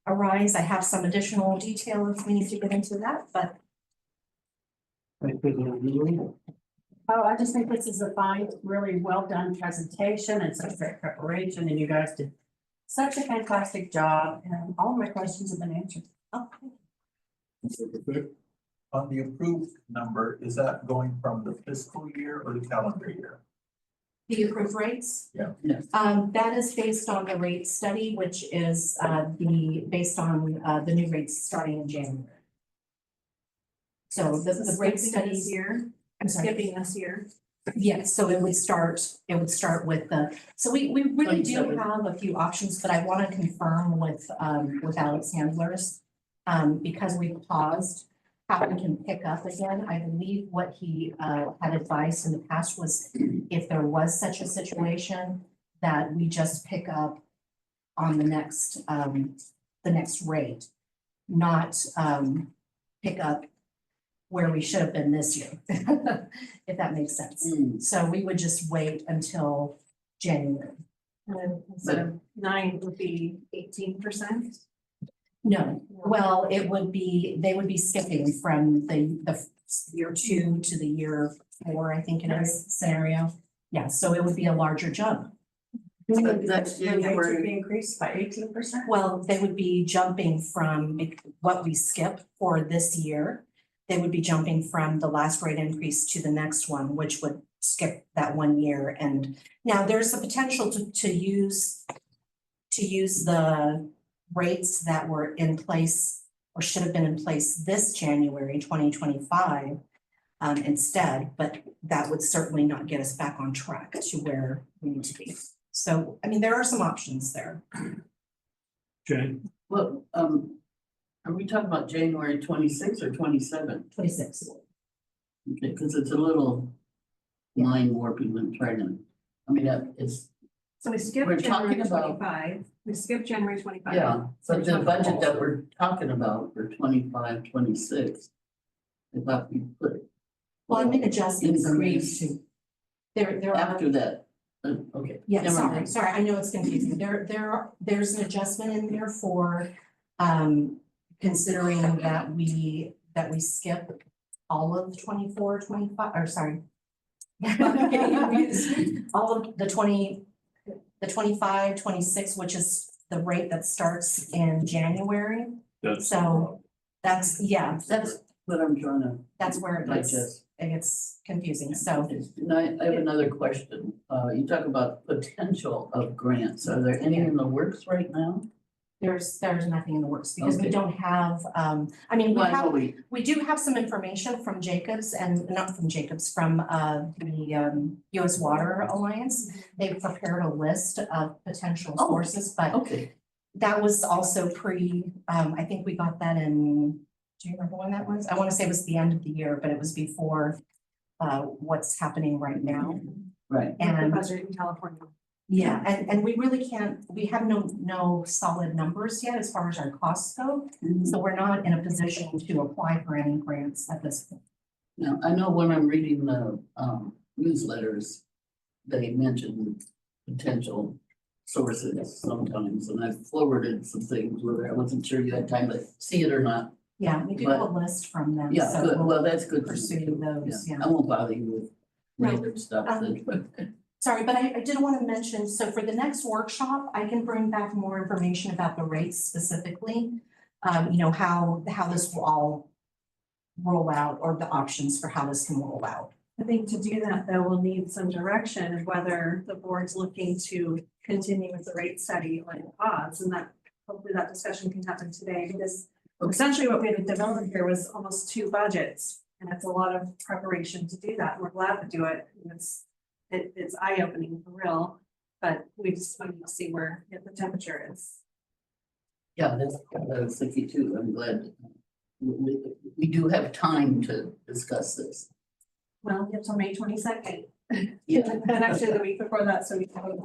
arise. I have some additional detail if we need to get into that, but. Oh, I just think this is a fine, really well done presentation and such great preparation, and you guys did such a fantastic job, and all of my questions have been answered. On the approved number, is that going from the fiscal year or the calendar year? The approved rates? Yeah. Yes. That is based on the rate study, which is based on the new rates starting in January. So the rate study This year, I'm sorry. skipping this year. Yes, so it would start with the, so we really do 27. have a few options, but I want to confirm with Alex Handlers. Because we paused, how we can pick up again. I believe what he had advised in the past was if there was such a situation, that we just pick up on the next rate, not pick up where we should have been this year, if that makes sense. So we would just wait until January. And instead of 9 would be 18%. No, well, it would be, they would be skipping from the year 2 to the year 4, I think in this scenario. Yeah, so it would be a larger jump. That's The rates would January. be increased by 18%. Well, they would be jumping from what we skip for this year. They would be jumping from the last rate increase to the next one, which would skip that 1 year. And now there's the potential to use the rates that were in place or should have been in place this January 2025 instead, but that would certainly not get us back on track to where we need to be. So, I mean, there are some options there. Jane, Well, are we talking about January 26 or 27? 26. Okay, because it's a little mind warping when trying to, I mean, it's, So we We're skipped January talking about- 25. We skipped January 25. yeah, but the budget that we're talking about for 25, 26. I thought we put Well, I made adjustments in there Increase. too. There are, after that, okay. yeah, never sorry, mind. I know it's confusing. There's an adjustment in there for considering that we skip all of 24, 25, or sorry. I'm getting confused. All of the 25, 26, which is the rate that starts in January. that's, So that's, yeah, That's what I'm trying to that's where digest. it gets confusing. So And I have another question. You talk about potential of grants. Are there any in the works right now? there's nothing in the works because we Okay. don't have, I mean, Well, I know we do have some information from Jacobs and not from Jacobs, from the US Water Alliance. They've prepared a list of potential Oh. sources, but Okay, that was also I think we got that in, do you remember when that was? I want to say it was the end of the year, but it was before what's happening right now. right. The And budget in California. yeah, and we really can't, we have no solid numbers yet as far as our costs go. So we're not in a position to apply for any grants at this point. Now, I know when I'm reading the newsletters, they mention potential sources sometimes, and I've forwarded some things where I wasn't sure you had time to see it or not. Yeah, we do have a list from them. Yeah, so good, we'll well, that's good. to know, pursue too. those, yeah. I won't bother you with No, random stuff that. Sorry, but I did want to mention, so for the next workshop, I can bring back more information about the rates specifically. You know, how this will all roll out, or the options for how this can roll out. I think to do that, though, we'll need some direction of whether the board's looking to continue with the rate study or pause, and that hopefully that discussion can happen today, because essentially what we had developed here was almost 2 budgets, and it's a lot of preparation to do that. We're glad to do it. It's eye-opening for real, but we just want to see where the temperature is. Yeah, that's what I was thinking too. I'm glad we do have time to discuss this. Well, until May 22nd. Yeah. And actually the week before that, so we can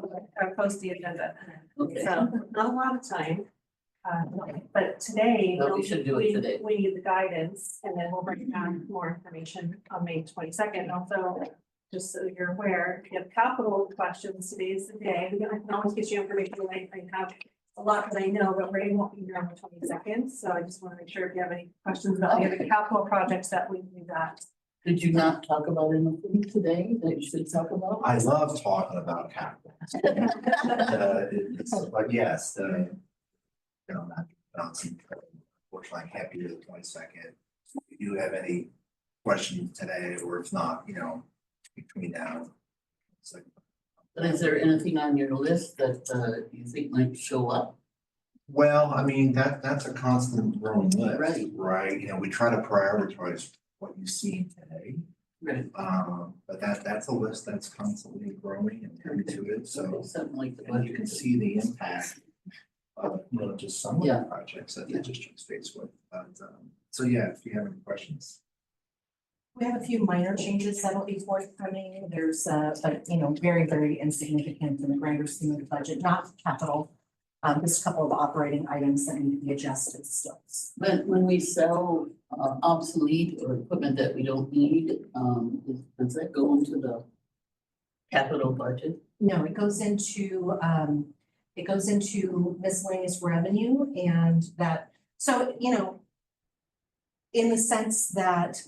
post the agenda. Okay. So not a lot of time. But today. But we should do it today. We need the guidance, and then we'll bring down more information on May 22nd. Also, just so you're aware, if you have capital questions, today's the day. I can always get you information. I have a lot that I know, but Ray won't be here on the 22nd. So I just want to make sure if you have any questions about any of the capital projects that we do that. Did you not talk about anything today that you should talk about? I love talking about capital. But yes, unfortunately, I can't be here the 22nd. If you have any questions today, or if not, between now. It's like, But is there anything on your list that you think might show up? well, I mean, that's a constant growing list, Right. right? We try to prioritize what you see today. Right. But that's a list that's constantly growing and adding to it, so. Something like the And you can budget. see the impact of, just some of Yeah. the projects that the district's faced with. But, so yeah, if you have any questions. We have a few minor changes that'll be forthcoming. There's but very, very insignificant in the grander scheme of the budget, not capital. Just a couple of operating items that need to be adjusted still. But when we sell obsolete or equipment that we don't need, does that go into the capital budget? No, it goes into miscellaneous revenue and that, so, in the sense that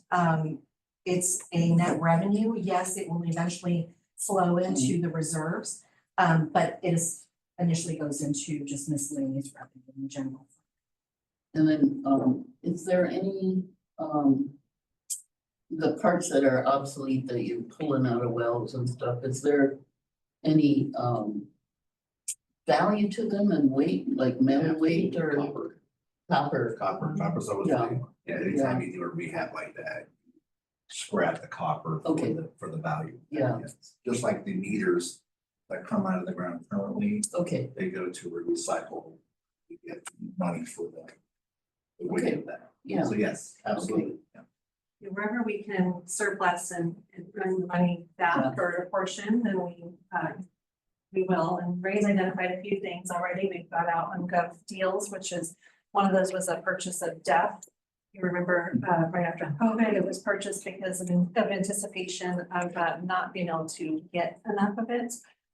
it's a net revenue, yes, it will eventually flow into the reserves. But it is initially goes into just miscellaneous revenue in general. And then, is there any, the parts that are obsolete that you're pulling out of wells and stuff, is there any, value to them and weight, like metal weight or copper? Copper's always, Yeah. anytime you do a rehab like that, scrap the copper Okay. for the value. Yeah. Just like the meters that come out of the ground currently, Okay, they go to a recycle. You get money for the weight Okay. of that. yeah, So yes, absolutely. Yeah. Wherever we can surplus and earn the money back or a portion, then we will. And Ray's identified a few things already. We've got out on Gov Deals, which is, one of those was a purchase of depth. You remember, right after COVID, it was purchased because of anticipation of not being able to get enough of it.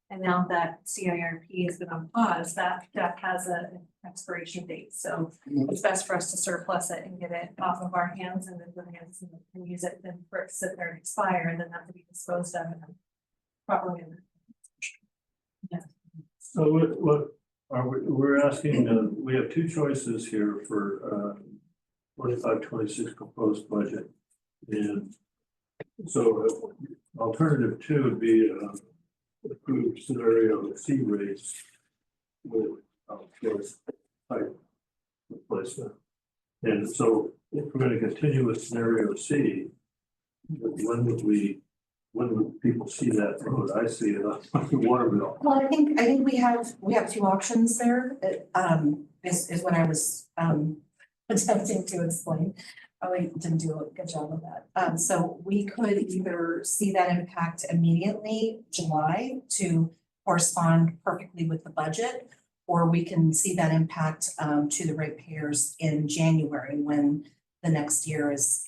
And now that CIRP has been on pause, that has an expiration date. So it's best for us to surplus it and get it off of our hands and then the hands and use it then for it to sit there and expire and then have to be disposed of and properly. So what are we're asking, we have two choices here for 25-26 proposed budget. And so alternative two would be approved scenario C rates with floors type replacement. And so if we're going to continue with scenario C, when would people see that road? I see it on the water bill. Well, I think we have two options there. Is what I was attempting to explain. Probably didn't do a good job of that. So we could either see that impact immediately, July, to correspond perfectly with the budget, or we can see that impact to the ratepayers in January when the next year is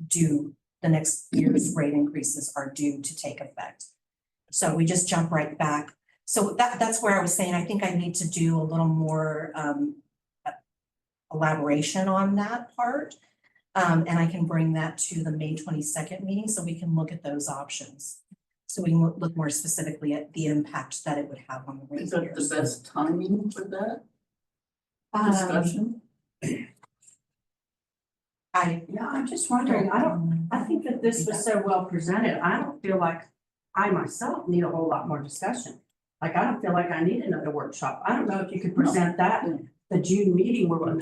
due. The next year's rate increases are due to take effect. So we just jump right back. So that's where I was saying, I think I need to do a little more elaboration on that part. And I can bring that to the May 22nd meeting so we can look at those options. So we can look more specifically at the impact that it would have on the is that ratepayers. the best timing for that discussion? Yeah, I'm just wondering, I think that this was so well presented, I don't feel like I myself need a whole lot more discussion. Like, I don't feel like I need another workshop. I don't know if you could present that in the June meeting where we were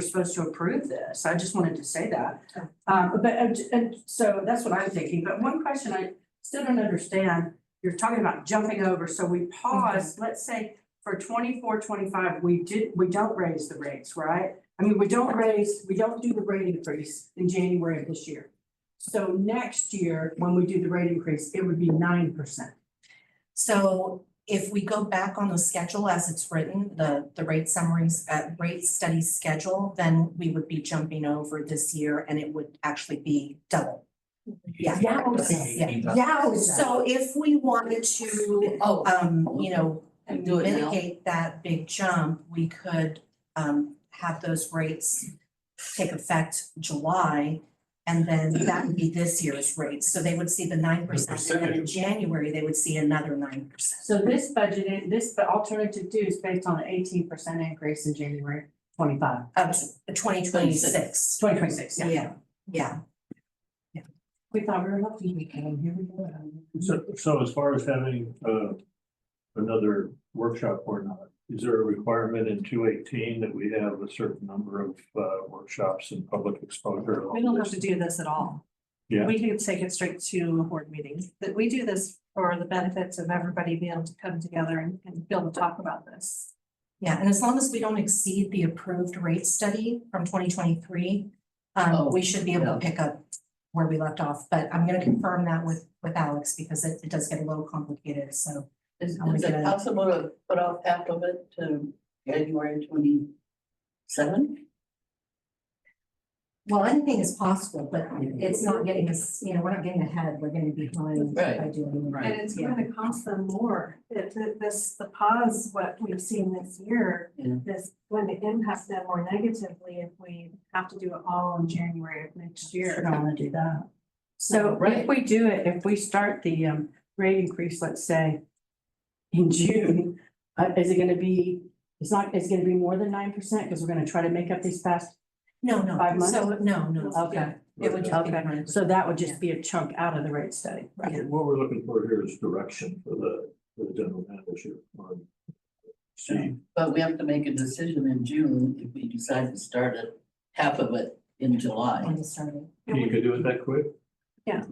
supposed to approve this. I just wanted to say that. And so that's what I'm thinking. But one question I still don't understand, you're talking about jumping over. So we pause, let's say for 24-25, we don't raise the rates, right? I mean, we don't do the rate increase in January of this year. So next year, when we do the rate increase, it would be 9%. So if we go back on the schedule as it's written, the rate summaries, rate study schedule, then we would be jumping over this year and it would actually be double. Yeah. Yeah. So if we wanted to, Do it now. mitigate that big jump, we could have those rates take effect July And then that would be this year's rates. So they would see the 9%. And then in January, they would see another 9%. So this budget, this alternative two is based on an 18% increase in January 25. Of 2026. 2026, yeah. Yeah. We thought we were lucky we came, here we go. So as far as having another workshop or not, is there a requirement in 218 that we have a certain number of workshops and public exposure? We don't have to do this at all. Yeah. We can take it straight to a board meeting, that we do this for the benefits of everybody being able to come together and be able to talk about this. Yeah, and as long as we don't exceed the approved rate study from 2023, we should be able to pick up where we left off. But I'm going to confirm that with Alex because it does get a little complicated. So Is I'm is gonna it get a- possible to put off half of it to January 27? well, anything is possible, but it's not getting us, we're not getting ahead. We're getting behind Right. by doing. And it's Yeah. gonna cost them more. The pause, what we've seen this year, Yeah. is going to impact them more negatively if we have to do it all in January of next Sure year. don't wanna do that. So Right. if we do it, if we start the rate increase, let's say in June, is it gonna be, it's gonna be more than 9% because we're gonna try to make up these past. No, 5 months? So, no. Okay, It would just be. okay, 9%. so that would just be a chunk out of the rate study. Right. What we're looking for here is direction for the general manager on. See, But we have to make a decision in June if we decide to start it, half of it in July. On the starting. you could do it that quick? Yeah.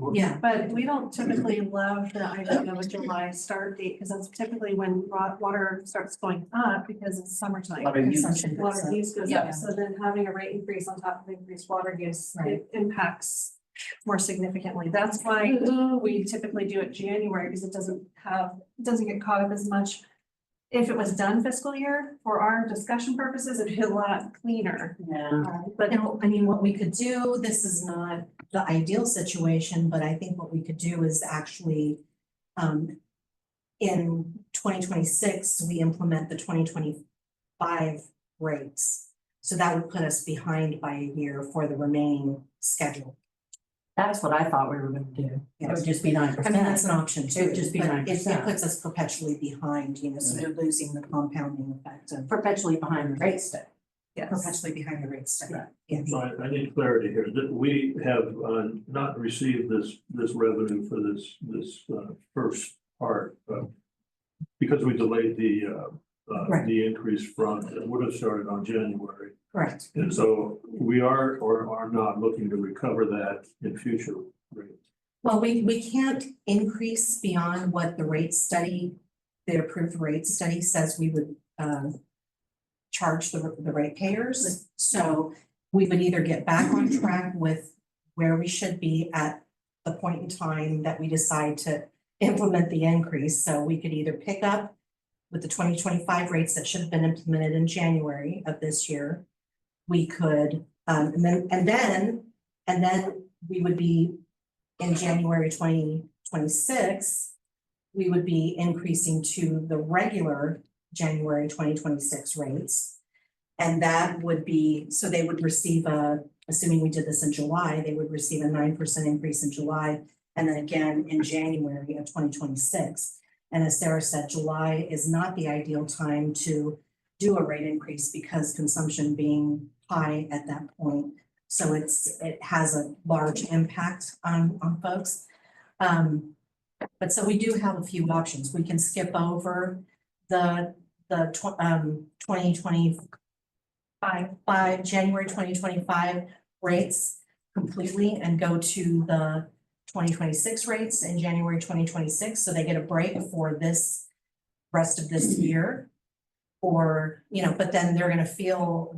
But we don't typically love the idea of a July start date, because that's typically when water starts going up because it's summertime. Water use. Consumption goes Water up. use goes Yeah. up, so then having a rate increase on top of increased water use, Right. it impacts more significantly. That's why we typically do it January, because it doesn't get caught up as much. If it was done fiscal year, for our discussion purposes, it'd be a lot cleaner. Yeah. But I mean, what we could do, this is not the ideal situation, but I think what we could do is actually, in 2026, we implement the 2025 rates. So that would put us behind by a year for the remaining schedule. That's what I thought we were gonna do. It would just be I mean, that's 9%. an option too. It would just be but 9%. It puts us perpetually behind, so we're losing the compounding effect of Perpetually behind the rate study. yes, perpetually behind the rate study. Right. Yeah. So I need clarity here, that we have not received this revenue for this first part. Because we delayed Right. the increase from, it would have started on January. Correct. And so we are or are not looking to recover that in future rates. Well, we can't increase beyond what the rate study, the approved rate study says we would charge the ratepayers. So we would either get back on track with where we should be at the point in time that we decide to implement the increase. So we could either pick up with the 2025 rates that should have been implemented in January of this year. We could, and then we would be in January 2026, we would be increasing to the regular January 2026 rates. And that would be, so they would receive assuming we did this in July, they would receive a 9% increase in July and then again in January of 2026. And as Sarah said, July is not the ideal time to do a rate increase because consumption being high at that point. So it has a large impact on folks. But so we do have a few options. We can skip over the 2025, January 2025 rates completely and go to the 2026 rates in January 2026. So they get a break for this rest of this year. Or, but then they're gonna feel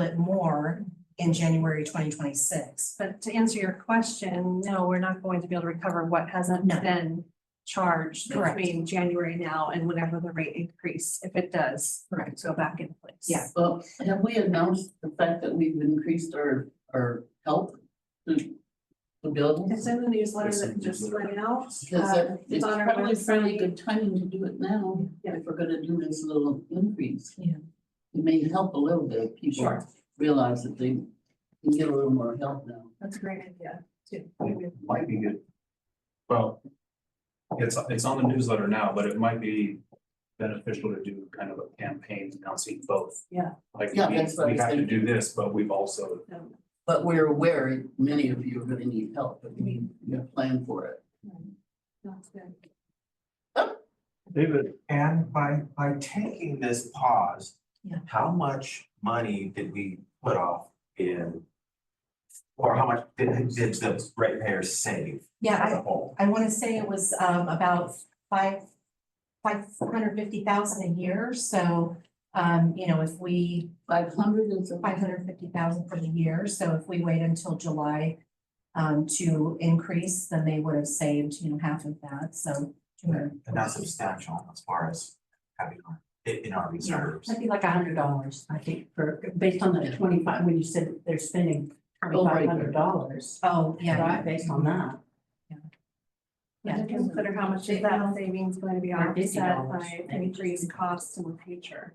it more in January 2026. but to answer your question, no, we're not going to be able to recover what hasn't No. been charged Correct. between January now and whenever the rate increase, if it does. Correct. Go back into place. Yeah. Well, have we announced the fact that we've increased our help to the buildings? It's in the newsletter that just went out. Because It's it's on our probably fairly website. good timing to do it now, Yeah. if we're gonna do this little increase. Yeah. It may help a little bit, if people Sure. realize that they can get a little more help now. That's a great idea too. Might be good. Well, it's on the newsletter now, but it might be beneficial to do kind of a campaign announcing both. Yeah. Like, Yeah, that's what I we was have to thinking. do this, but we've also, But we're aware many of you are gonna need help, but we need to plan for it. That's good. David, And by taking this pause. Yeah. How much money did we put off in? Or how much did the ratepayers save Yeah, as a whole? I want to say it was about 550,000 a year, so if we 500 is. 550,000 for the year, so if we wait until July to increase, then they would have saved, half of that, so. And that's substantial as far as having in our reserves. That'd be like $100, I think, based on the 25, when you said they're spending $2,500. Oh, yeah, Right, based on that. Yeah, consider how much of that savings going to be Or offset $50 by maybe. increased costs in the future.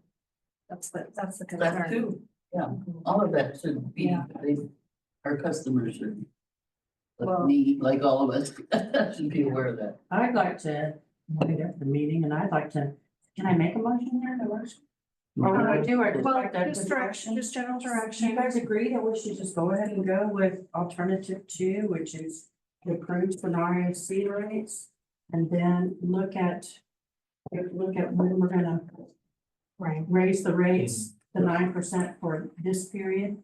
That's the That concern. too, yeah, all of that should be, Yeah. our customers should. Well- Like me, like all of us, should be aware of that. I'd like to, when we get to the meeting, and I'd like to, can I make a motion here, the motion? Or what do I do? I just Well, like that just direction, just general Do you direction. guys agree that we should just go ahead and go with alternative 2, which is the approved scenario C rates? And then look at when we're gonna raise the rates, the 9% for this period,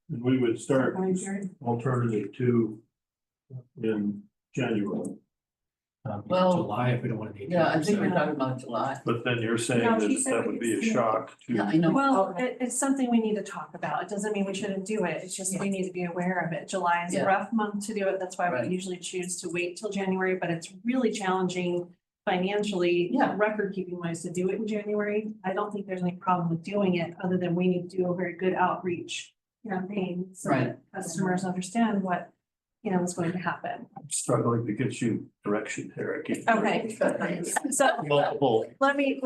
and we would start time period. alternative 2 in January, Well, July, if we don't want to. Yeah, I think we're talking about July. but then you're saying No, she that said that we would could be a see it. shock Yeah, to. I know. Well, it's something we need to talk about. It doesn't mean we shouldn't do it. It's just we need to be aware of it. July is a Yeah. rough month to do it. That's why Right. we usually choose to wait till January, but it's really challenging financially, Yeah. record keeping wise to do it in January. I don't think there's any problem with doing it, other than we need to do a very good outreach campaign so that customers understand what, is going to happen. I'm struggling to get you direction here. I keep. Okay. So Multiple. let me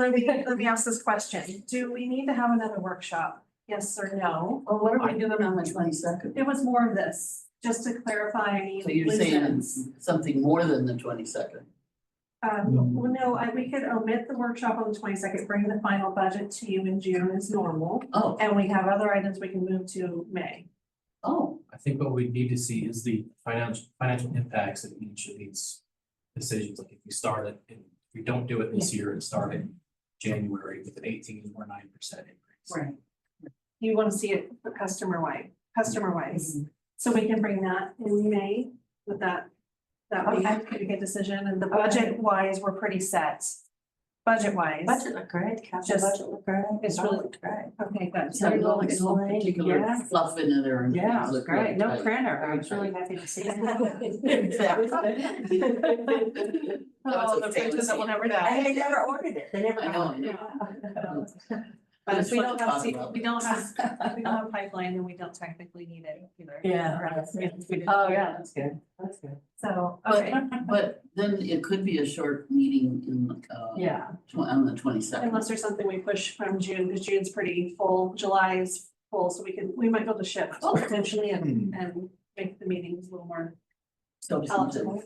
ask this question. Do we need to have another workshop? Yes or no? Well, what are we doing on the 22nd? It was more of this, just to clarify any So you're loose saying ends. it's something more than the 22nd? Well, no, we could omit the workshop on the 22nd, bring the final budget to you in June as normal. Oh, And we have other items we can move to May. oh, I think what we need to see is the financial impacts of each of these decisions, like if we start it, and if we don't do it this year and start in January with an 18 or 9% increase. Right. You want to see it customer wise. So we can bring that in May with that be a pretty good decision. And the budget wise, we're pretty set. Budget wise. Budget look great, capital Just- budget look great. it's All really- looked great. Okay, good. it's got no particular Yeah. fluff in it or. Yeah, things it's look great. really No tight. printer. I was really happy to see that. Exactly. Oh, the printers that will never die. And they never ordered it. They never. I know, I know. But if we That's don't what have, to talk we don't have pipeline, then we don't technically need it either. Yeah. Oh, yeah, that's good. That's good. So, But, okay, but then it could be a short meeting in, Yeah. on the 22nd. unless there's something we push from June, because June's pretty full, July is full, so we might be able to shift potentially and make the meetings a little more palatable.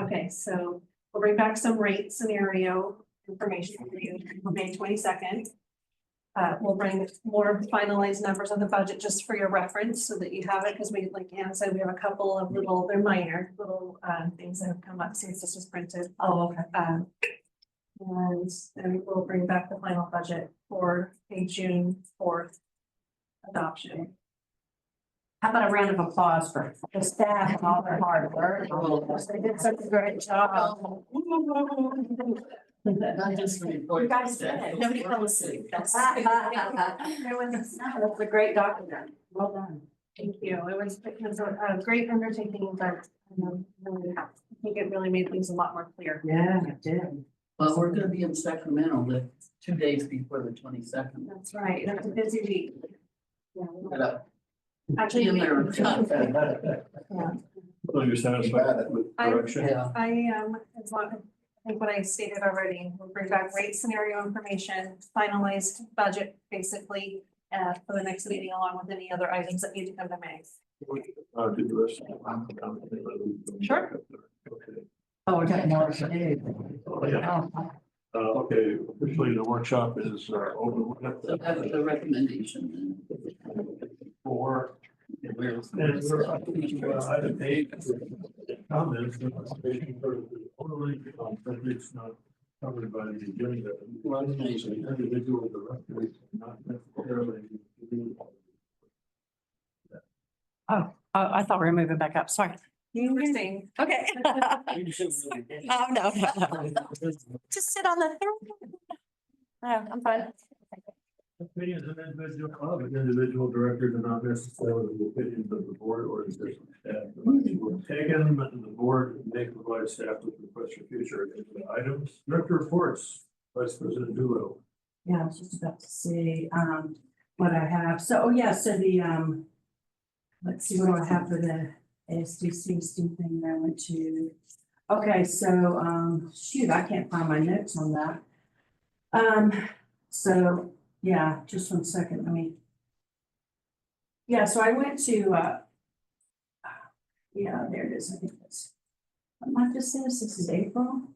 Okay, so we'll bring back some rate scenario information for you for May 22nd. We'll bring more finalized numbers on the budget just for your reference so that you have it, because we, like Anna said, we have a couple of they're minor, little things that have come up since this was printed. Oh, okay. And then we'll bring back the final budget for a June 4th adoption. How about a round of applause for the staff and all their hard work? They did such a great job. Not just the report. You guys did it. Nobody fell asleep. That's a great document. Well done. Thank you. It was a great undertaking, but really, I think it really made things a lot more clear. Yeah, it did. Well, we're gonna be in Sacramento the 2 days before the 22nd. That's right. It's a busy week. Yeah. Actually, in there. So you're satisfied with direction? Yeah, As long, I think what I stated already, we'll bring back rate scenario information, finalized budget, basically, for the next meeting, along with any other items that need to come to May. Do the rest. Sure. Okay. Oh, we're talking more today. Oh, yeah. Okay, officially the workshop is over. So that was the recommendation. For. And we're- And we're up to item 8. Comments, demonstration for the orderly subjects not covered by the agenda. Individual directors, not necessarily. I thought we were moving back up, sorry. Interesting. Okay. Oh, no. Just sit on the third. No, I'm fine. Opinions of individual directors are not necessarily the opinions of the board or the district staff. The money was taken, the board may provide staff with requests for future agenda items. Director reports, Vice President Doolittle. Yeah, I was just about to see, what I have. So, oh, yeah, so the, let's see, what do I have for the ASDC thing that I went to? Okay, so, shoot, I can't find my notes on that. So, yeah, just 1 second, let me. Yeah, so I went to, yeah, there it is, I think it's. What month is this? This is April?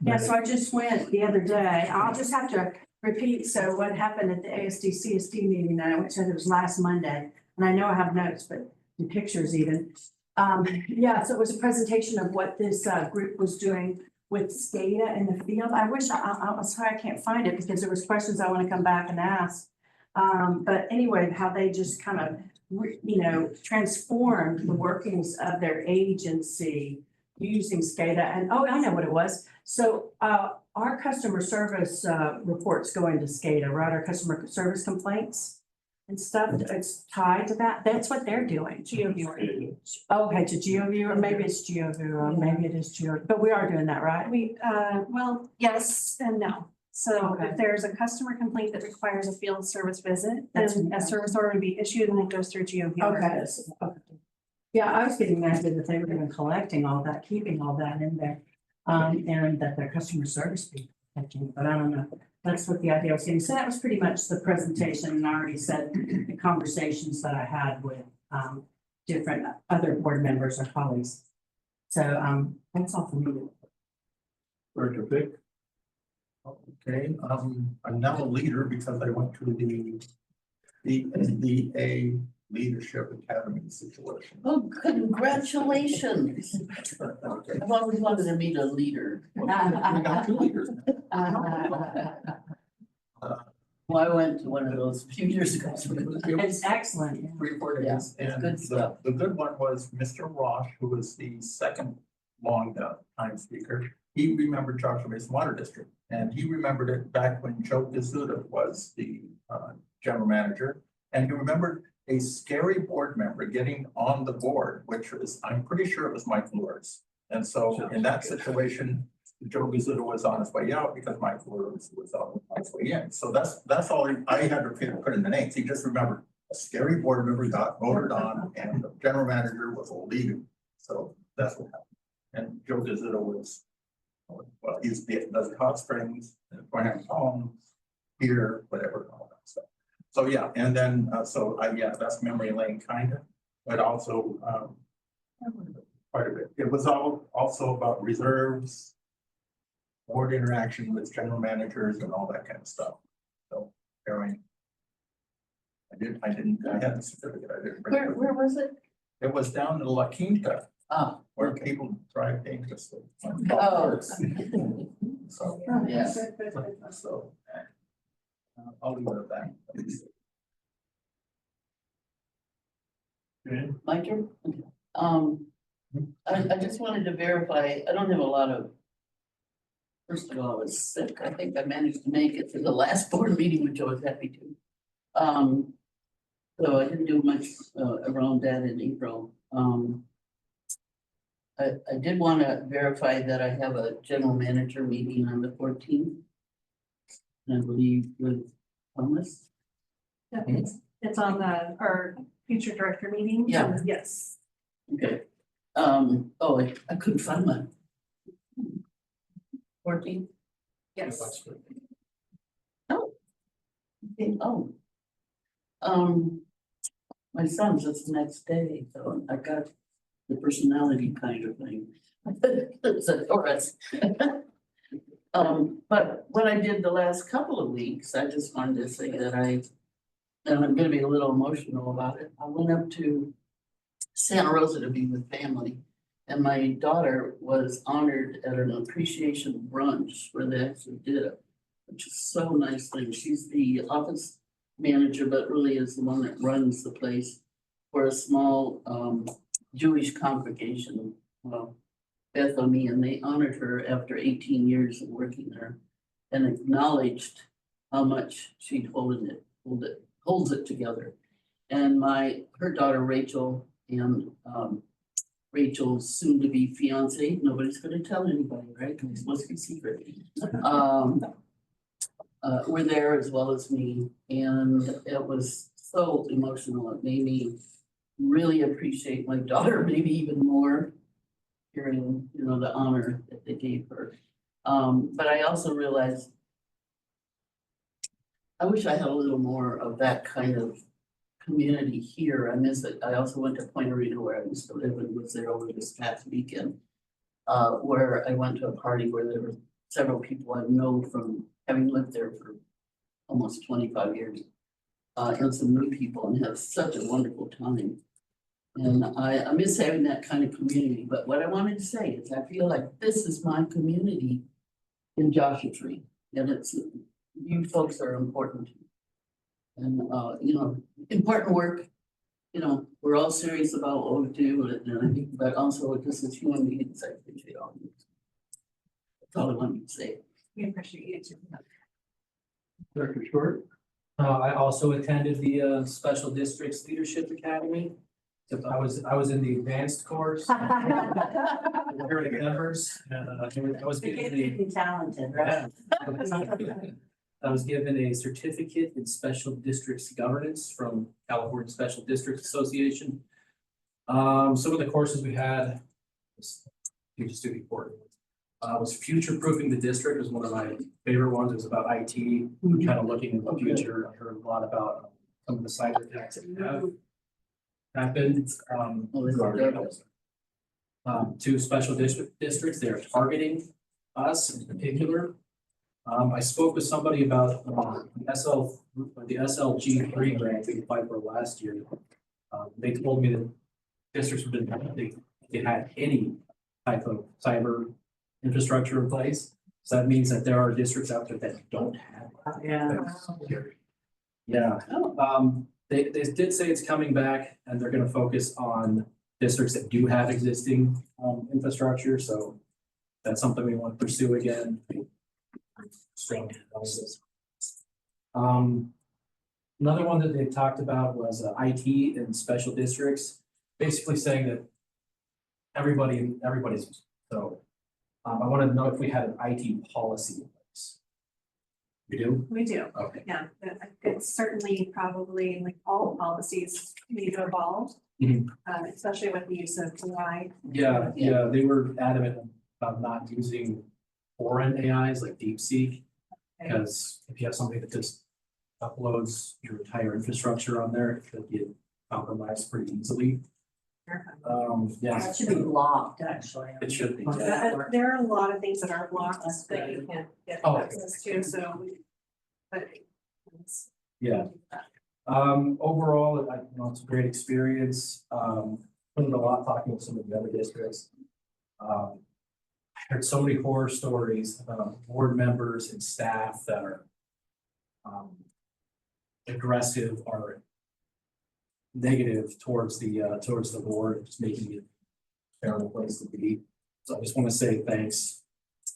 Yeah, so I just went the other day. I'll just have to repeat. So what happened at the ASD-CSD meeting that I went to, it was last Monday, and I know I have notes, but the pictures even. Yeah, so it was a presentation of what this group was doing with SCADA in the field. I wish I'm sorry I can't find it because there was questions I want to come back and ask. But anyway, how they just kind of, transformed the workings of their agency using SCADA. And, oh, I know what it was. So our customer service reports go into SCADA, right? Our customer service complaints and stuff. It's tied to that. That's what they're doing. GeoViewer. Okay, to GeoViewer, maybe it's GeoViewer, maybe it is Geo, but we are doing that, right? We, well, yes and no. So Okay. if there's a customer complaint that requires a field service visit, That's then a okay. service order would be issued and it goes through GeoViewer. Okay. Yeah, I was getting mad that they were even collecting all that, keeping all that in there. And that their customer service be collecting, but I don't know. That's what the idea was getting. So that was pretty much the presentation, and I already said the conversations that I had with different other board members or colleagues. So that's all for me. Director Pick. Okay, I'm now a leader because I went to the SDA Leadership Academy situation. Oh, congratulations. Okay. I've always wanted to meet a leader. We got 2 leaders. Well, I went to one of those a few years ago. It's excellent. Yeah. 3 or 4 days. Yeah, it's And good stuff. the good one was Mr. Rosh, who was the second long time speaker. He remembered Joshua Basin Water District, and he remembered it back when Joe Gazuda was the general manager. And he remembered a scary board member getting on the board, which was, I'm pretty sure it was Mike Lewis. And so in that situation, Joe Gazuda was on his way out because Mike Lewis was on his way in. So that's all I had to put in the names. He just remembered a scary board member got voted on and the general manager was illegal. So that's what happened. And Joe Gazuda was, well, he's does hot springs, Grand Palms, here, whatever, all that stuff. So, yeah, and then, yeah, that's memory lane kind of, but also, quite a bit. It was all also about reserves, board interaction with general managers and all that kind of stuff. So, I had the certificate, I didn't bring it. Where was it? It was down in La Quinta, Ah, where people drive dangerously. oh. So, Yeah. so, I'll leave it at that. Okay. My turn? I just wanted to verify, I don't have a lot of. First of all, I was sick. I think I managed to make it to the last board meeting, which I was happy to. So I didn't do much around that in April. I did want to verify that I have a general manager meeting on the 14th. I believe with Thomas. It's on our future director meeting. Yeah. Yes. Okay. Oh, I couldn't find one. 14th? Yes. Oh. Okay, oh. My son's just the next day, so I got the personality kind of thing. It's a Taurus. But what I did the last couple of weeks, I just wanted to say that and I'm gonna be a little emotional about it. I went up to Santa Rosa to be with family. And my daughter was honored at an appreciation brunch where they actually did it, which is so nice thing. She's the office manager, but really is the one that runs the place for a small Jewish congregation, Bethany, and they honored her after 18 years of working there and acknowledged how much she holds it together. And her daughter Rachel and Rachel's soon-to-be fiance, nobody's gonna tell anybody, right? Because it's supposed to be secret. Were there as well as me, and it was so emotional. It made me really appreciate my daughter, maybe even more, hearing, the honor that they gave her. But I also realized I wish I had a little more of that kind of community here. I miss it. I also went to Point Arena where I used to live and was there over this past weekend. Where I went to a party where there were several people I know from having lived there for almost 25 years. And some new people, and had such a wonderful time. And I miss having that kind of community, but what I wanted to say is I feel like this is my community in Joshua Tree. And you folks are important. And, important work, we're all serious about what we do, but also just as human beings, I appreciate all of you. That's all I wanted to say. We appreciate you too. Director Short? I also attended the Special Districts Leadership Academy. So I was in the advanced course. Here are the members, and I was given Talented, right? I was given a certificate in special districts governance from California Special Districts Association. Some of the courses we had, you just do the important ones. Was future proofing the district was one of my favorite ones. It was about IT, kind of looking in the future. I heard a lot about some of the cyber attacks that have happened. Two special districts, they are targeting us in particular. I spoke with somebody about the SLG3 grant we applied for last year. They told me that districts have been, they had any type of cyber infrastructure in place. So that means that there are districts out there that don't have. Yeah. Yeah. They did say it's coming back and they're gonna focus on districts that do have existing infrastructure. So that's something we want to pursue again. Strong. Another one that they talked about was IT in special districts, basically saying that everybody's, so I wanted to know if we had an IT policy in place. We do? We do, Okay. yeah, it's certainly probably like all policies need to evolve. Mhm. Especially with the use of AI. Yeah, they were adamant about not using foreign AIs like DeepSeek. Because if you have something that just uploads your entire infrastructure on there, it could get compromised pretty easily. Yeah, That should be blocked, actually. it should be. There are a lot of things that are blocked that you can't get Oh. access to, so. But. Yeah. Overall, it's a great experience. Learned a lot talking with some of the other districts. I heard so many horror stories about board members and staff that are aggressive or negative towards the board, just making it a terrible place to be. So I just want to say thanks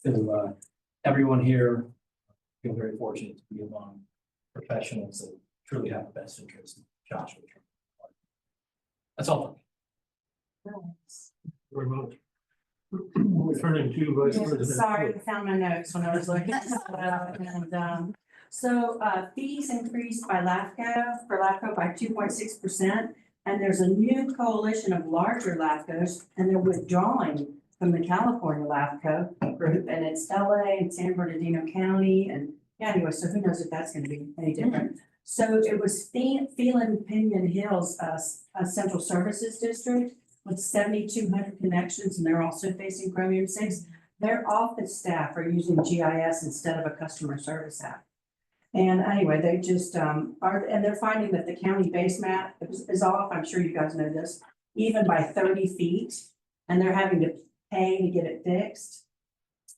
to everyone here. I feel very fortunate to be among professionals that truly have the best interest in Joshua. That's all for me. Very much. Returning to Vice President. Sorry, I found my notes when I was looking. So fees increased by LAFCO by 2.6%. And there's a new coalition of larger LAFCOs, and they're withdrawing from the California LAFCO group, and it's LA and San Bernardino County, and yeah, anyway, so who knows if that's gonna be any different. So it was Phelan Pinion Hills, a central services district with 7,200 connections, and they're also facing Chromium 6. Their office staff are using GIS instead of a customer service app. And anyway, they just and they're finding that the county base map is off. I'm sure you guys know this, even by 30 feet, and they're having to pay to get it fixed.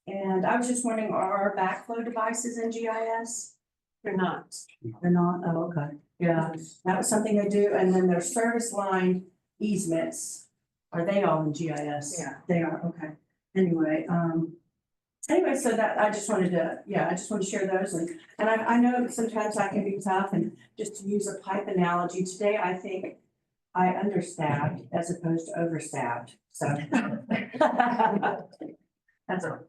And I was just wondering, are our backflow devices in GIS? They're not. They're not? Oh, okay. Yeah, that was something they do. And then their service line easements, are they all in GIS? Yeah. They are, okay. Anyway, so that, I just wanted to share those. And I know that sometimes I can be tough, and just to use a pipe analogy, today I think I understaffed as opposed to overstaffed, so. That's all.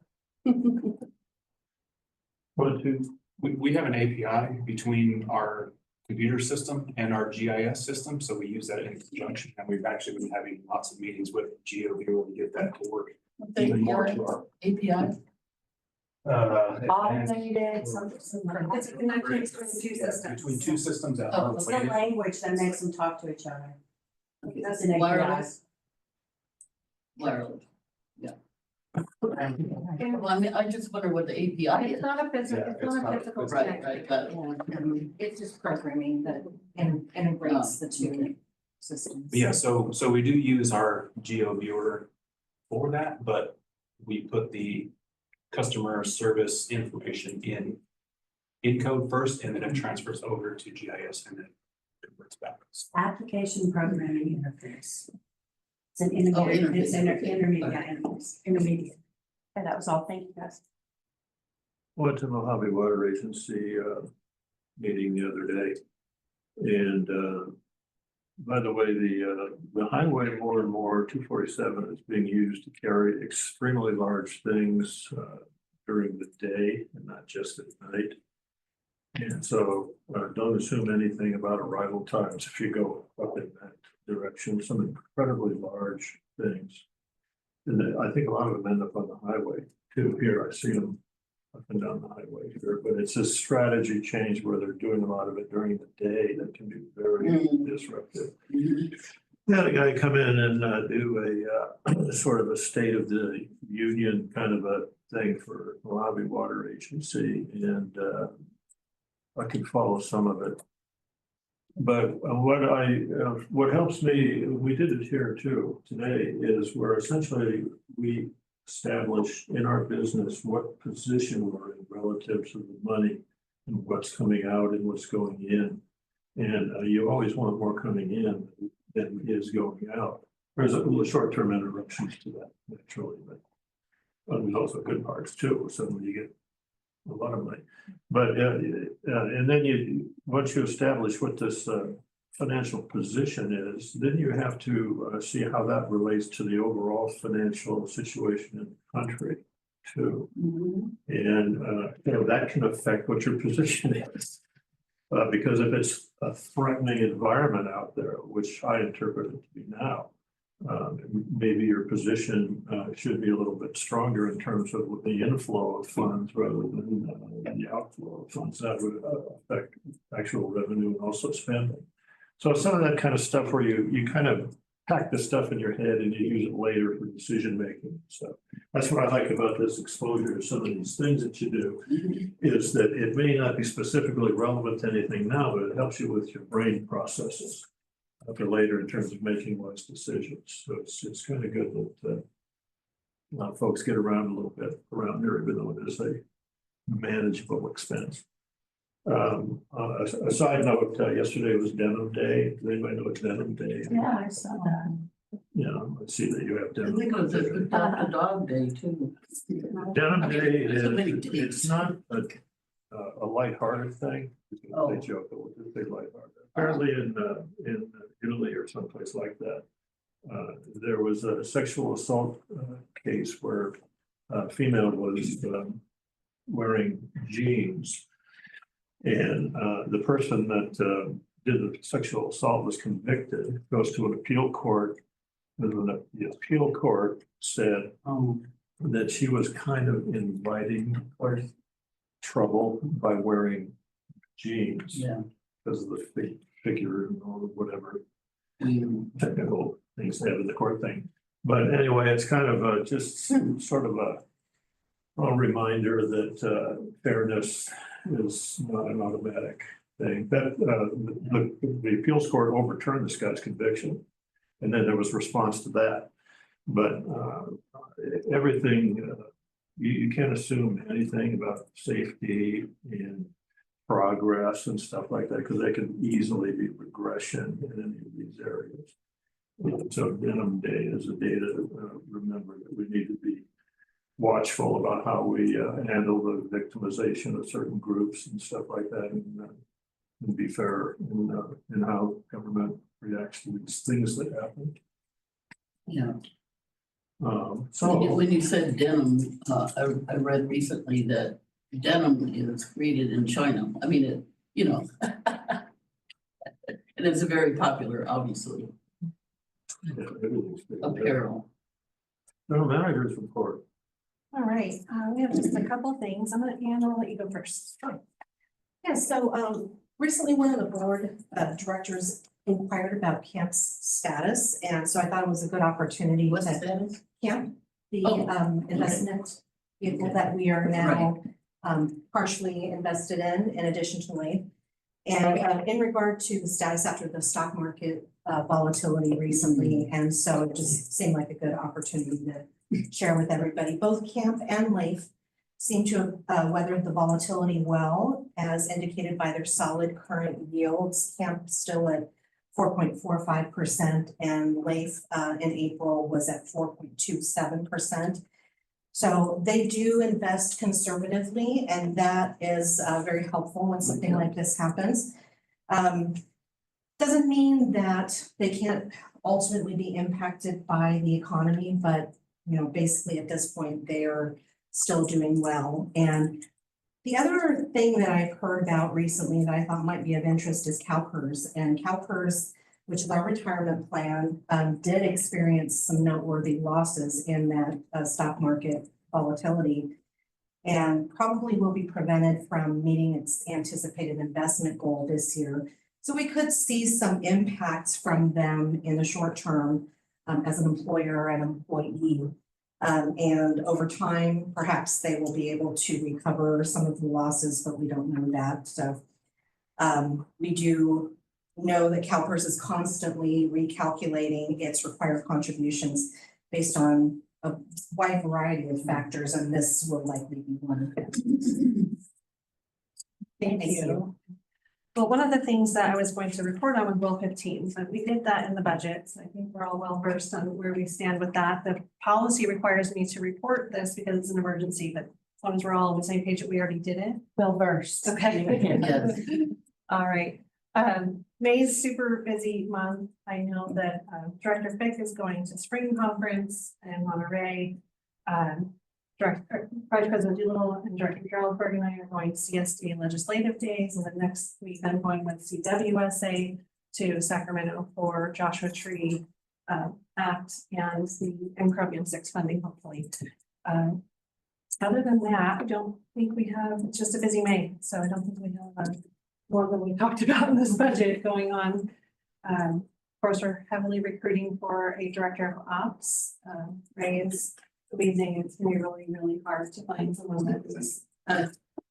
We have an API between our computer system and our GIS system, so we use that in conjunction, and we've actually been having lots of meetings with GeoViewer to get that to work even more to our. API? Automated, something. It's a connection between two systems. Between two systems that Oh, are It's the related. language that makes them talk to each other. That's an API. Wireless. Wireless, yeah. Well, I mean, I just wonder what the API is. It's not a physical, Yeah, it's it's not not- a physical it's Right, connection. right, but It's just programming that integrates the two systems. Yeah, so we do use our GeoViewer for that, but we put the customer service information in code first, and then it transfers over to GIS and then converts back. Application programming interface. It's an Oh, intermediate, it's interface, okay. intermediate. And that was all. Thank you, guys. Went to Mojave Water Agency meeting the other day. And by the way, the highway more and more, 247 is being used to carry extremely large things during the day and not just at night. And so don't assume anything about arrival times if you go up in that direction, some incredibly large things. And I think a lot of them end up on the highway too. Here, I see them up and down the highway here, but it's a strategy change where they're doing a lot of it during the day that can be very disruptive. Mhm. We had a guy come in and do a sort of a state of the union kind of a thing for Mojave Water Agency, and I could follow some of it. But what helps me, we did it here too today, is where essentially we establish in our business what position we're in relative to the money and what's coming out and what's going in. And you always want more coming in than is going out. There's a short-term interruptions to that naturally, but there's also good parts too. So when you get a lot of money, but and then once you establish what this financial position is, then you have to see how that relates to the overall financial situation in the country too. And that can affect what your position is. Because if it's a threatening environment out there, which I interpret it to be now, maybe your position should be a little bit stronger in terms of the inflow of funds rather than the outflow of funds. That would affect actual revenue and also spending. So some of that kind of stuff where you kind of pack the stuff in your head and you use it later for decision making. So that's what I like about this exposure to some of these things that you do, is that it may not be specifically relevant to anything now, but it helps you with your brain processes for later in terms of making wise decisions. So it's kind of good that a lot of folks get around a little bit around here, even though it is a manageable expense. A side note, yesterday was Denim Day. Does anybody know what Denim Day is? Yeah, I saw that. Yeah, I see that you have I Denim. think it was a dog day too. Denim Day So many is, days. it's not a lighthearted thing. Oh. They joke, but it's a lighthearted. Apparently in Italy or someplace like that, there was a sexual assault case where a female was wearing jeans. And the person that did the sexual assault was convicted, goes to an appeal court. And the appeal court said that she was kind of inviting trouble by wearing jeans. Yeah. because of the figure or whatever Mm. technical things they have in the court thing. But anyway, it's kind of just sort of a reminder that fairness is not an automatic thing. That the appeals court overturned this guy's conviction, and then there was response to that. But everything, you can't assume anything about safety and progress and stuff like that, because they can easily be regression in any of these areas. So Denim Day is a day to remember that we need to be watchful about how we handle the victimization of certain groups and stuff like that, and be fair in how government reacts to these things that happen. Yeah. So When you said denim, I read recently that denim is created in China. I mean, it, you know. And it's a very popular, obviously, yeah, everything's big. apparel. No, managers report. All right, we have just a couple things. Anna, I'll let you go first. Yeah, so recently one of the board directors inquired about camp's status, and so I thought it was a good opportunity What's to that? camp, the Oh, investment vehicle that we are now partially invested in addition to Lane. And in regard to the status after the stock market volatility recently, and so it just seemed like a good opportunity to share with everybody. Both Camp and Leaf seem to have weathered the volatility well, as indicated by their solid current yields. Camp still at 4.45%, and Leaf in April was at 4.27%. So they do invest conservatively, and that is very helpful when something like this happens. Doesn't mean that they can't ultimately be impacted by the economy, but you know, basically at this point, they are still doing well. And the other thing that I've heard about recently that I thought might be of interest is CalPERS. And CalPERS, which is our retirement plan, did experience some noteworthy losses in that stock market volatility, and probably will be prevented from meeting its anticipated investment goal this year. So we could see some impacts from them in the short term as an employer and employee. And over time, perhaps they will be able to recover some of the losses, but we don't know that. So we do know that CalPERS is constantly recalculating its required contributions based on a wide variety of factors, and this will likely be one of them. Thank you. Well, one of the things that I was going to report on was Bill 15, but we did that in the budget. So I think we're all well versed on where we stand with that. The policy requires me to report this because it's an emergency, but as long as we're all on the same page that we already did it. Well versed. Okay. Yes. All right. May's super busy month. I know that Director Fick is going to spring conference in Monterey. Vice President Doolittle and Director Geraldberg and I are going to CSD Legislative Days, and the next week I'm going with CWSA to Sacramento for Joshua Tree Act and the Encropium 6 funding, hopefully. Other than that, I don't think we have, it's just a busy May, so I don't think we have more than we talked about in this budget going on. Of course, we're heavily recruiting for a Director of Ops. Ray is amazing. It's gonna be really, really hard to find someone that is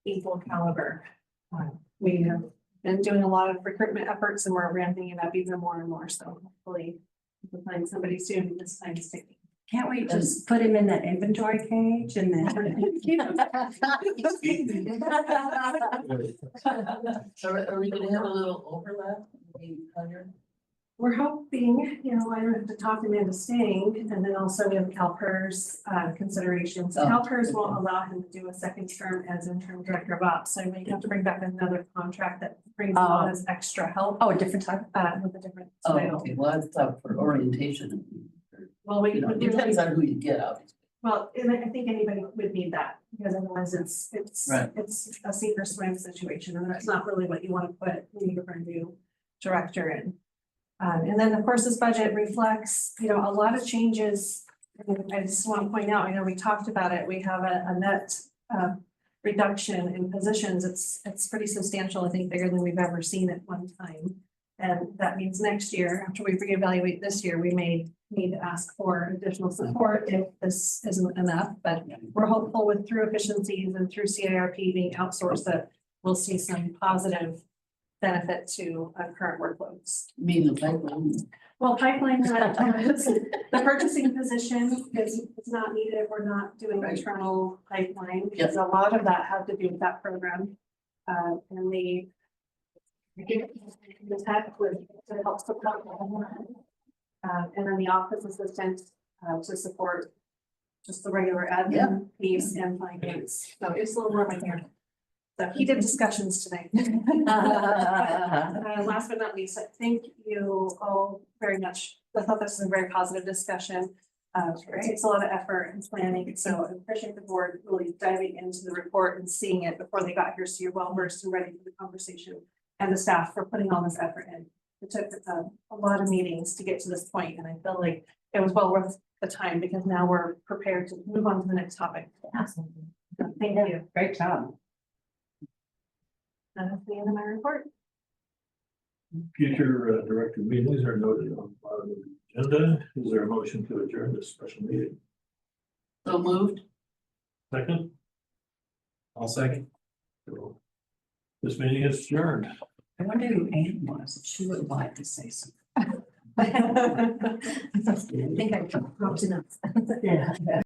equal caliber. We have been doing a lot of recruitment efforts and we're ramping it up even more and more. So hopefully we'll find somebody soon. This time is ticking. Can't we just put him in that inventory cage and then? Are we gonna have a little overlap? We're hoping, you know, I have to talk him into staying, and then also we have CalPERS considerations. Oh, CalPERS won't allow him to do a second term as interim Director of Ops, so we have to bring back another contract that brings on as extra help. Oh, a different type. With a different Oh, title. okay, well, that's up for orientation. Well, we You know, would depends on who you get, obviously. well, and I think anybody would need that, because otherwise it's Right. it's a sink or swim situation, and that's not really what you want to put when you're a new director in. And then, of course, this budget reflects, you know, a lot of changes. I just want to point out, I know we talked about it, we have a net reduction in positions, it's pretty substantial, I think bigger than we've ever seen at one time. And that means next year, after we reevaluate this year, we may need to ask for additional support if this isn't enough, but we're hopeful with through efficiencies and through CIRP being outsourced that we'll see some positive benefit to current workloads. Mean the pipeline. Well, pipeline, the purchasing position is not needed if we're not doing Right. internal pipeline, Yep. because a lot of that had to do with that program. And the tech with, to help support. And then the office assistant, to support just the regular Yeah. admin piece and finance. So it's a little room in here. So heated discussions tonight. Last but not least, thank you all very much. I thought this was a very positive discussion. It takes a lot of effort and planning, so I appreciate the board really diving into the report and seeing it before they got here, so you're well versed and ready for the conversation. And the staff for putting all this effort in. It took a lot of meetings to get to this point, and I feel like it was well worth the time because now we're prepared to move on to the next topic. Absolutely. So thank you. Great job. That's the end of my report. Future director meetings are noted on the bottom of the agenda. Is there a motion to adjourn this special meeting? So moved. Second? I'll second. This meeting is adjourned. I wonder who Anne was. She would like to say something. I think I dropped enough. Yeah.